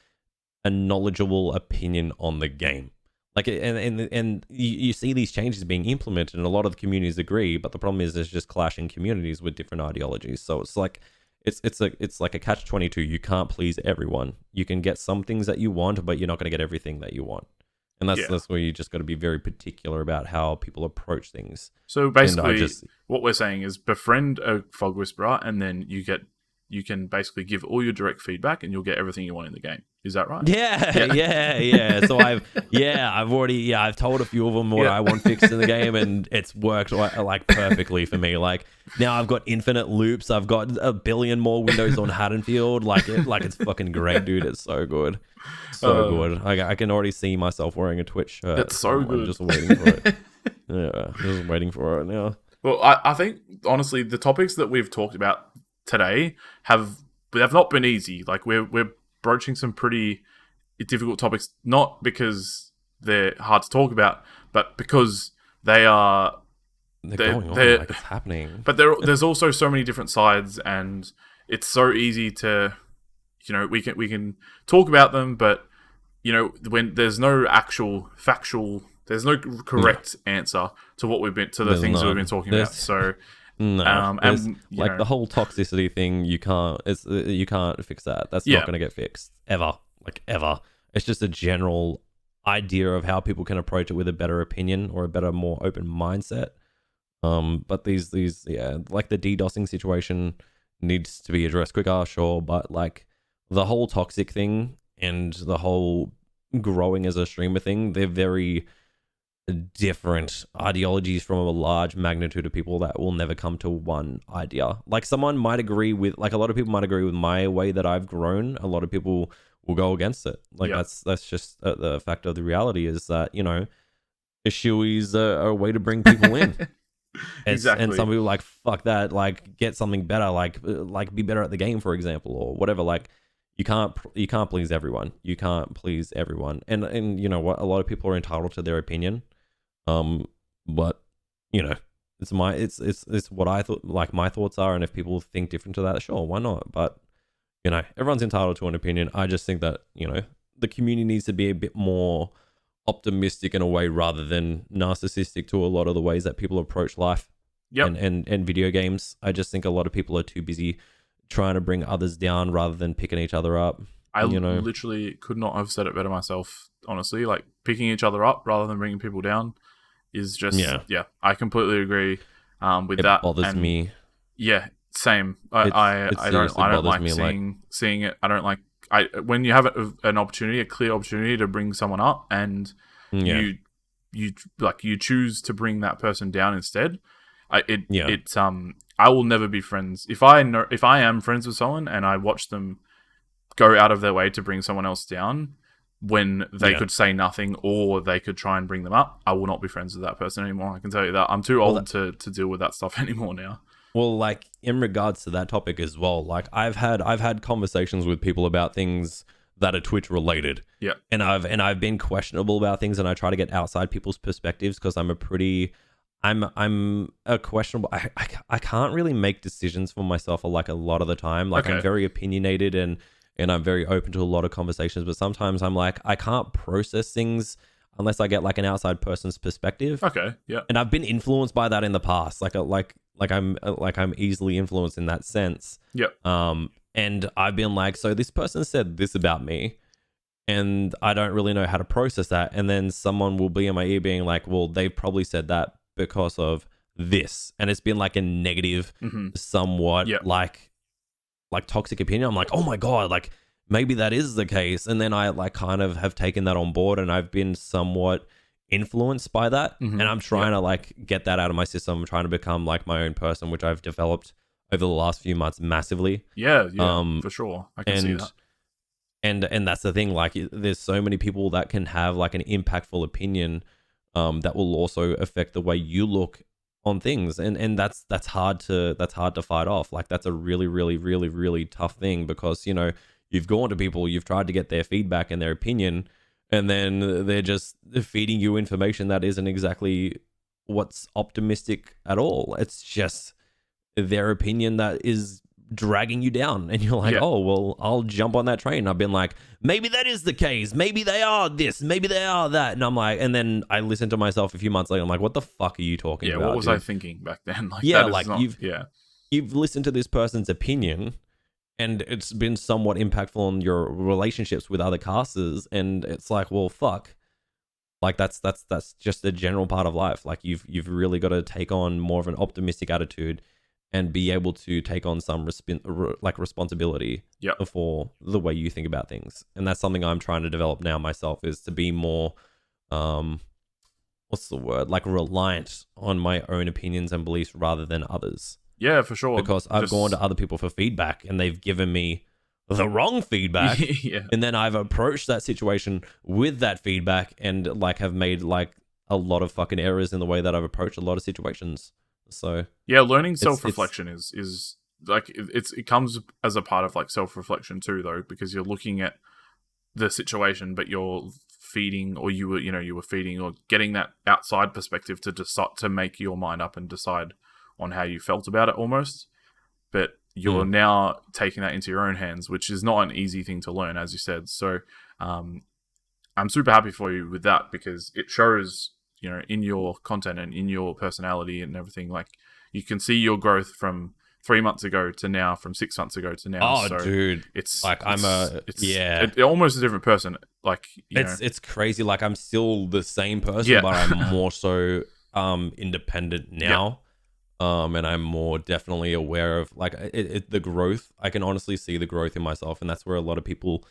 a knowledgeable opinion on the game. Like, and you see these changes being implemented, and a lot of the communities agree. But the problem is, there's just clashing communities with different ideologies. So it's like, it's like a catch-22. You can't please everyone. You can get some things that you want, but you're not going to get everything that you want. And that's where you just got to be very particular about how people approach things. So basically, what we're saying is befriend a Fog Whisperer, and then you can basically give all your direct feedback, and you'll get everything you want in the game. Is that right? Yeah. So I've told a few of them what I want fixed in the game, and it's worked like perfectly for me. Like, now I've got infinite loops. I've got a billion more windows on Haddonfield. Like it's fucking great, dude. It's so good. So good. I can already see myself wearing a Twitch shirt. That's so good. I'm just waiting for it. Yeah, just waiting for it now. Well, I think honestly, the topics that we've talked about today have not been easy. Like, we're broaching some pretty difficult topics, not because they're hard to talk about, but because they're going on, like it's happening. But there's also so many different sides, and it's so easy to, you know, we can talk about them, but you know, when there's no actual factual, there's no correct answer to what we've been the things that we've been talking about. So. No, and like the whole toxicity thing, you can't fix that. That's not going to get fixed ever. It's just a general idea of how people can approach it with a better opinion or a better, more open mindset. But these like the DDoSing situation needs to be addressed quicker, sure. But like the whole toxic thing and the whole growing as a streamer thing, they're very different ideologies from a large magnitude of people that will never come to one idea. Like, someone might agree with, like, a lot of people might agree with my way that I've grown. A lot of people will go against it. Like, that's just the fact of the reality is that, you know, Ishui's a way to bring people in. Exactly. And some people like, fuck that, like, get something better, like be better at the game, for example, or whatever. Like, you can't please everyone. You can't please everyone. And you know what? A lot of people are entitled to their opinion. But you know, it's what I thought, like my thoughts are, and if people think different to that, sure, why not? But you know, everyone's entitled to an opinion. I just think that, you know, the community needs to be a bit more optimistic in a way rather than narcissistic to a lot of the ways that people approach life and video games. I just think a lot of people are too busy trying to bring others down rather than picking each other up. I literally could not have said it better myself, honestly. Like, picking each other up rather than bringing people down is just, I completely agree with that. It bothers me. Yeah, same. I don't like seeing it. I don't like, when you have an opportunity, a clear opportunity to bring someone up, and you choose to bring that person down instead. I will never be friends. If I am friends with someone and I watch them go out of their way to bring someone else down when they could say nothing, or they could try and bring them up, I will not be friends with that person anymore. I can tell you that. I'm too old to deal with that stuff anymore now. Well, like, in regards to that topic as well, like I've had conversations with people about things that are Twitch related. Yeah. And I've been questionable about things, and I try to get outside people's perspectives because I'm a questionable. I can't really make decisions for myself like a lot of the time. Like, I'm very opinionated and I'm very open to a lot of conversations, but sometimes I'm like, I can't process things unless I get like an outside person's perspective. Okay, yeah. And I've been influenced by that in the past. Like I'm easily influenced in that sense. Yep. And I've been like, so this person said this about me, and I don't really know how to process that. And then someone will be in my ear being like, well, they probably said that because of this. And it's been like a negative, somewhat like toxic opinion. I'm like, oh my God, like maybe that is the case. And then I like kind of have taken that on board, and I've been somewhat influenced by that, and I'm trying to like get that out of my system. I'm trying to become like my own person, which I've developed over the last few months massively. Yeah, for sure. I can see that. And that's the thing. Like, there's so many people that can have like an impactful opinion that will also affect the way you look on things, and that's hard to fight off. Like, that's a really, really, really, really tough thing, because you've gone to people, you've tried to get their feedback and their opinion, and then they're just feeding you information that isn't exactly what's optimistic at all. It's just their opinion that is dragging you down, and you're like, oh, well, I'll jump on that train. I've been like, maybe that is the case. Maybe they are this. Maybe they are that. And I'm like, and then I listen to myself a few months later. I'm like, what the fuck are you talking about? Yeah, what was dude? I thinking back then? Like, yeah, like you've listened to this person's opinion, and it's been somewhat impactful on your relationships with other casters, and it's like, well, fuck. Like, that's just a general part of life. Like, you've really got to take on more of an optimistic attitude and be able to take on some responsibility for the way you think about things. And that's something I'm trying to develop now myself, is to be more, what's the word? Like, reliant on my own opinions and beliefs rather than others. Yeah, for sure. Because I've gone to other people for feedback, and they've given me the wrong feedback. And then I've approached that situation with that feedback, and like have made like a lot of fucking errors in the way that I've approached a lot of situations. So yeah, learning self-reflection is like it comes as a part of like self-reflection too, though, because you're looking at the situation, but you're feeding, or you were feeding or getting that outside perspective to decide, to make your mind up and decide on how you felt about it almost. But you're now taking that into your own hands, which is not an easy thing to learn, as you said. So I'm super happy for you with that, because it shows, in your content and in your personality and everything. Like, you can see your growth from 3 months ago to now, from 6 months ago to now. Oh, so dude, it's like it's almost a different person. Like, it's crazy. Like, I'm still the same person, but I'm more so independent now. And I'm more definitely aware of like the growth. I can honestly see the growth in myself, and that's where a lot of people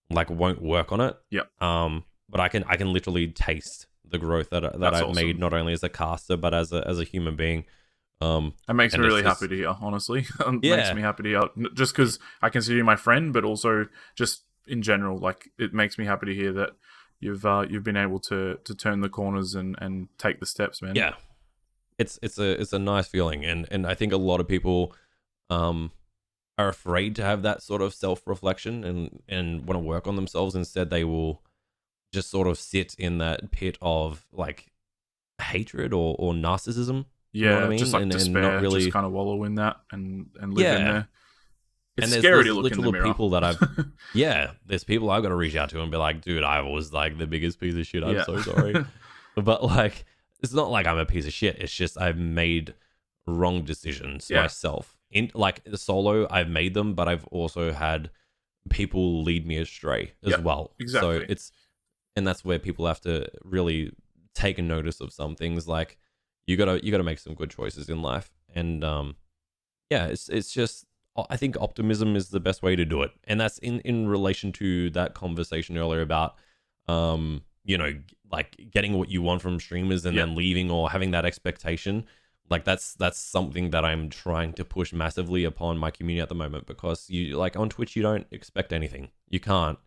like won't work on it. But I can literally taste the growth that I've made, not only as a caster but as a human being. It makes me really happy to hear, honestly. It makes me happy to hear, just because I consider you my friend, but also just in general. Like, it makes me happy to hear that you've been able to turn the corners and take the steps, man. Yeah, it's a nice feeling, and I think a lot of people are afraid to have that sort of self-reflection and want to work on themselves. Instead, they will just sort of sit in that pit of like hatred or narcissism. Yeah, you know what I mean? Just like despair, and not really just kind of wallow in that and live in there. It's scary to look in the mirror. People that I've there's people I've got to reach out to and be like, dude, I was like the biggest piece of shit. I'm so sorry. But like, it's not like I'm a piece of shit. It's just I've made wrong decisions myself. In like the solo, I've made them, but I've also had people lead me astray as well. Exactly. So and that's where people have to really take a notice of some things. Like, you gotta make some good choices in life, and it's just, I think optimism is the best way to do it, and that's in relation to that conversation earlier about like getting what you want from streamers and then leaving, or having that expectation. Like, that's something that I'm trying to push massively upon my community at the moment, because you, like, on Twitch, you don't expect anything. You can't.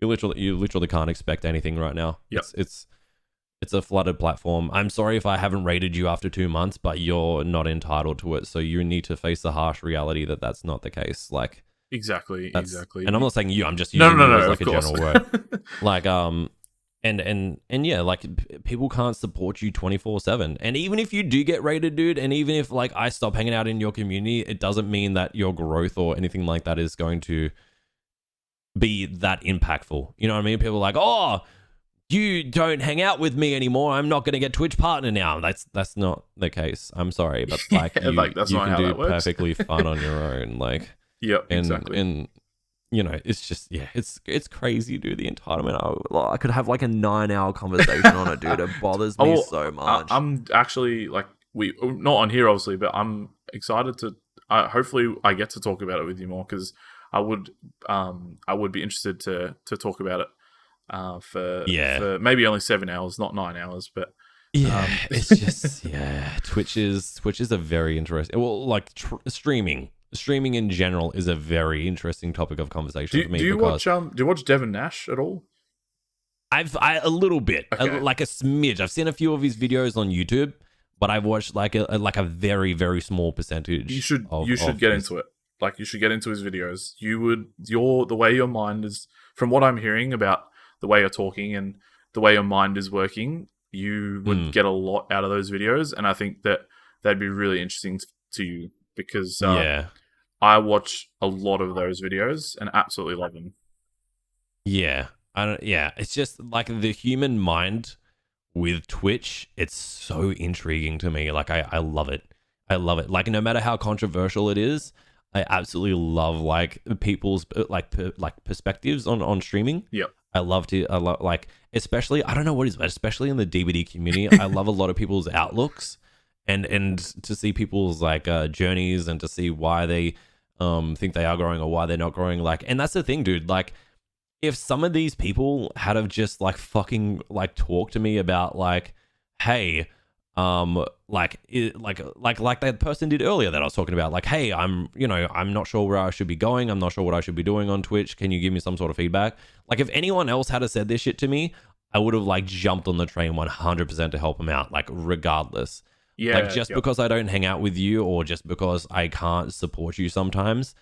You literally can't expect anything right now. It's a flooded platform. I'm sorry if I haven't rated you after 2 months, but you're not entitled to it. So you need to face the harsh reality that that's not the case. Like, exactly. And I'm not saying you. I'm just using you as like a general word. Like, and yeah, like, people can't support you 24/7. And even if you do get rated, dude, and even if like I stop hanging out in your community, it doesn't mean that your growth or anything like that is going to be that impactful. You know what I mean? People are like, oh, you don't hang out with me anymore, I'm not going to get Twitch partner now. That's not the case. I'm sorry, but like, you can do perfectly fun on your own. Like, exactly. And it's just, it's crazy, dude. The entitlement. I could have like a 9-hour conversation on it, dude. It bothers me so much. I'm actually like, we not on here obviously, but I'm excited to. Hopefully, I get to talk about it with you more, because I would be interested to talk about it for maybe only 7 hours, not 9 hours, but it's just Twitch is a very interesting. Well, like streaming in general is a very interesting topic of conversation for me. Do you watch Devin Nash at all? A little bit, like a smidge. I've seen a few of his videos on YouTube, but I've watched like a very, very small percentage. You should get into it. Like, you should get into his videos. The way your mind is, from what I'm hearing about the way you're talking and the way your mind is working, you would get a lot out of those videos, and I think that that'd be really interesting to you, because I watch a lot of those videos and absolutely love them. It's just like the human mind with Twitch. It's so intriguing to me. Like, I love it. Like, no matter how controversial it is, I absolutely love like people's like perspectives on streaming. Yep. I love like, especially, I don't know what it is, but especially in the DVD community, I love a lot of people's outlooks and to see people's like journeys, and to see why they think they are growing or why they're not growing. Like, and that's the thing, dude. Like, if some of these people had have just like fucking like talked to me about like, hey, like that person did earlier that I was talking about, like, hey, I'm not sure where I should be going. I'm not sure what I should be doing on Twitch. Can you give me some sort of feedback? Like, if anyone else had said this shit to me, I would have like jumped on the train 100% to help them out, like, regardless. Yeah. Like, just because I don't hang out with you, or just because I can't support you sometimes,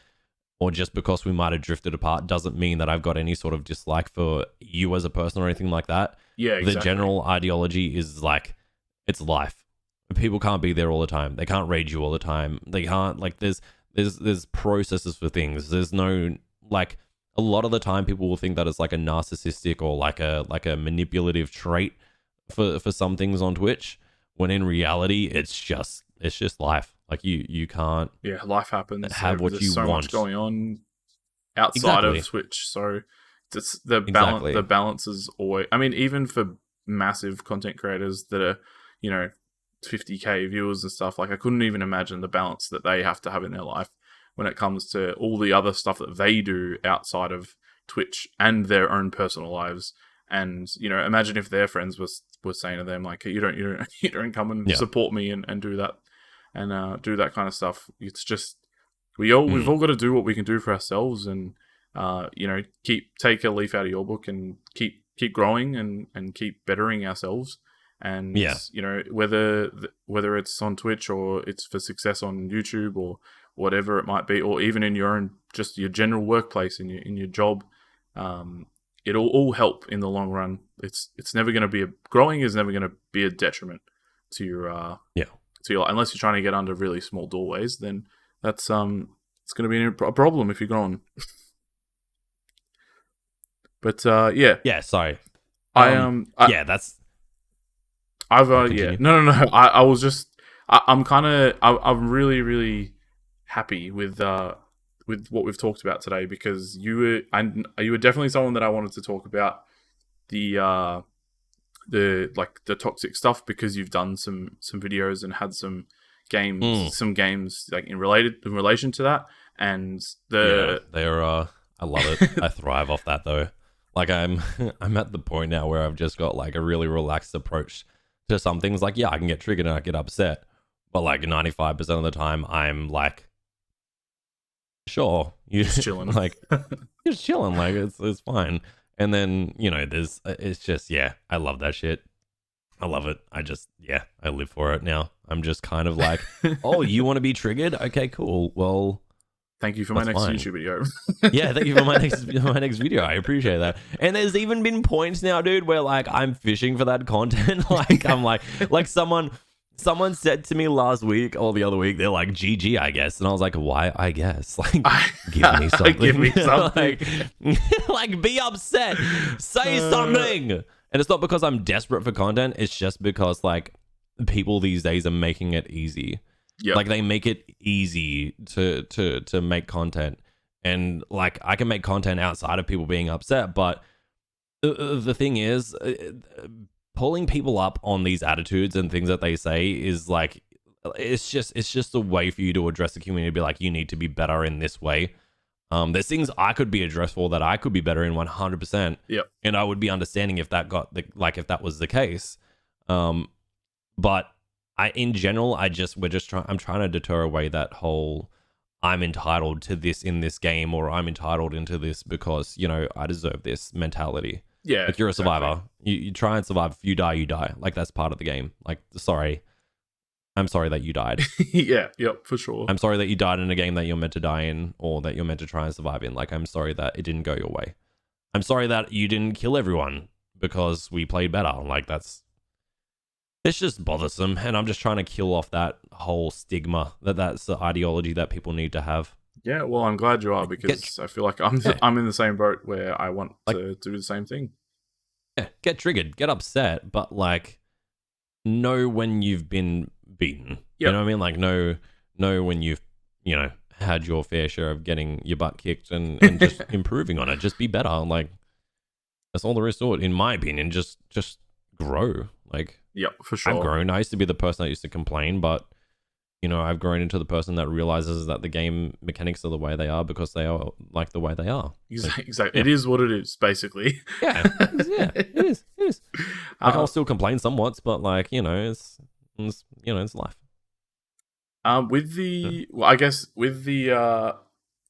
or just because we might have drifted apart, doesn't mean that I've got any sort of dislike for you as a person or anything like that. Yeah, exactly. The general ideology is like, it's life. People can't be there all the time. They can't raid you all the time. They can't, like, there's processes for things. There's no, like, a lot of the time people will think that it's like a narcissistic or like a manipulative trait for some things on Twitch, when in reality it's just life. Like, you can't life happens. Have what There's you so want much going on outside of Twitch. So it's the balance. The balance is always, I mean, even for massive content creators that are, 50k viewers and stuff, like, I couldn't even imagine the balance that they have to have in their life when it comes to all the other stuff that they do outside of Twitch and their own personal lives. And, imagine if their friends were saying to them, like, you don't come and support me and do that, and do that kind of stuff. It's just, we've all got to do what we can do for ourselves, and take a leaf out of your book and keep growing and keep bettering ourselves. And whether it's on Twitch or it's for success on YouTube or whatever it might be, or even in your own, just your general workplace, in your job, it'll all help in the long run. It's never going to be growing is never going to be a detriment to your to your, unless you're trying to get under really small doorways. Then that's it's going to be a problem if you're growing. But sorry. That's. I've no. I was just I'm really, really happy with what we've talked about today, because you were definitely someone that I wanted to talk about the toxic stuff, because you've done some videos and had some games like in relation to that, and I love it. I thrive off that though. Like, I'm at the point now where I've just got like a really relaxed approach to some things. Like, I can get triggered and I get upset, but like 95% of the time I'm like, sure, you just chilling. Like, just chilling. Like, it's fine. And then, it's just, I love that shit. I love it. I live for it now. I'm just kind of like, oh, you want to be triggered? Okay, cool. Well, thank you for my next YouTube video. Thank you for my next video. I appreciate that. And there's even been points now, dude, where like I'm fishing for that content. Like, I'm like someone said to me last week or the other week, they're like, GG, I guess. And I was like, why, I guess? Like, give me something. Give me something. like, be upset. Say something. And it's not because I'm desperate for content. It's just because like people these days are making it easy. Yep. Like, they make it easy to make content, and like I can make content outside of people being upset, but the thing is, pulling people up on these attitudes and things that they say is like, it's just a way for you to address the community, be like, you need to be better in this way. There's things I could be addressed for that I could be better in 100%. Yep. And I would be understanding if that if that was the case. But in general, I'm trying to deter away that whole I'm entitled to this in this game, or I'm entitled into this because, I deserve this mentality. Yeah. Like, you're a survivor. You try and survive. If you die, you die. Like, that's part of the game. Like, I'm sorry that you died. Yeah, yep, for sure. I'm sorry that you died in a game that you're meant to die in, or that you're meant to try and survive in. Like, I'm sorry that it didn't go your way. I'm sorry that you didn't kill everyone because we played better. Like, it's just bothersome. And I'm just trying to kill off that whole stigma that's the ideology that people need to have. Yeah, well, I'm glad you are, because I feel like I'm in the same boat where I want to do the same thing. Yeah, get triggered, get upset, but like, know when you've been beaten. Yep. You know what I mean? Like, know when you've had your fair share of getting your butt kicked and just improving on it. Just be better. Like, that's all there is to it, in my opinion. Just grow. Like, yeah, for sure. I've grown. I used to be the person that used to complain, but I've grown into the person that realizes that the game mechanics are the way they are because they are like the way they are. Exactly. Yeah. It is what it is, basically. Yeah, it is. Like, I'll still complain somewhat, but like, it's life. With the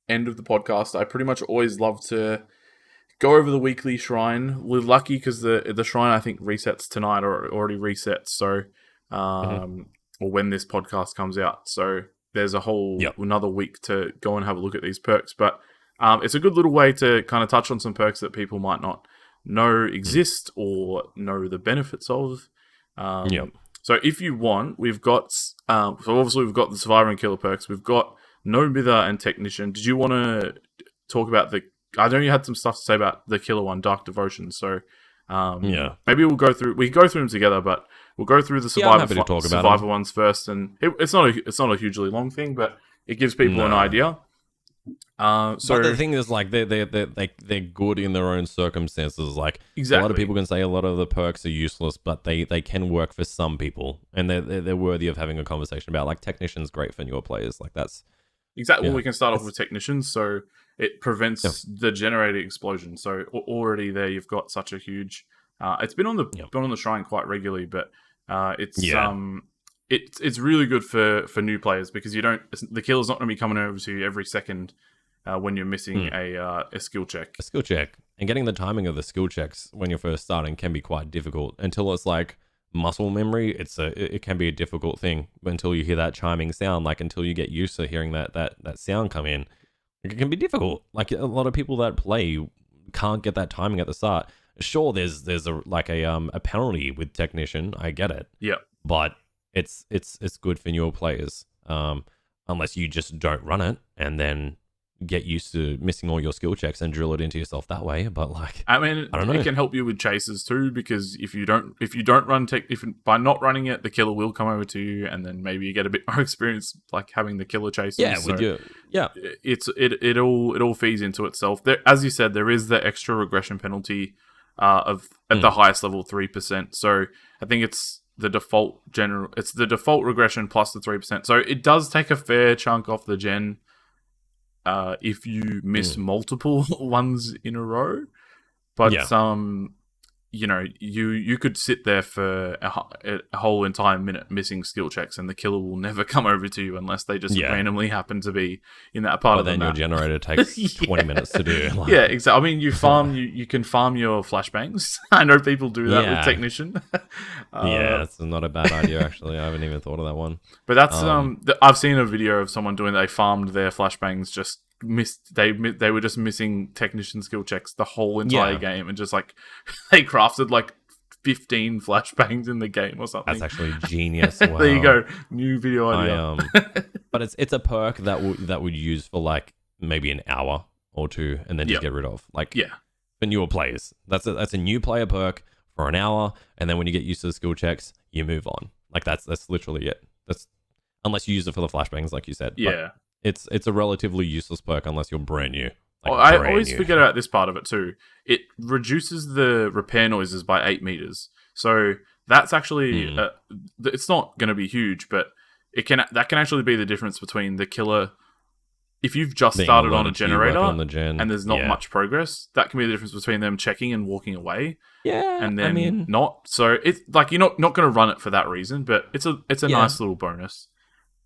end of the podcast, I pretty much always love to go over the weekly shrine. We're lucky because the shrine, I think, resets tonight, or already resets. So, or when this podcast comes out, so there's a whole another week to go and have a look at these perks. But it's a good little way to kind of touch on some perks that people might not know exist or know the benefits of. So if you want, we've got so obviously we've got the Survivor and Killer perks. We've got No Mither and Technician. Did you want to talk about I know you had some stuff to say about the Killer one, Dark Devotion. So maybe we can go through them together, but we'll go through the Survivor ones first. And it's not a hugely long thing, but it gives people an idea. So but the thing is, like, they're good in their own circumstances. Like, exactly. A lot of people can say a lot of the perks are useless, but they can work for some people, and they're worthy of having a conversation about. Like, Technician's great for newer players. Like, that's exactly. Well, we can start off with Technicians. So it prevents the generator explosion. So already there, you've got such a huge. It's been on the shrine quite regularly, but it's really good for new players because the killer's not going to be coming over to you every second when you're missing a skill check. A skill check. And getting the timing of the skill checks when you're first starting can be quite difficult. Until it's like muscle memory, it can be a difficult thing until you hear that chiming sound, like until you get used to hearing that sound come in. It can be difficult. Like, a lot of people that play can't get that timing at the start. Sure, there's a penalty with Technician. I get it. Yeah. But it's good for newer players. Unless you just don't run it and then get used to missing all your skill checks and drill it into yourself that way. But like, I mean, I don't know. It can help you with chases too, because if you don't run by not running it, the killer will come over to you, and then maybe you get a bit more experience, like having the killer chases. It all feeds into itself. There, as you said, there is the extra regression penalty at the highest level 3%. So I think it's the default regression plus the 3%. So it does take a fair chunk off the gen. If you miss multiple ones in a row, but you could sit there for a whole entire minute missing skill checks, and the killer will never come over to you unless they just randomly happen to be in that part of the map. But then your generator takes 20 minutes to do. Like. Yeah, exactly. I mean, you can farm your flashbangs. I know people do that with Technician. It's not a bad idea, actually. I haven't even thought of that one. But that's I've seen a video of someone doing that. They farmed their flashbangs, just missed. They were just missing Technician skill checks the whole entire game, and just like they crafted like 15 flashbangs in the game or something. That's actually genius. Wow. There you go, new video idea. But it's a perk that would use for like maybe an hour or two, and then just get rid of. Like, for newer players, that's a new player perk for an hour, and then when you get used to the skill checks, you move on. Like, that's literally it. That's unless you use it for the flashbangs, like you said. Yeah. But it's a relatively useless perk unless you're brand new. I always forget about this part of it too. It reduces the repair noises by 8 meters. So that's actually it's not going to be huge, but that can actually be the difference between the killer if you've just Being started on a alerted to you working generator on the gen. and there's not much progress, that can be the difference between them checking and walking away. Yeah, and then I mean, not. So it's like you're not going to run it for that reason, but it's a nice little bonus.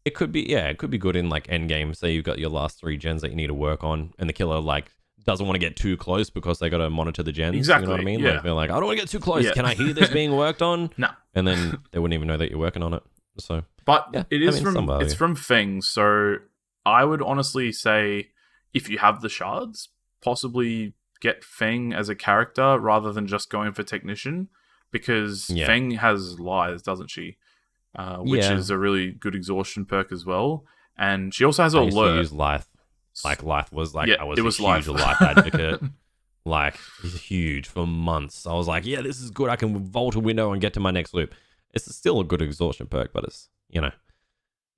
It could be good in like end game. Say you've got your last 3 gens that you need to work on, and the killer like doesn't want to get too close because they got to monitor the gens. Exactly. You know what I mean? Yeah. Like they're like, I don't want to get too close. Can I hear this being worked on? No. And then they wouldn't even know that you're working on it. So, but it's from Feng. So I would honestly say if you have the shards, possibly get Feng as a character rather than just going for technician, because Feng has lies, doesn't she? Which is a really good exhaustion perk as well. And she also has I used to alert. use Lithe. Like Lithe was like I was a huge Lithe. Lithe advocate. Like huge for months. I was like, yeah, this is good. I can vault a window and get to my next loop. It's still a good exhaustion perk, but it's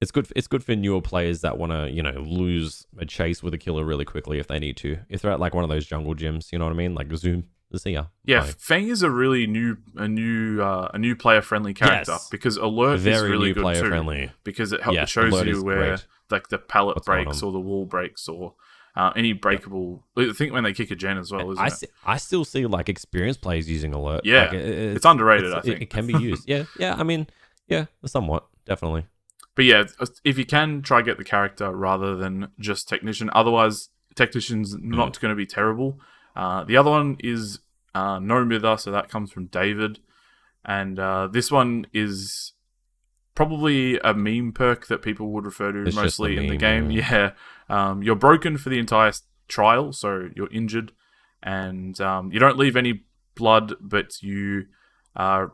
it's good. It's good for newer players that want to lose a chase with a killer really quickly if they need to. If they're at like one of those jungle gyms, you know what I mean? Like Zoom. Yeah, Feng is a really new player friendly character because alert is really good too. Friendly. Because it shows you where like the pallet breaks or the wall breaks or any breakable. I think when they kick a gen as well, isn't it? I still see like experienced players using alert. Yeah, like, it's underrated. I think it can be used. yeah. I mean, somewhat definitely. But yeah, if you can try get the character rather than just technician. Otherwise, technician's not going to be terrible. The other one is No Mither, so that comes from David. And this one is probably a meme perk that people would refer to mostly in the game. Yeah. You're broken for the entire trial, so you're injured. And you don't leave any blood, but you are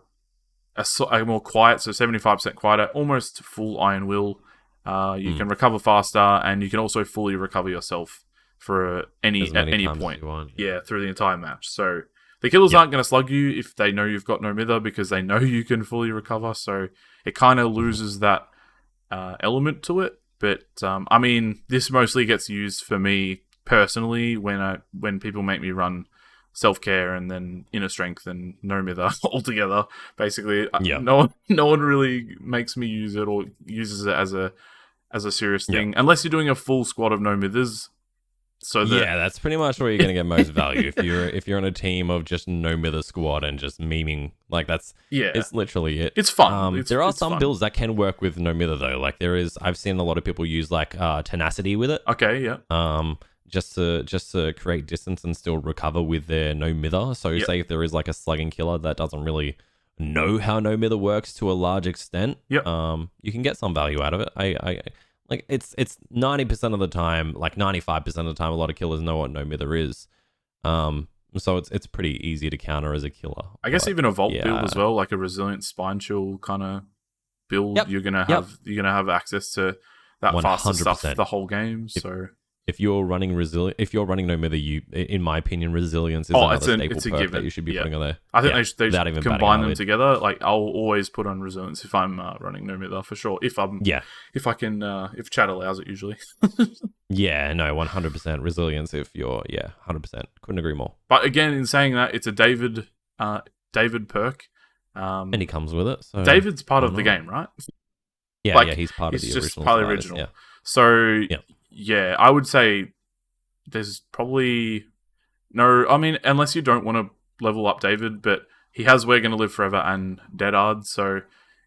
more quiet, so 75% quieter, almost full Iron Will. You can recover faster, and you can also fully recover yourself for at any point. Through the entire match. So the killers aren't going to slug you if they know you've got No Mither because they know you can fully recover. So it kind of loses that element to it. But I mean, this mostly gets used for me personally when people make me run self-care and then inner strength and No Mither altogether. Basically, no one really makes me use it or uses it as a serious thing unless you're doing a full squad of No Mithers. So that's pretty much where you're going to get most value. If you're on a team of just No Mither squad and just memeing, like it's literally it. It's fun. There are some builds that can work with No Mither though. Like I've seen a lot of people use like tenacity with it. Okay, yeah. Just to create distance and still recover with their No Mither. So say if there is like a slugging killer that doesn't really know how No Mither works to a large extent, you can get some value out of it. I like it's 90% of the time, like 95% of the time, a lot of killers know what No Mither is. So it's pretty easy to counter as a killer. I guess even a vault build as well, like a resilient spine chill kind of build, you're gonna have access to that 100%. Faster stuff the whole game. If you're running No Mither, in my opinion, resilience is another staple perk that you should be putting on there. I think they should combine them together. Like I'll always put on resilience if I'm running No Mither for sure. If chat allows it usually. 100% resilience. If you're 100%, couldn't agree more. But again, in saying that, it's a David perk, and he comes with it. So David's part of the game, right? He's part of the original. Just part of the original. Yeah. So. Yeah, I would say there's probably no... I mean, unless you don't want to level up David, but he has We're Gonna Live Forever and Deadard, so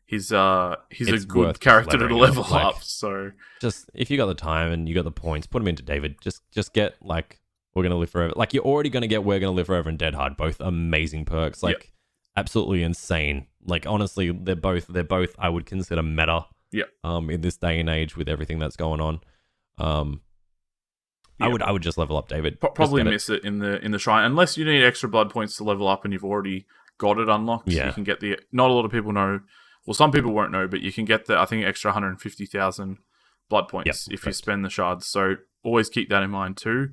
he's a good character to level up. So just if you got the time and you got the points, put him into David. Just get like We're Gonna Live Forever. Like you're already gonna get We're Gonna Live Forever and Deadard, both amazing perks. Like absolutely insane. Like honestly, they're both I would consider meta. Yeah. In this day and age with everything that's going on. I would just level up David. Probably miss it in the shrine unless you need extra blood points to level up and you've already got it unlocked. You can get not a lot of people know. Well, some people won't know, but you can get the extra 150,000 blood points if you spend the shards. So always keep that in mind too.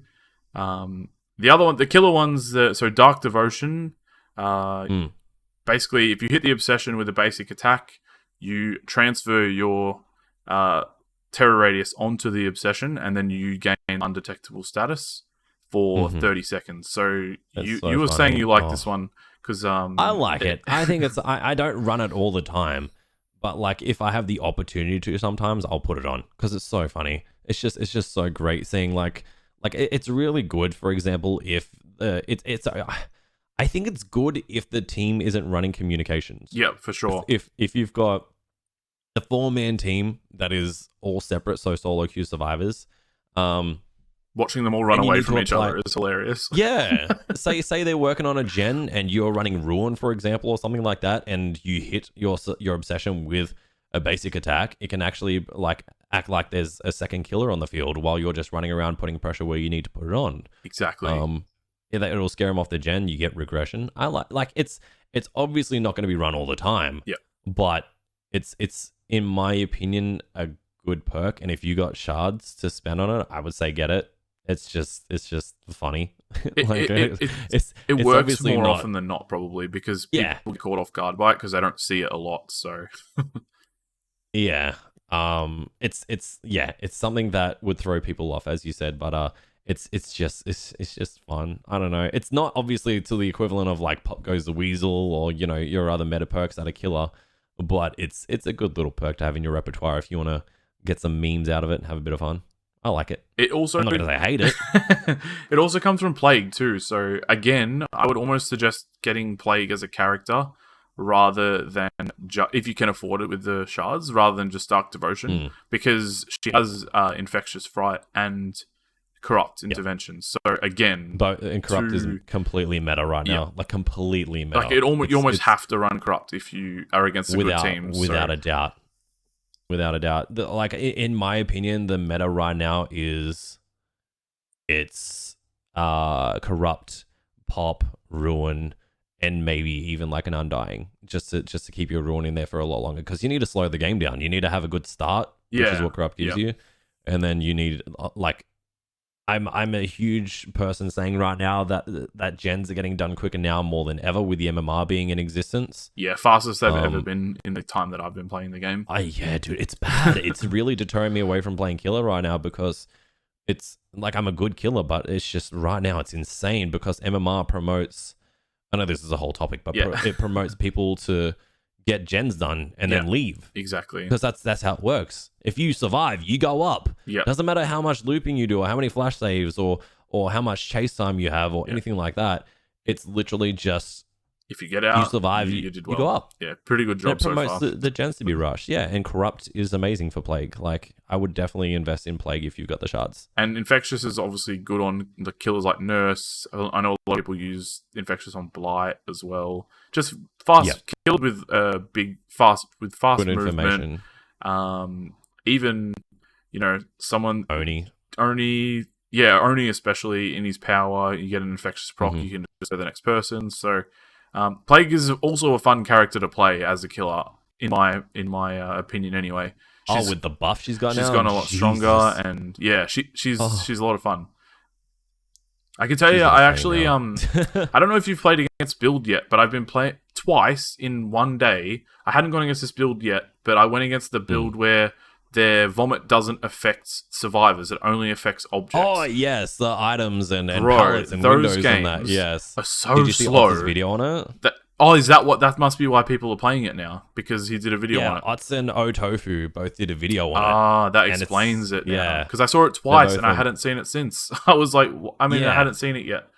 The other one, the killer ones, so Dark Devotion. Basically, if you hit the obsession with a basic attack, you transfer your terror radius onto the obsession, and then you gain undetectable status for 30 seconds. So you were saying you like this one because I like it. I think I don't run it all the time, But like, if I have the opportunity to, sometimes I'll put it on because it's so funny. It's just so great seeing it's really good. For example, if I think it's good if the team isn't running communications. Yeah, for sure. If you've got a 4-man team that is all separate, so solo queue survivors, watching them all run away from each other is hilarious. Yeah. say they're working on a gen and you're running Ruin, for example, or something like that, and you hit your obsession with a basic attack, it can actually act like there's a second killer on the field while you're just running around putting pressure where you need to put it on. Exactly. It'll scare them off the gen. You get regression. I like it's obviously not going to be run all the time. Yeah. But it's in my opinion a good perk, and if you got shards to spend on it, I would say get it. It's just funny. It works more often than not, probably, because people get caught off guard by it because they don't see it a lot. So yeah, it's something that would throw people off, as you said, but it's just fun. I don't know. It's not obviously to the equivalent of like Pop Goes the Weasel or your other meta perks that are killer, but it's a good little perk to have in your repertoire if you want to get some memes out of it and have a bit of fun. I like it. It also, I'm not going to say I hate it. It also comes from Plague too. So again, I would almost suggest getting Plague as a character rather than if you can afford it with the shards, rather than just Dark Devotion, because she has Infectious Fright and Corrupt Intervention. So again, and Corrupt is completely meta right now, like completely meta. Like you almost have to run Corrupt if you are against a good team. Without a doubt. Without a doubt. In my opinion, the meta right now is it's Corrupt, Pop, Ruin, and maybe even like an Undying, just to keep your Ruin in there for a lot longer, because you need to slow the game down. You need to have a good start, which is what Corrupt gives you, and then you need I'm a huge person saying right now that gens are getting done quicker now more than ever with the MMR being in existence. Yeah, fastest they've ever been in the time that I've been playing the game. Yeah, dude, it's bad. It's really deterring me away from playing killer right now, because it's like I'm a good killer, but it's just right now it's insane because MMR promotes. I know this is a whole topic, but it promotes people to get gens done and then leave. Exactly. Because that's how it works. If you survive, you go up. Yeah. Doesn't matter how much looping you do or how many flash saves or how much chase time you have or anything like that. It's literally just if you get out, you survive, you did well. You go up. Yeah, pretty good job so far. It promotes the gens to be rushed. Yeah, and Corrupt is amazing for Plague. Like, I would definitely invest in Plague if you've got the shards. And Infectious is obviously good on the killers like Nurse. I know a lot of people use Infectious on Blight as well. Just fast killed with fast good movement. Even someone Oni. Yeah, Oni especially in his power, you get an infectious proc, you can just go the next person. So Plague is also a fun character to play as a killer, in my opinion. Anyway, with the buff she's got now, she's gotten a lot stronger, and she's a lot of fun. I can tell you, I actually I don't know if you've played against build yet, but I've been playing twice in one day. I hadn't gone against this build yet, but I went against the build where their vomit doesn't affect survivors; it only affects objects. Oh yes, the items and pallets and windows and that. Yes, are so Did you see slow. Otz's video on it? Is that what? That must be why people are playing it now, because he did a video on it. Otz and Otofu both did a video on it. That explains it. Yeah, because I saw it twice and I hadn't seen it since. I was like, I hadn't seen it yet.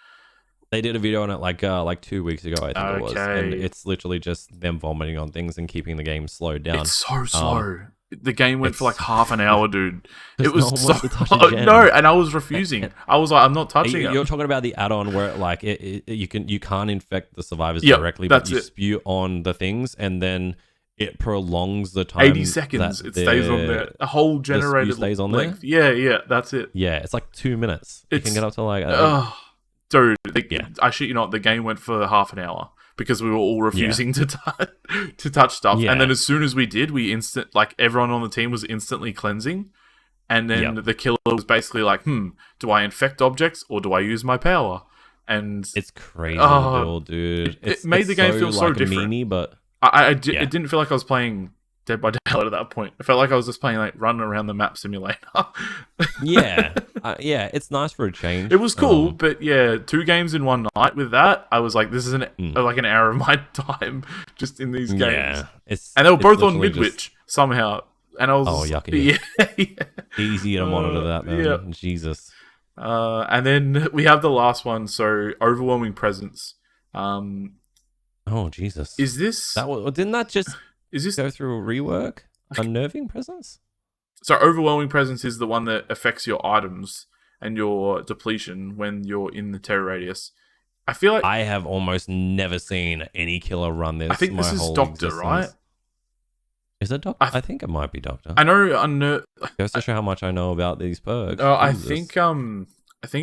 They did a video on it like 2 weeks ago, I think it was, and it's literally just them vomiting on things and keeping the game slowed down. It's so slow. The game went for like half an hour, dude. It was no, and I was refusing. I was like, I'm not touching it. You're talking about the add-on where you can't infect the survivors directly, but you spew on the things, and then it prolongs the time. 80 seconds. It stays on there. A whole generated stays on length. there. Yeah, that's it. Yeah, it's like 2 minutes. You can get up to like. Dude, I shit you not. The game went for half an hour, because we were all refusing to touch stuff. And then as soon as we did, everyone on the team was instantly cleansing. And then the killer was basically like, do I infect objects or do I use my power? And it's crazy to build, dude. It made the game feel so different. Memey, but it didn't feel like I was playing Dead by Daylight at that point. I felt like I was just playing like running around the map simulator. Yeah, it's nice for a change. It was cool, but yeah, 2 games in one night with that, I was like, this is like an hour of my time just in these games. Yeah, and they were both on Midwich somehow. And I was yucky. Yeah. Easy to monitor that, man. Yeah. Jesus. And then we have the last one. So overwhelming presence. Oh Jesus! Is this didn't that just go through a rework? Unnerving presence. So overwhelming presence is the one that affects your items and your depletion when you're in the terror radius. I feel like I have almost never seen any killer run this. I think this is Doctor, right? Is it Doctor? I think it might be Doctor. I know. Goes to show how much I know about these perks. Oh, I think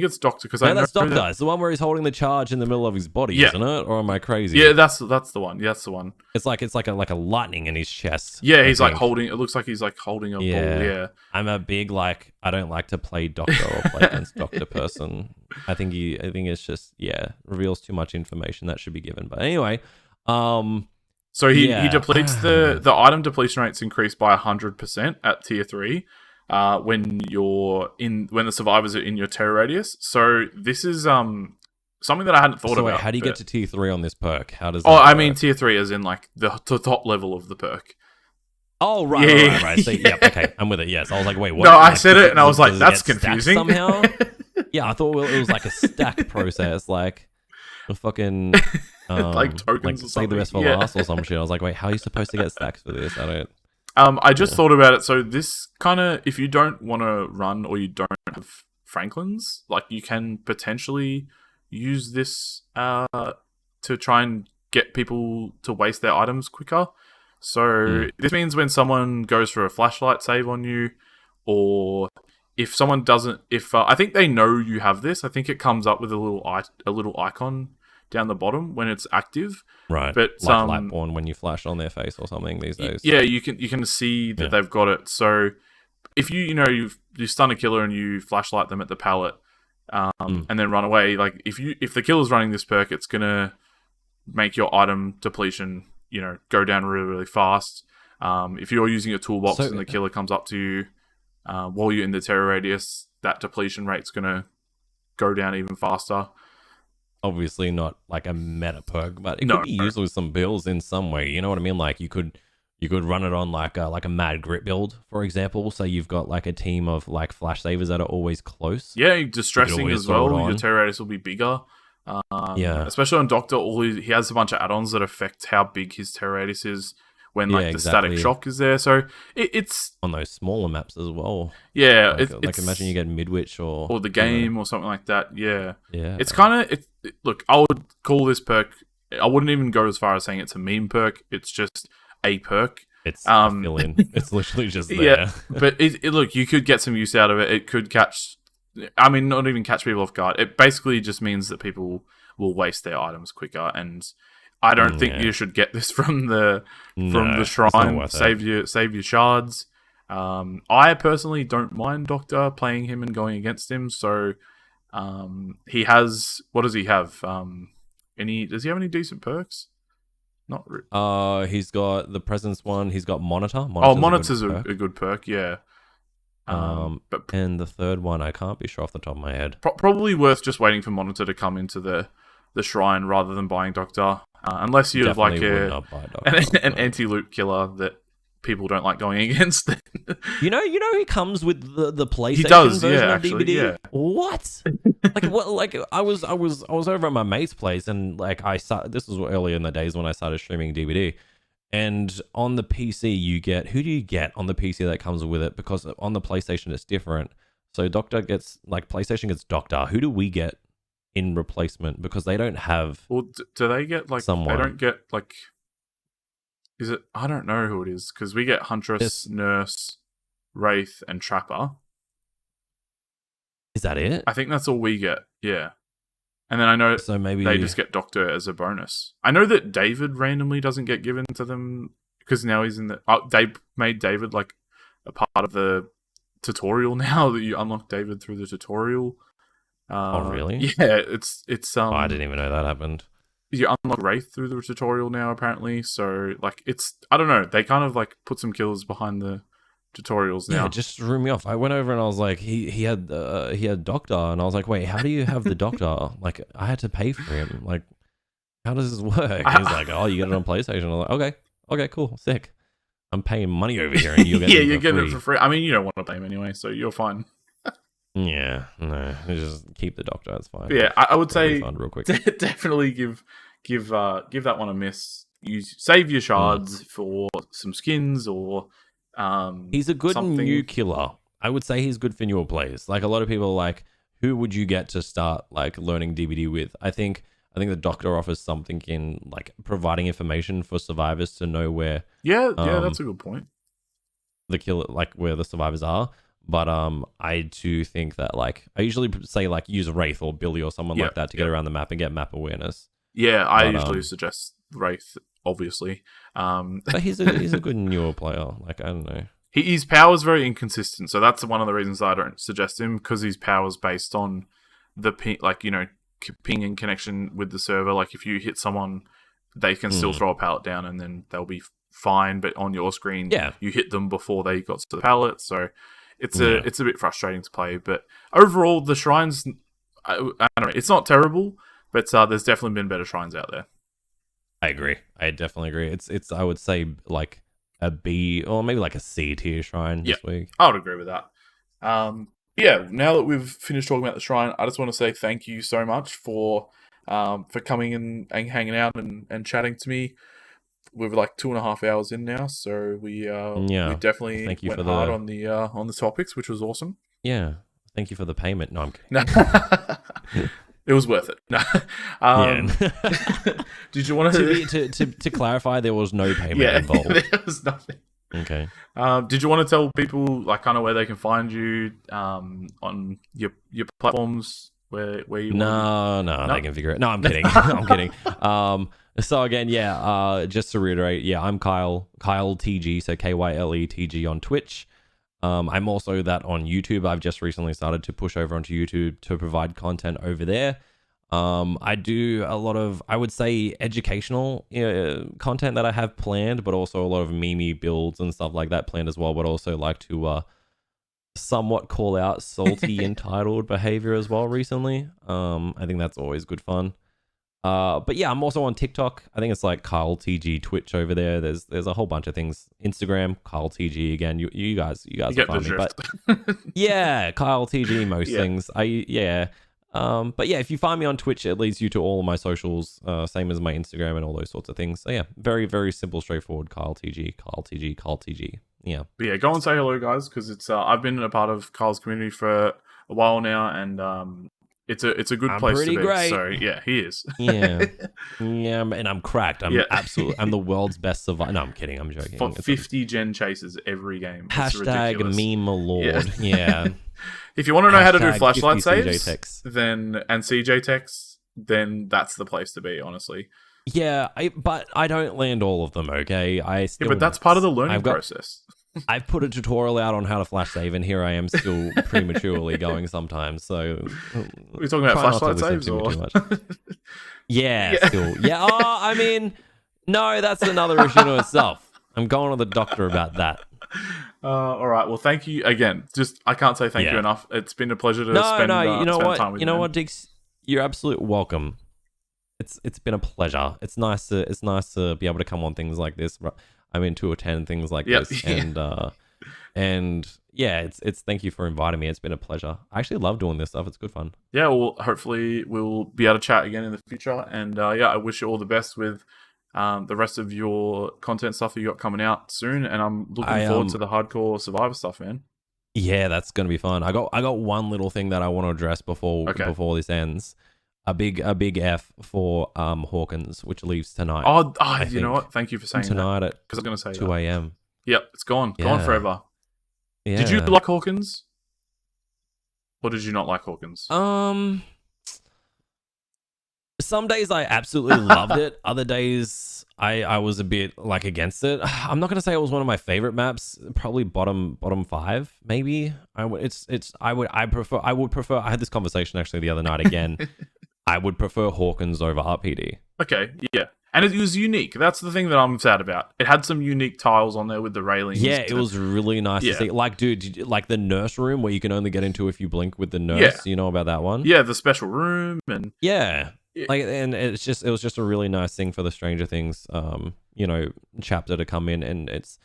it's Doctor because I know that's Doctor. It's the one where he's holding the charge in the middle of his body, isn't it? Or am I crazy? Yeah, that's the one. Yeah, that's the one. It's like a lightning in his chest. Yeah, he's like holding. It looks like he's like holding a ball. Yeah, I'm a big I don't like to play Doctor or play against Doctor person. I think it's just reveals too much information that should be given. But anyway, so he depletes the item depletion rate's increased by 100% at tier 3 when the survivors are in your terror radius. So this is something that I hadn't thought about. How do you get to tier 3 on this perk? How does I mean tier 3 as in like the top level of the perk. Oh right. So, okay, I'm with it. Yes, I was like, wait, what? No, I said it and I was like, that's confusing. Somehow, yeah, I thought it was like a stack process, like a fucking. Like tokens or something. Save the rest for last or some shit. I was like, wait, how are you supposed to get stacks for this? I don't. I just thought about it. So this kind of, if you don't want to run or you don't have Franklins, like you can potentially use this to try and get people to waste their items quicker. So this means when someone goes for a flashlight save on you, or if someone doesn't, I think they know you have this. I think it comes up with a little icon down the bottom when it's active, right? But like Lightborn when you flash on their face or something these days. Yeah, you can see that they've got it. So if you stun a killer and you flashlight them at the pallet, and then run away, like if the killer's running this perk, it's gonna make your item depletion go down really really fast. If you're using a toolbox and the killer comes up to you while you're in the terror radius, that depletion rate's gonna go down even faster. Obviously not like a meta perk, but it could be used with some builds in some way. You know what I mean? Like you could run it on like a mad grip build, for example. So you've got like a team of like flash savers that are always close. Yeah, distressing as well. Your terror radius will be bigger. Especially on Doctor, he has a bunch of add-ons that affect how big his terror radius is when the static shock is there. So it's on those smaller maps as well. Yeah, like imagine you get Midwich or the game or something like that. Yeah. It's kind of look. I would call this perk. I wouldn't even go as far as saying it's a meme perk. It's just a perk. It's a fill-in. It's literally just there. Yeah, but look, you could get some use out of it. It could catch. I mean, not even catch people off guard. It basically just means that people will waste their items quicker, and I don't think you should get this from the shrine. Save your shards. I personally don't mind Doctor playing him and going against him. So he has, what does he have? Does he have any decent perks? Not really. He's got the presence one. He's got monitor. Monitor's a good perk. Yeah. And the third one, I can't be sure off the top of my head. Probably worth just waiting for Monitor to come into the shrine rather than buying Doctor. Unless you have like an anti-loot killer that people don't like going against. you know he comes with the PlayStation he does, version of actually, DVD. Yeah. What? Like what? Like I was over at my mate's place and like this was earlier in the days when I started streaming DVD. And on the PC, who do you get on the PC that comes with it? Because on the PlayStation, it's different. So PlayStation gets Doctor. Who do we get in replacement? Because they don't have. Well, do they get someone? They don't get is it? I don't know who it is because we get Huntress, Nurse, Wraith, and Trapper. Is that it? I think that's all we get. Yeah. And then I know maybe they just get Doctor as a bonus. I know that David randomly doesn't get given to them because now he's in the. They made David like a part of the tutorial now that you unlock David through the tutorial. Oh really? Yeah, it's. I didn't even know that happened. you unlock Wraith through the tutorial now, apparently. So, like, it's... I don't know. They kind of, like, put some killers behind the tutorials now. Yeah, it just threw me off. I went over and I was like, he had Doctor, and I was like, wait, how do you have the Doctor? Like, I had to pay for him. Like, how does this work? He's like, oh, you get it on PlayStation. I'm like, okay, cool, sick. I'm paying money over here, and you're getting you're getting it for free. I mean, you don't want to pay him anyway, so you're fine. Yeah, no, just keep the Doctor. That's fine. Yeah, I would say real quick. Definitely give that one a miss. Save your shards for some skins or he's a good something. new killer. I would say he's good for newer players. Like, a lot of people are like, who would you get to start like learning DBD with? I think the Doctor offers something in like providing information for survivors to know where. Yeah, that's a good point. The killer, like where the survivors are. But I do think that, like, I usually say like use Wraith or Billy or someone like that to get around the map and get map awareness. Yeah, I usually suggest Wraith, obviously. But he's a good newer player. Like, I don't know. His power's very inconsistent, so that's one of the reasons I don't suggest him, because his power's based on the ping, like, you know, ping and connection with the server. Like, if you hit someone, they can still throw a pallet down and then they'll be fine, but on your screen, you hit them before they got to the pallet, so it's a bit frustrating to play. But overall, the shrines, I don't know, it's not terrible, but there's definitely been better shrines out there. I agree. I definitely agree. It's I would say like a B or maybe like a C tier shrine this week. I would agree with that. Now that we've finished talking about the shrine, I just want to say thank you so much for coming in and hanging out and chatting to me. We're like 2.5 hours in now, so we definitely went hard on the topics, which was awesome. Yeah, thank you for the payment. No, I'm kidding. It was worth it. Did you want to clarify? There was no payment involved. There was nothing. Okay. Did you want to tell people like kind of where they can find you on your platforms? Where you? No, they can figure it. No, I'm kidding. I'm kidding. So again, just to reiterate, I'm KyleTG, so KyleTG on Twitch. I'm also that on YouTube. I've just recently started to push over onto YouTube to provide content over there. I do a lot of, I would say, educational content that I have planned, but also a lot of meme builds and stuff like that planned as well, but also like to somewhat call out salty entitled behavior as well recently. I think that's always good fun. But yeah, I'm also on TikTok. I think it's like KyleTG Twitch over there. There's a whole bunch of things. Instagram, KyleTG again. You guys will find me. But yeah, KyleTG most things. But yeah, if you find me on Twitch, it leads you to all of my socials, same as my Instagram and all those sorts of things. So yeah, very, very simple, straightforward. KyleTG. Yeah. But yeah, go and say hello, guys, because it's I've been a part of Kyle's community for a while now, and it's a good place to be. Great. So yeah, he is. Yeah, and I'm cracked. I'm the world's best survivor. No, I'm kidding. I'm joking. For 50 gen chases every game. Hashtag meme lord. Yeah. If you want to know how to do flashlight saves, and CJ techs, then that's the place to be. Honestly. Yeah, but I don't land all of them. Okay, but that's part of the learning process. I've put a tutorial out on how to flash save, and here I am still prematurely going sometimes. So we're talking about flashlight saves, or still. Yeah. Oh, I mean, no, that's another issue to itself. I'm going to the doctor about that. All right. Well, thank you again. Just I can't say thank you enough. It's been a pleasure to spend you know spend what? time with you. You know what, Deaxz? You're absolutely welcome. It's been a pleasure. It's nice to be able to come on things like this. I mean, to attend things like this, and it's thank you for inviting me. It's been a pleasure. I actually love doing this stuff. It's good fun. Yeah, well, hopefully we'll be able to chat again in the future. And I wish you all the best with the rest of your content stuff that you got coming out soon. And I'm looking forward to the hardcore Survivor stuff, man. Yeah, that's gonna be fun. I got one little thing that I want to address before this ends. A big F for Hawkins, which leaves tonight. You know what? Thank you for saying tonight that. Because I'm going to say 2 a.m. Yep, it's gone forever. Yeah. Did you like Hawkins, or did you not like Hawkins? Some days I absolutely loved it. Other days I was a bit like against it. I'm not going to say it was one of my favorite maps. Probably bottom 5, maybe. I would prefer. I had this conversation actually the other night again. I would prefer Hawkins over RPD. Okay, yeah. And it was unique. That's the thing that I'm sad about. It had some unique tiles on there with the railings. Yeah, it was really nice to see. Like, dude, like the nurse room where you can only get into if you blink with the nurse. Yeah. You know about that one? Yeah, the special room and like, and it was just a really nice thing for the Stranger Things, chapter to come in, and it's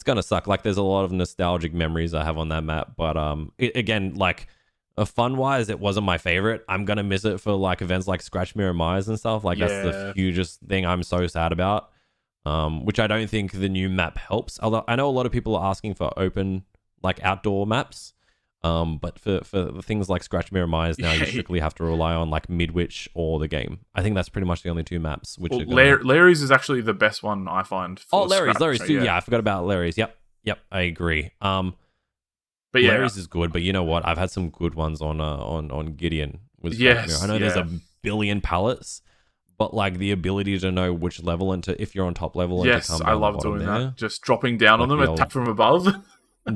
gonna suck. Like, there's a lot of nostalgic memories I have on that map, but again, like. Fun wise, it wasn't my favorite. I'm gonna miss it for like events like Scratch Mirror Myers and stuff. Like that's the hugest thing I'm so sad about. Which I don't think the new map helps. Although I know a lot of people are asking for open like outdoor maps. But for things like Scratch Mirror Myers now, you strictly have to rely on like Midwich or the game. I think that's pretty much the only two maps. Which Larry's is actually the best one I find. Larry's too. Yeah, I forgot about Larry's. Yep, I agree. But yeah, Larry's is good, but you know what? I've had some good ones on Gideon. I know there's a billion pallets, but like the ability to know which level and to if you're on top level. And yes, to come I love doing that. Just dropping down on them, attack from above,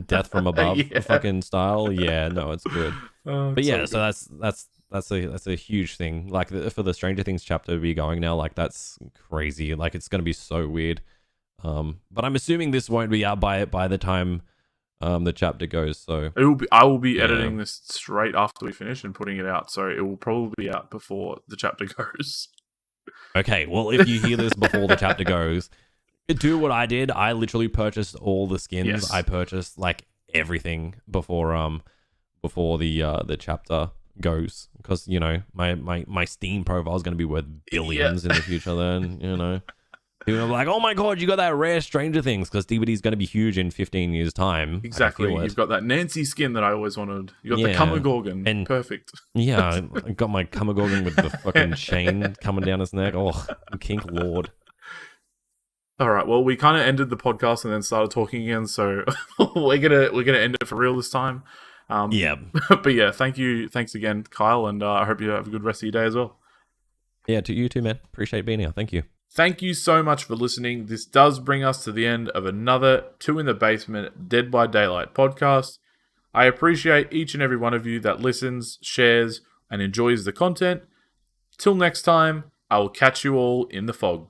death from above, fucking style. Yeah, no, it's good. But yeah, so that's a huge thing. Like for the Stranger Things chapter to be going now, like that's crazy. Like it's gonna be so weird. But I'm assuming this won't be out by the time. The chapter goes, so I will be editing this straight after we finish and putting it out, so it will probably be out before the chapter goes. Okay, well, if you hear this before the chapter goes, do what I did. I literally purchased all the skins. Yes. I purchased like everything before the chapter goes, because my Steam profile is going to be worth billions in the future. Then people are like, oh my god, you got that rare Stranger Things, because DVD is going to be huge in 15 years' time. Exactly. You've got that Nancy skin that I always wanted. You got the Kumagorgon. And perfect. Yeah, I got my Kumagorgon with the fucking chain coming down his neck. Oh, kink lord. All right. Well, we kind of ended the podcast and then started talking again, so we're gonna end it for real this time. But yeah, thanks again, Kyle, and I hope you have a good rest of your day as well. Yeah, to you too, man. Appreciate being here. Thank you. Thank you so much for listening. This does bring us to the end of another Two in the Basement Dead by Daylight podcast. I appreciate each and every one of you that listens, shares, and enjoys the content. Till next time, I will catch you all in the fog.